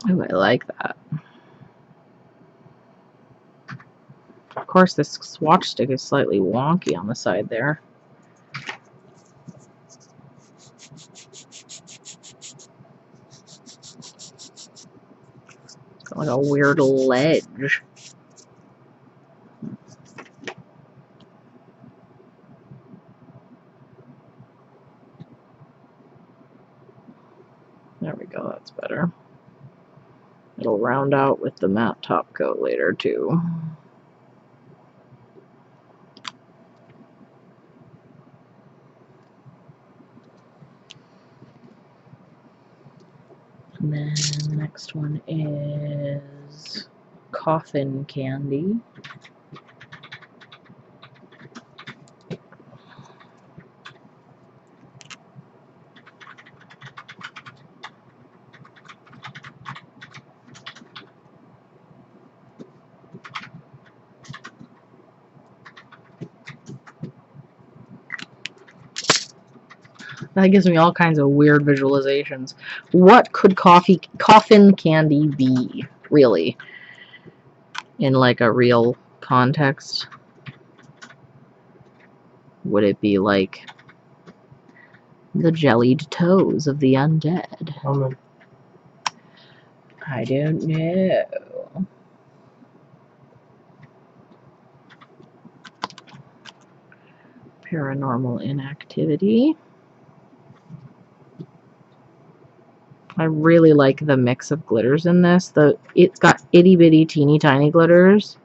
A: Ooh, I like that. Of course, this swatch stick is slightly wonky on the side there. Got like a weird ledge. There we go, that's better. It'll round out with the matte top coat later too. And then the next one is Coffin Candy. That gives me all kinds of weird visualizations. What could Coffin Candy be, really? In like a real context? Would it be like the jellied toes of the undead? I don't know. Paranormal Inactivity. I really like the mix of glitters in this. It's got itty bitty teeny tiny glitters,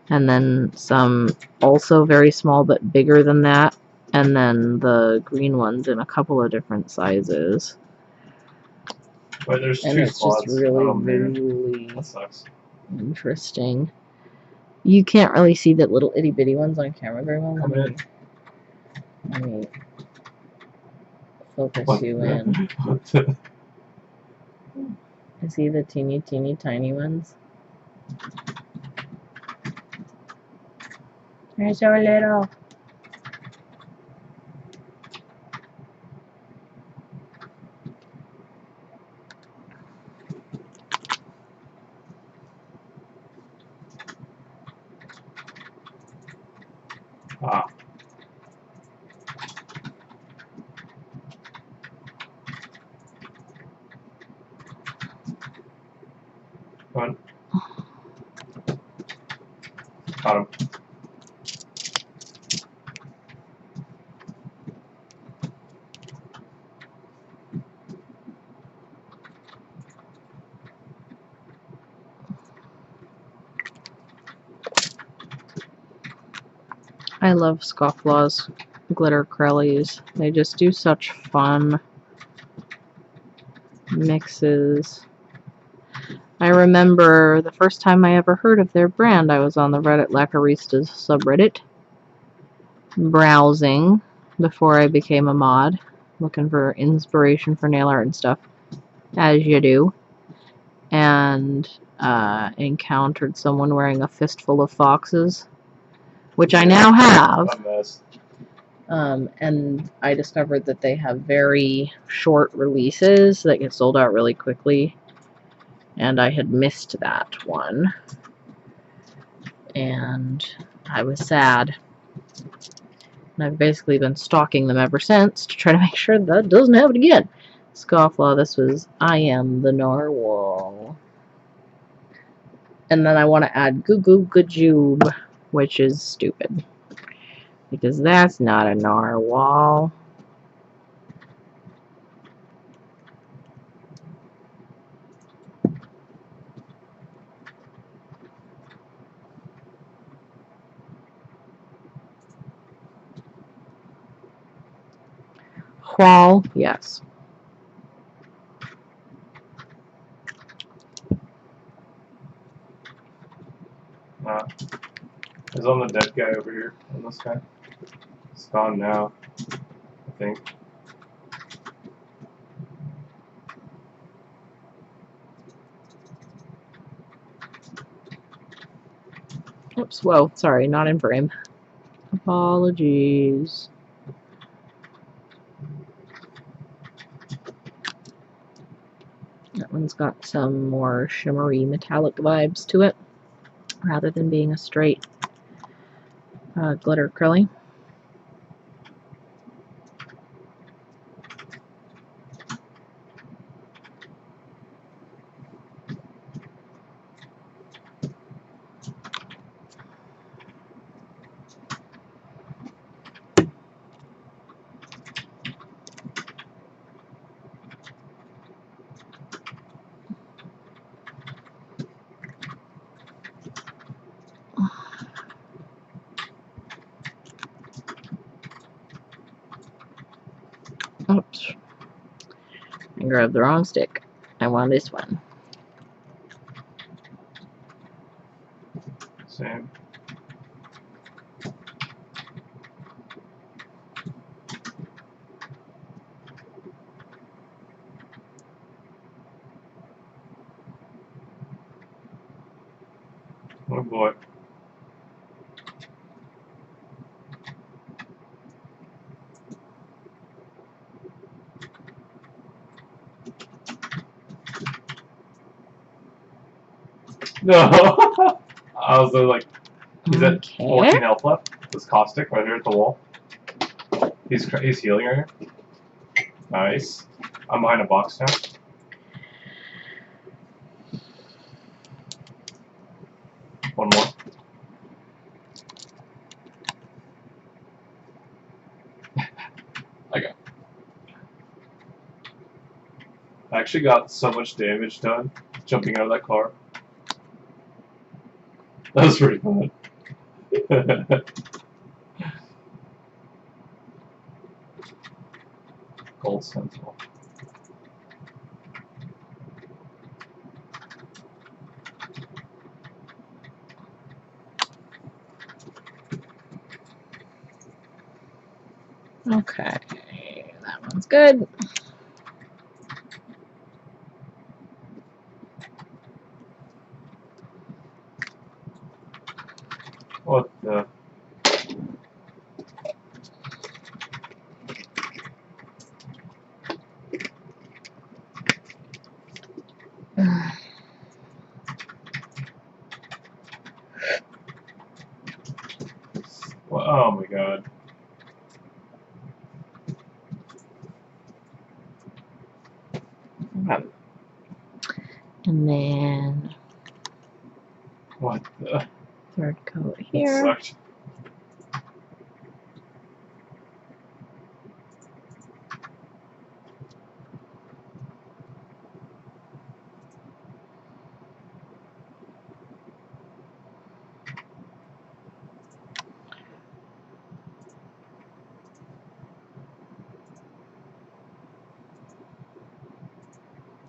A: and then some also very small but bigger than that, and then the green ones in a couple of different sizes.
B: Wait, there's
A: And
B: two
A: it's
B: slots.
A: just really
B: Man.
A: visually
B: That sucks.
A: interesting. You can't really see the little itty bitty ones on camera very well. Let me focus you in. You see the teeny tiny ones? They're so little.
B: Ah. Come on. Got him.
A: I love Scofflaw's glitter Krellies. They just do such fun mixes. I remember the first time I ever heard of their brand, I was on the Reddit Lacqueristas subreddit, browsing before I became a mod, looking for inspiration for nail art and stuff, as you do, and encountered someone wearing a fistful of foxes, which I now have. And I discovered that they have very short releases that get sold out really quickly, and I had missed that one, and I was sad. And I've basically been stalking them ever since to try to make sure that doesn't happen again. Scofflaw, this was I Am the Narwhal. And then I want to add Goo Goo Gajoob, which is stupid, because that's not a narwhal. Whal, yes.
B: There's on the dead guy over here, on this guy. It's gone now, I think.
A: Oops, whoa, sorry, not in frame. Apologies. That one's got some more shimmery metallic vibes to it, rather than being a straight glitter acrylic. Oops. I grabbed the wrong stick. I want this one.
B: Same. Oh boy. No! I was like, he's at 14 health left. This caustic right here at the wall. He's healing right here. Nice. I'm behind a box now. One more. I actually got so much damage done jumping out of that car. That was pretty fun. Gold Sentinel.
A: Okay, that one's good.
B: What the? Well, oh my god.
A: Okay. And then
B: What the?
A: third coat
B: It
A: here.
B: sucked.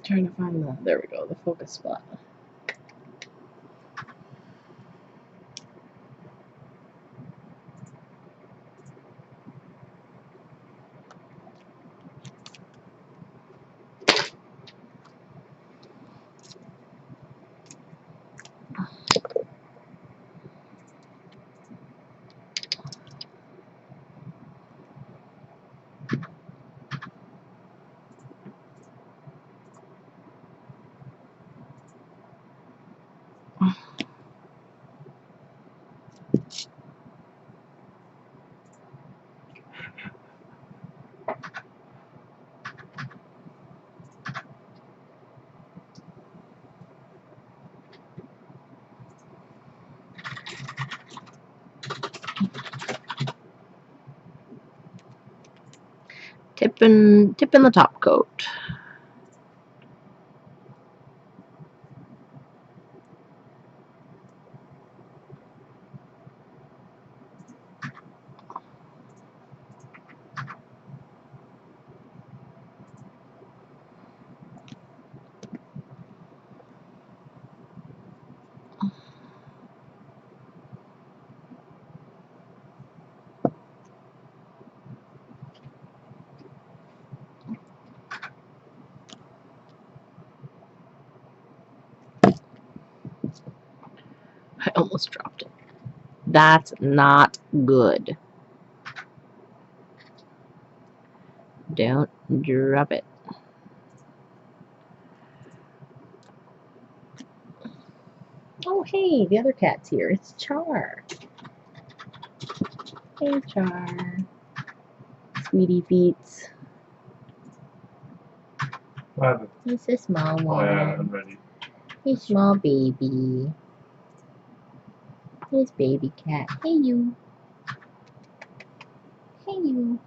A: Trying to find the, there we go, the focus spot. Tipping the top coat. I almost dropped it. That's not good. Don't drop it. Oh, hey, the other cat's here. It's Char. Hey, Char. Sweetie feets. It's a small one.
B: Oh yeah, I'm ready.
A: Hey, small baby. Here's baby cat. Hey, you. Hey, you.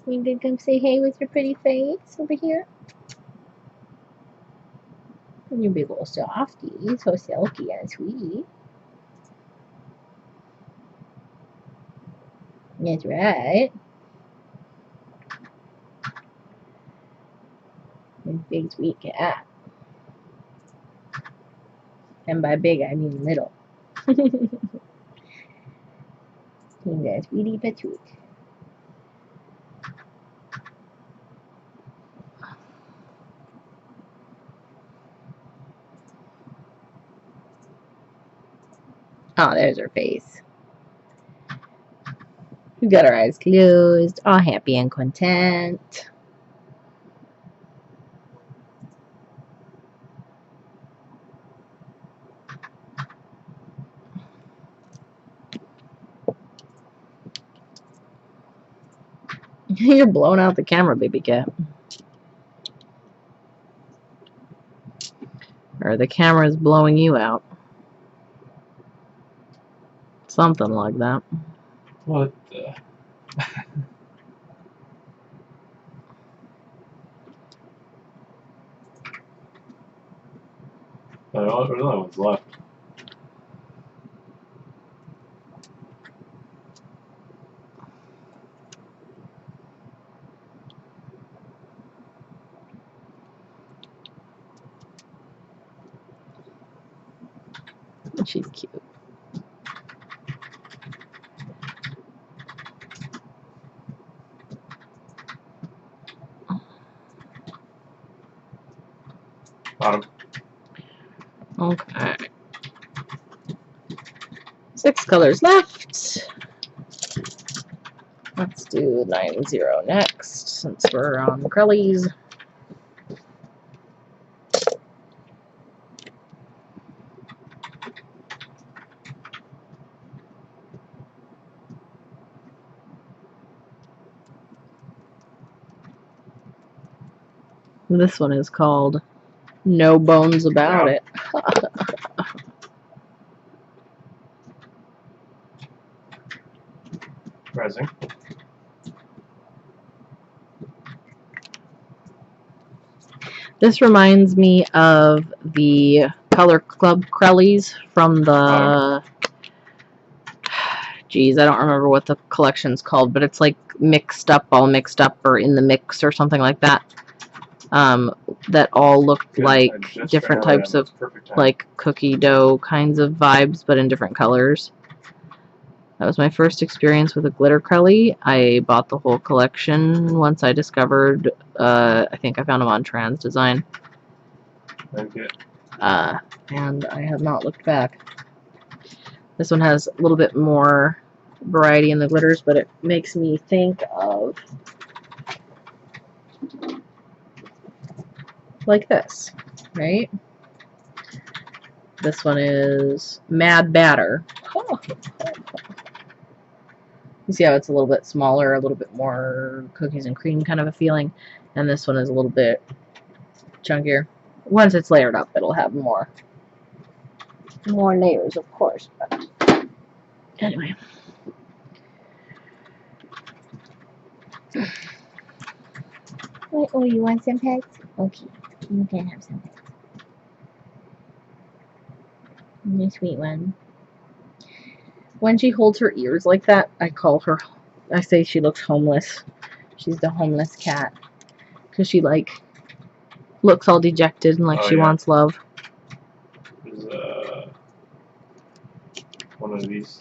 A: You gonna come say hey with your pretty face over here? You big old softy. So silky and sweet. That's right. This big sweet cat. And by big, I mean little. He's a sweetie patchouli. Oh, there's her face. We've got our eyes closed, all happy and content. You're blowing out the camera, baby cat. Or the camera's blowing you out. Something like that.
B: What the? There's only one's left.
A: She's cute.
B: Bottom.
A: Okay. 6 colors left. Let's do 90 next, since we're on Crellies. This one is called No Bones About It.
B: Rising.
A: This reminds me of the Color Club Crellies from the... Geez, I don't remember what the collection's called, but it's like mixed up, all mixed up, or in the mix, or something like that. that all looked
B: Good.
A: like
B: I just
A: different
B: ran
A: types
B: out
A: of
B: perfect time.
A: like cookie dough kinds of vibes, but in different colors. That was my first experience with a glitter Crelly. I bought the whole collection once I discovered, I think I found them on Trans Design.
B: Thank you.
A: And I have not looked back. This one has a little bit more variety in the glitters, but it makes me think of like this, right? This one is Mad Batter. You see how it's a little bit smaller, a little bit more cookies and cream kind of a feeling, and this one is a little bit chunkier. Once it's layered up, it'll have more layers, of course. But anyway.
D: Wait, oh, you want some pets? Okay, you can have some pets. You sweet one.
A: When she holds her ears like that, I say she looks homeless. She's the homeless cat. Because she, like, looks all dejected and like she wants love.
B: There's one of these.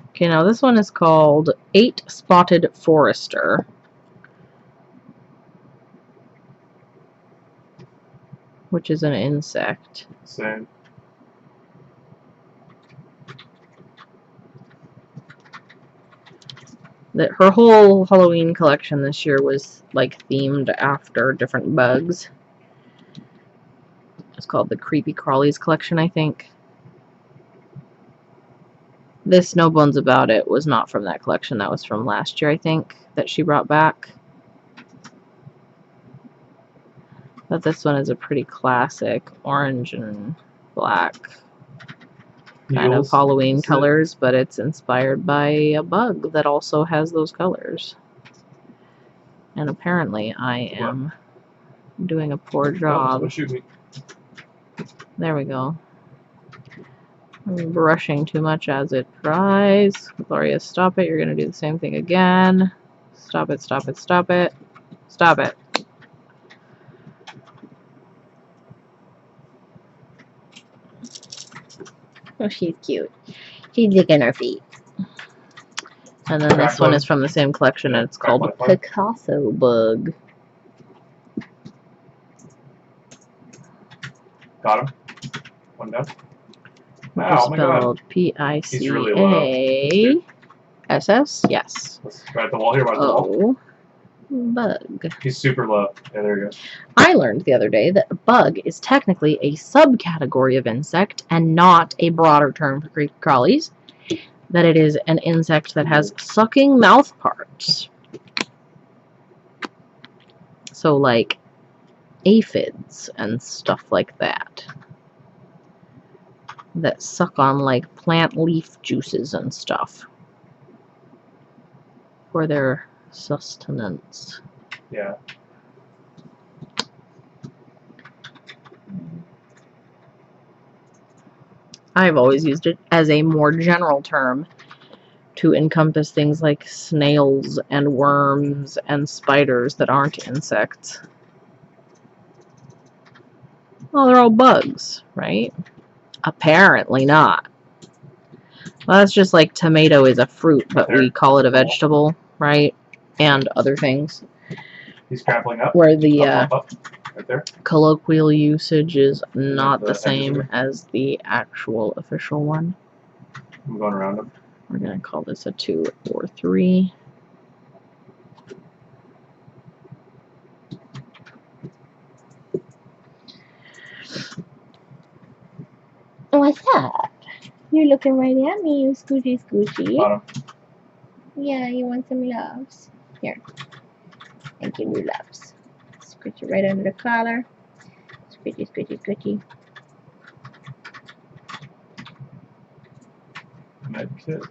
A: Okay, now this one is called 8-Spotted Forester. Which is an insect.
B: Same.
A: Her whole Halloween collection this year was like themed after different bugs. It's called the Creepy Crawlies collection, I think. This No Bones About It was not from that collection. That was from last year, I think, that she brought back. But this one is a pretty classic orange and black kind of Halloween colors, but it's inspired by a bug that also has those colors. And apparently I am doing a poor job.
B: Don't shoot me.
A: There we go. I'm brushing too much as it dries. Gloria, stop it. You're going to do the same thing again. Stop it, stop it, stop it. Stop it.
D: Oh, she's cute. She's licking her feet.
A: And then this one is from the same collection, and it's called Picasso Bug.
B: Got him. One down.
A: Which
B: Ow,
A: is spelled P-I-C-A-S-S? Yes.
B: Let's try at the wall here. By the wall.
A: Bug.
B: He's super low. Yeah, there you go.
A: I learned the other day that a bug is technically a subcategory of insect and not a broader term for creepy crawlies. That it is an insect that has sucking mouth parts. So, like aphids and stuff like that. That suck on, like, plant leaf juices and stuff for their sustenance.
B: Yeah.
A: I've always used it as a more general term to encompass things like snails and worms and spiders that aren't insects. Well, they're all bugs, right? Apparently not. Well, that's just like tomato is a fruit, but we call it a vegetable, right? And other things.
B: He's grappling up.
A: Where the
B: up. Right there.
A: colloquial usage is not the same as the actual official one.
B: I'm going around him.
A: We're going to call this a 2 or 3.
D: What's that? You're looking right at me, you scoochy scoochy.
B: Bottom.
D: Yeah, you want some loves? Here. I give you loves. Scooch it right under the collar. Scoochy, scoochy, scoochy.
B: Med kit.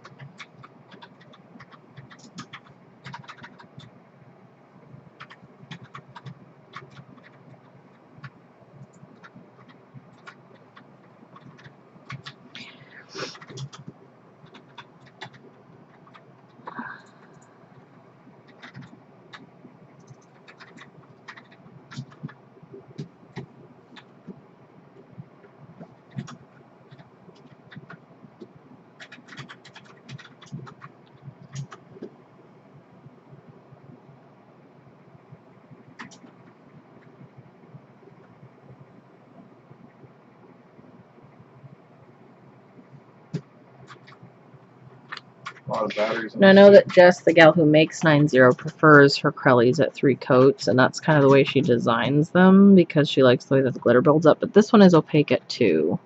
B: A lot of batteries.
A: And I know that Jess, the gal who makes 9-0, prefers her Crellies at 3 coats, and that's kind of the way she designs them because she likes the way that the glitter builds up. But this one is opaque at 2.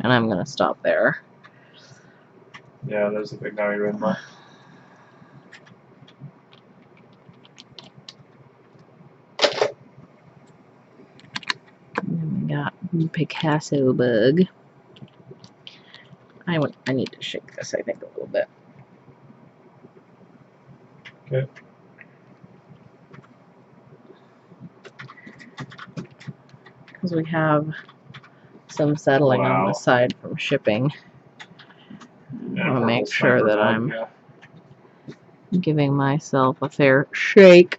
A: And I'm going to stop there.
B: Yeah, there's a big Navi red line.
A: And then we got Picasso bug. I need to shake this, I think, a little bit.
B: Okay.
A: Because we have some settling on
B: Wow.
A: the side from shipping.
B: Yeah,
A: I want to make
B: purple
A: sure
B: sniper
A: that
B: bug,
A: I'm
B: yeah.
A: giving myself a fair shake.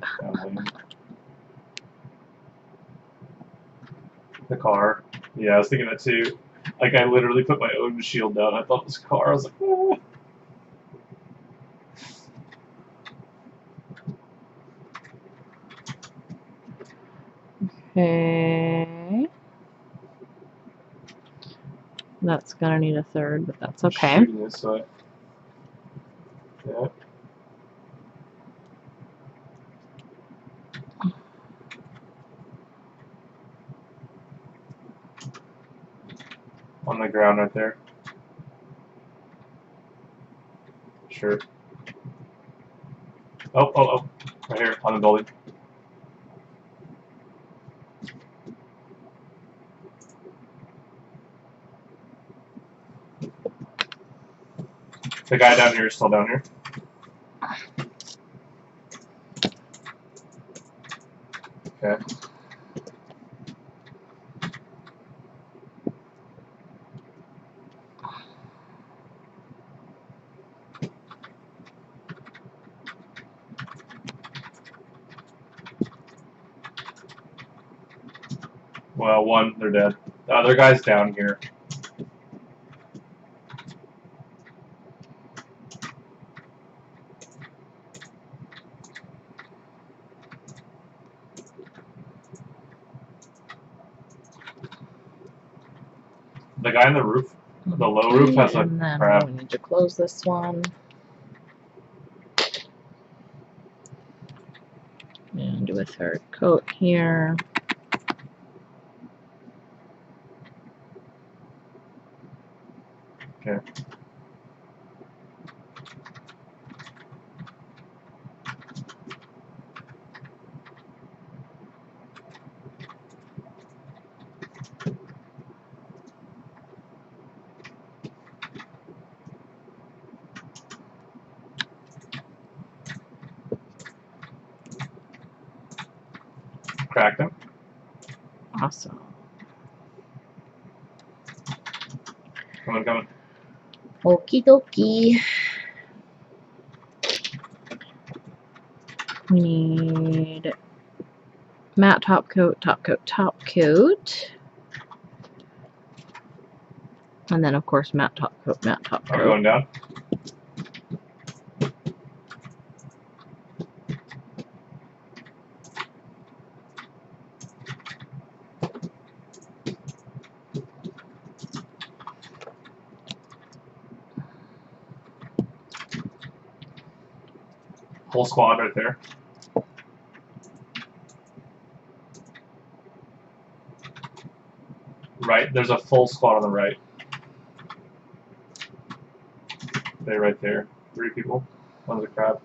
B: The car. Yeah, I was thinking that too. Like, I literally put my own shield down. I thought it was a car. I was like, oh.
A: Okay. That's gonna need a third, but that's okay.
B: Shooting this way. Yeah. On the ground right there. Sure. Oh. Right here, on the building. The guy down here is still down here. Okay. Well, one, they're dead. The other guy's down here. The guy on the roof, the low roof, has a
A: And then
B: crab.
A: we need to close this one. And do a third coat here.
B: Okay. Cracked him.
A: Awesome.
B: Coming.
D: Okie dokie.
A: We need matte top coat, top coat, top coat. And then, of course, matte top coat, matte top
B: Are we
A: coat.
B: going down? Whole squad right there. Right, there's a full squad on the right. They're right there. 3 people. One's a crab.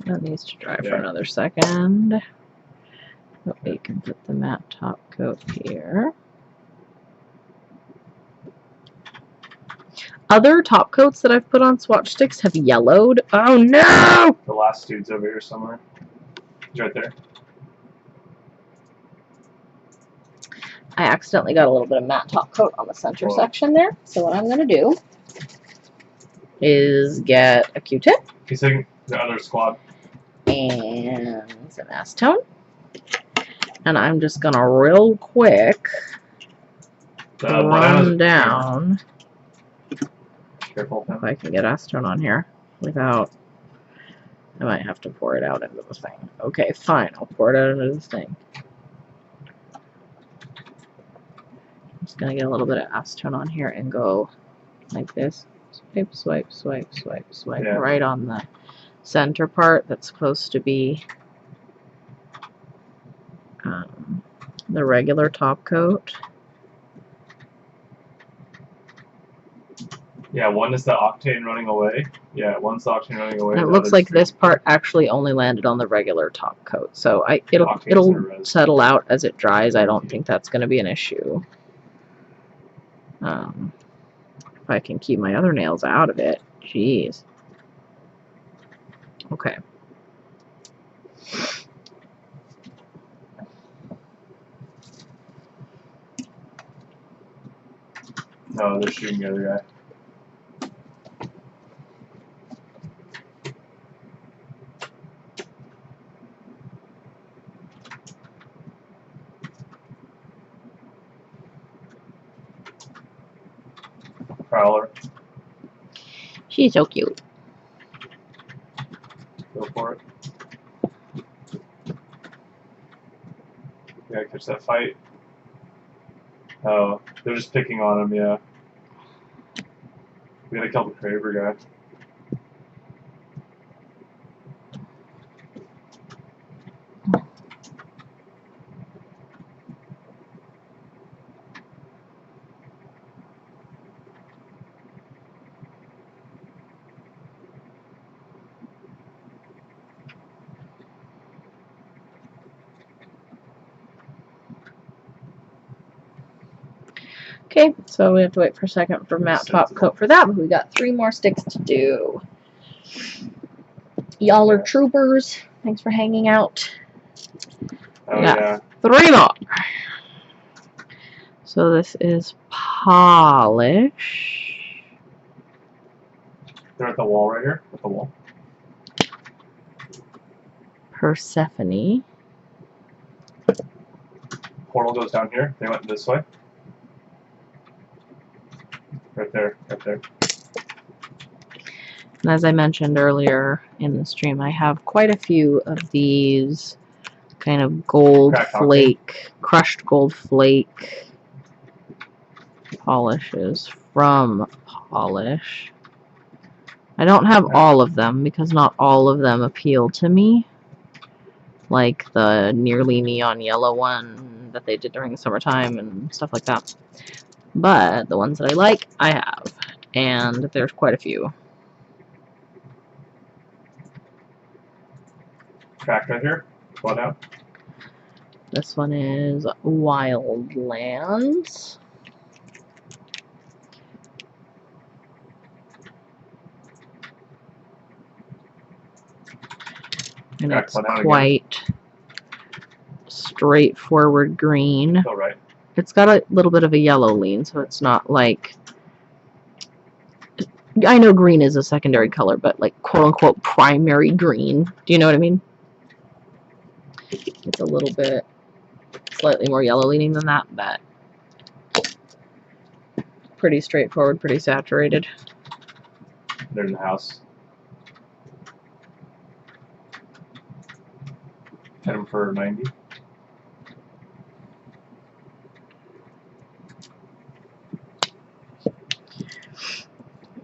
A: That needs to dry for
B: Yeah.
A: another second. But we can put the matte top coat here. Other top coats that I've put on Swatch sticks have yellowed. Oh no!
B: The last dude's over here somewhere. He's right there.
A: I accidentally got a little bit of matte top coat on the center section there. So what I'm going to do is get a Q-tip
B: He's taking the other squad.
A: and some acetone. And I'm just going to real quick run down.
B: Careful.
A: If I can get acetone on here without, I might have to pour it out into the thing. Okay, fine. I'll pour it out into this thing. just gonna get a little bit of acetone on here and go like this. Swipe, swipe, swipe, swipe, swipe,
B: Yeah.
A: right on the center part that's supposed to be the regular top coat.
B: Yeah, one is the octane running away. Yeah, one's the octane running away.
A: And it
B: the
A: looks
B: other's
A: like
B: the-
A: this part actually only landed on the regular top coat, so it'll
B: Octanes are red.
A: settle out as it dries. I don't think that's going to be an issue. If I can keep my other nails out of it. Jeez. Okay.
B: No, they're shooting the other guy. Prowler,
A: She's so cute.
B: go for it. Yeah, catch that fight. Oh, they're just picking on him, yeah. We gotta kill the Kraber guy.
A: Okay, so we have to wait for a second for matte top coat for that, but we got 3 more sticks to do. Y'all are troopers. Thanks for hanging out.
B: Oh,
A: Yeah.
B: yeah.
A: 3 more. So this is polish.
B: They're at the wall right here. At the wall.
A: Persephone.
B: Portal goes down here. They went this way. Right there. Right there.
A: And as I mentioned earlier in the stream, I have quite a few of these kind of gold
B: Cracked
A: flake, crushed gold flake polishes from Polish. I don't have all of them because not all of them appeal to me. Like the nearly neon yellow one that they did during the summertime and stuff like that. But the ones that I like, I have. And there's quite a few.
B: Cracked right here. Blood out.
A: This one is Wildlands. And
B: Crack
A: it's
B: one out again.
A: quite straightforward green.
B: Oh, right.
A: It's got a little bit of a yellow lean, so it's not like... I know green is a secondary color, but like quote-unquote primary green. Do you know what I mean? It's a little bit slightly more yellow leaning than that, but pretty straightforward, pretty saturated.
B: They're in the house. Hit him for 90.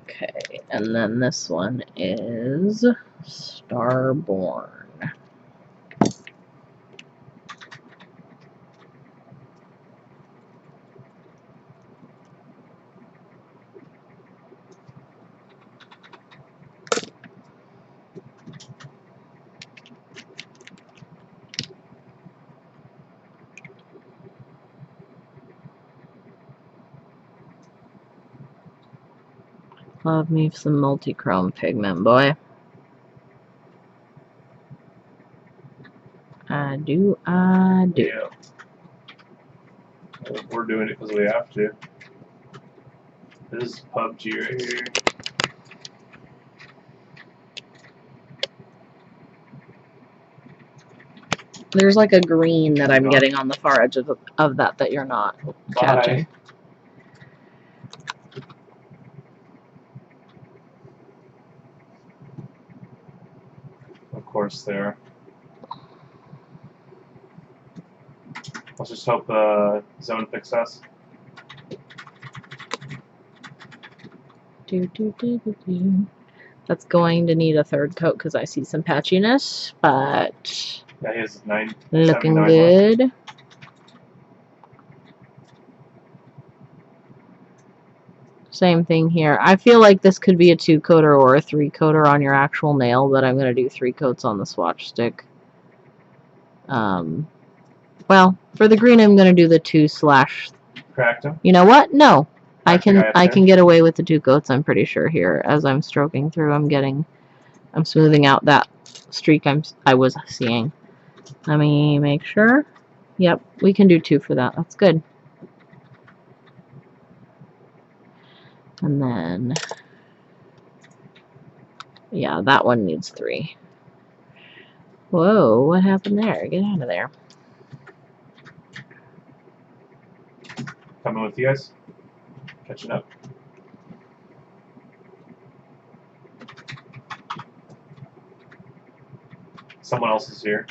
A: Okay, and then this one is Starborn. Love me some multi-chrome pigment, boy. I do, I do.
B: Yeah. Well, we're doing it because we have to. This is PUBG right here.
A: There's like a green that I'm getting on the far edge of that you're not catching.
B: Of course, there. Let's just hope the zone picks us.
A: That's going to need a third coat because I see some patchiness, but
B: Yeah, he has 9.
A: looking
B: 79
A: good.
B: left.
A: Same thing here. I feel like this could be a 2-coater or a 3-coater on your actual nail, but I'm going to do 3 coats on the swatch stick. Well, for the green, I'm going to do the 2 slash.
B: Cracked him.
A: You know what? No. I
B: Cracked the guy
A: can
B: upstairs.
A: get away with the 2 coats, I'm pretty sure here. As I'm stroking through, I'm smoothing out that streak I was seeing. Let me make sure. Yep, we can do 2 for that. That's good. And then, yeah, that one needs 3. Whoa, what happened there? Get out of there.
B: Coming with you guys. Catching up. Someone else is here.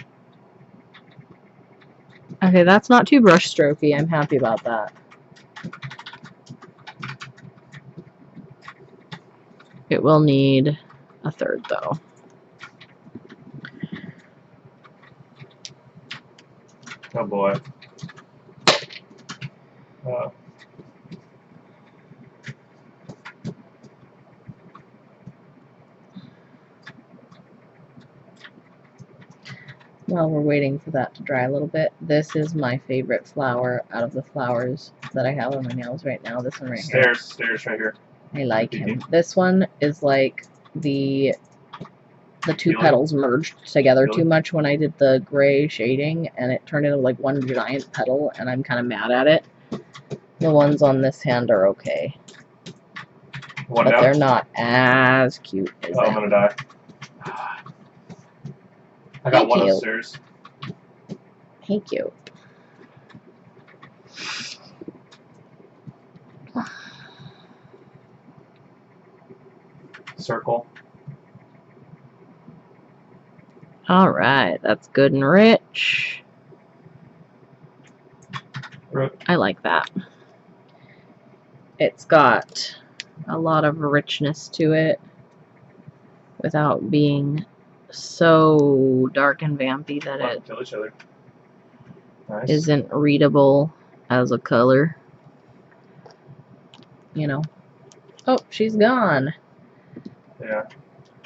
A: Okay, that's not too brush strokey. I'm happy about that. It will need a third, though.
B: Oh boy.
A: While we're waiting for that to dry a little bit, this is my favorite flower out of the flowers that I have on my nails right now. This one right here.
B: Stairs right here.
A: I like him. This one is like the 2
B: Really?
A: petals merged together
B: Really?
A: too much when I did the gray shading, and it turned into like one giant petal, and I'm kind of mad at it. The ones on this hand are okay,
B: One
A: but
B: down.
A: they're not as cute as
B: Oh, I'm
A: that.
B: gonna die. I got
A: Thank
B: one
A: you.
B: upstairs.
A: Thank you.
B: Circle.
A: All right, that's good and rich. I like that. It's got a lot of richness to it without being so dark and vampy that it
B: Kill each other. Nice.
A: isn't readable as a color. You know. Oh, she's gone.
B: Yeah.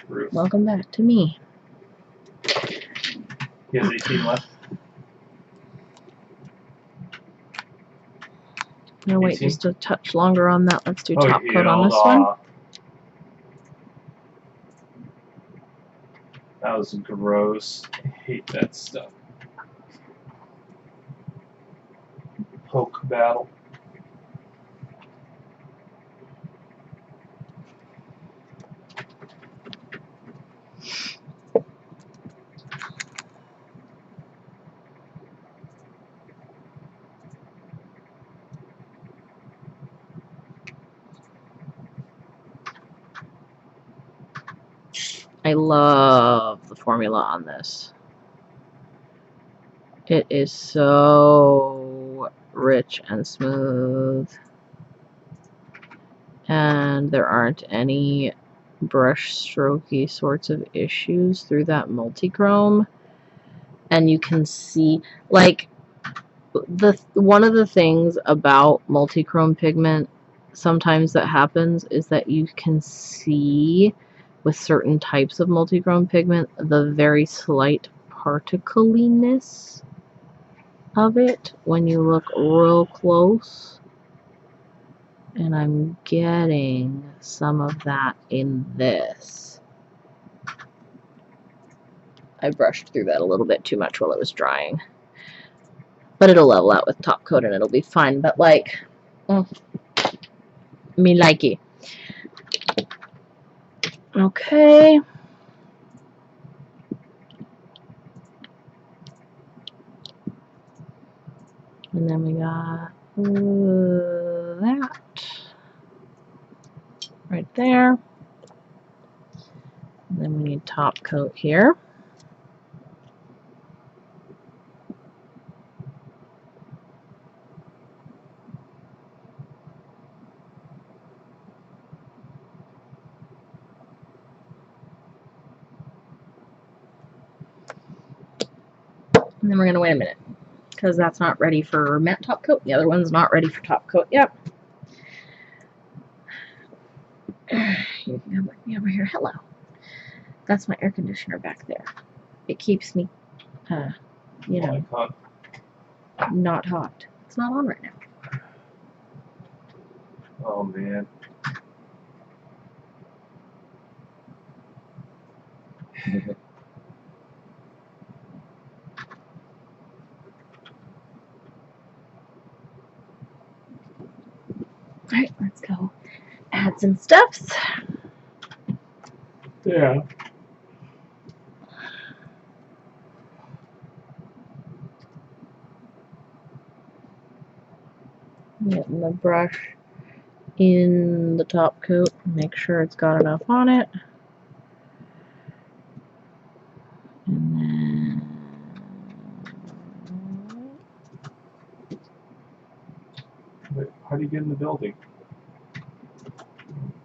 B: Roof.
A: Welcome back to me.
B: He has 18 left.
A: No, wait
B: 18?
A: just a touch longer on that. Let's do
B: Oh,
A: top
B: he
A: coat on
B: held
A: this one.
B: off. That was gross. I hate that stuff. Poke battle.
A: I love the formula on this. It is so rich and smooth. And there aren't any brush strokey sorts of issues through that multichrome. And you can see, like, one of the things about multichrome pigment sometimes that happens is that you can see with certain types of multichrome pigment the very slight particuliness of it when you look real close, and I'm getting some of that in this. I brushed through that a little bit too much while it was drying, but it'll level out with top coat and it'll be fine. But like, me likey. Okay. And then we got that right there. And then we need top coat here. And then we're going to wait a minute, because that's not ready for matte top coat. The other one's not ready for top coat yet. You can come with me over here. Hello. That's my air conditioner back there. It keeps me, you know, not hot. It's not on right now.
B: Oh man.
A: Alright, let's go add some stuffs.
B: Yeah.
A: Getting the brush in the top coat. Make sure it's got enough on it. And then
B: Wait, how do you get in the building?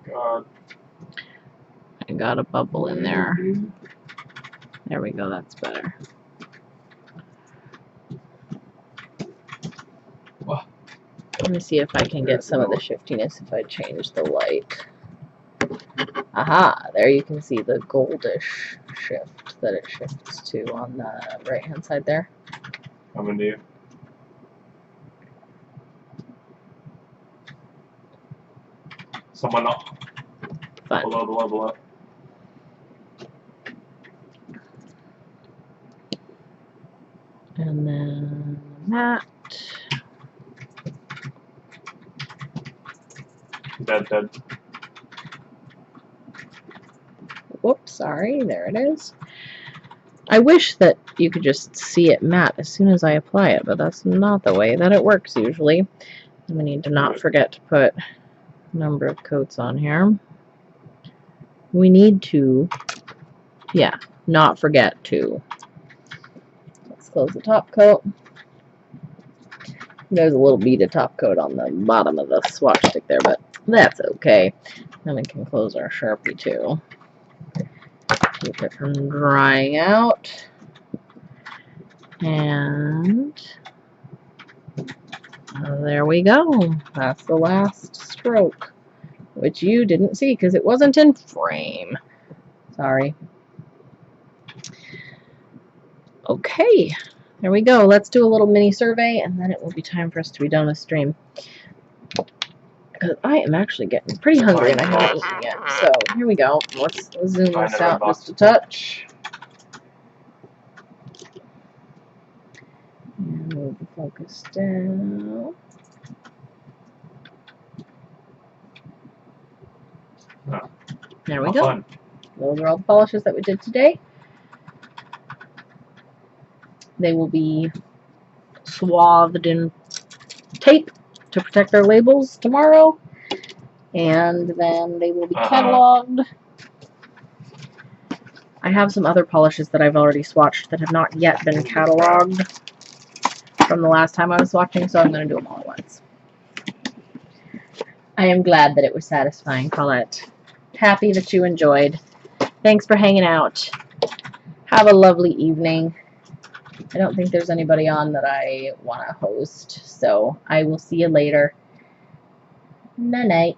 B: God.
A: I got a bubble in there. There we go, that's better. Let me see if I can get some of the shiftiness if I change the light. Aha! There you can see the goldish shift that it shifts to on the right hand side there.
B: Coming to you. Someone up.
A: Fun.
B: Below.
A: And then matte.
B: Dead.
A: Whoops, sorry, there it is. I wish that you could just see it matte as soon as I apply it, but that's not the way that it works usually. And we need to not forget to put a number of coats on here. We need to, yeah, not forget to. Let's close the top coat. There's a little bead of top coat on the bottom of the swatch stick there, but that's okay. Then we can close our Sharpie too. Keep it from drying out. And there we go. That's the last stroke, which you didn't see because it wasn't in frame. Sorry. Okay, there we go. Let's do a little mini survey, and then it will be time for us to be done with stream. Because I am actually getting pretty hungry and I haven't eaten yet. So here we go. Let's zoom this out just a touch. And move the focus down. There we go.
B: Fun.
A: Those are all the polishes that we did today. They will be swathed in tape to protect our labels tomorrow. And then they will be cataloged. I have some other polishes that I've already swatched that have not yet been cataloged from the last time I was swatching, so I'm going to do them all at once. I am glad that it was satisfying, Colette. Happy that you enjoyed. Thanks for hanging out. Have a lovely evening. I don't think there's anybody on that I want to host, so I will see you later. Night-night.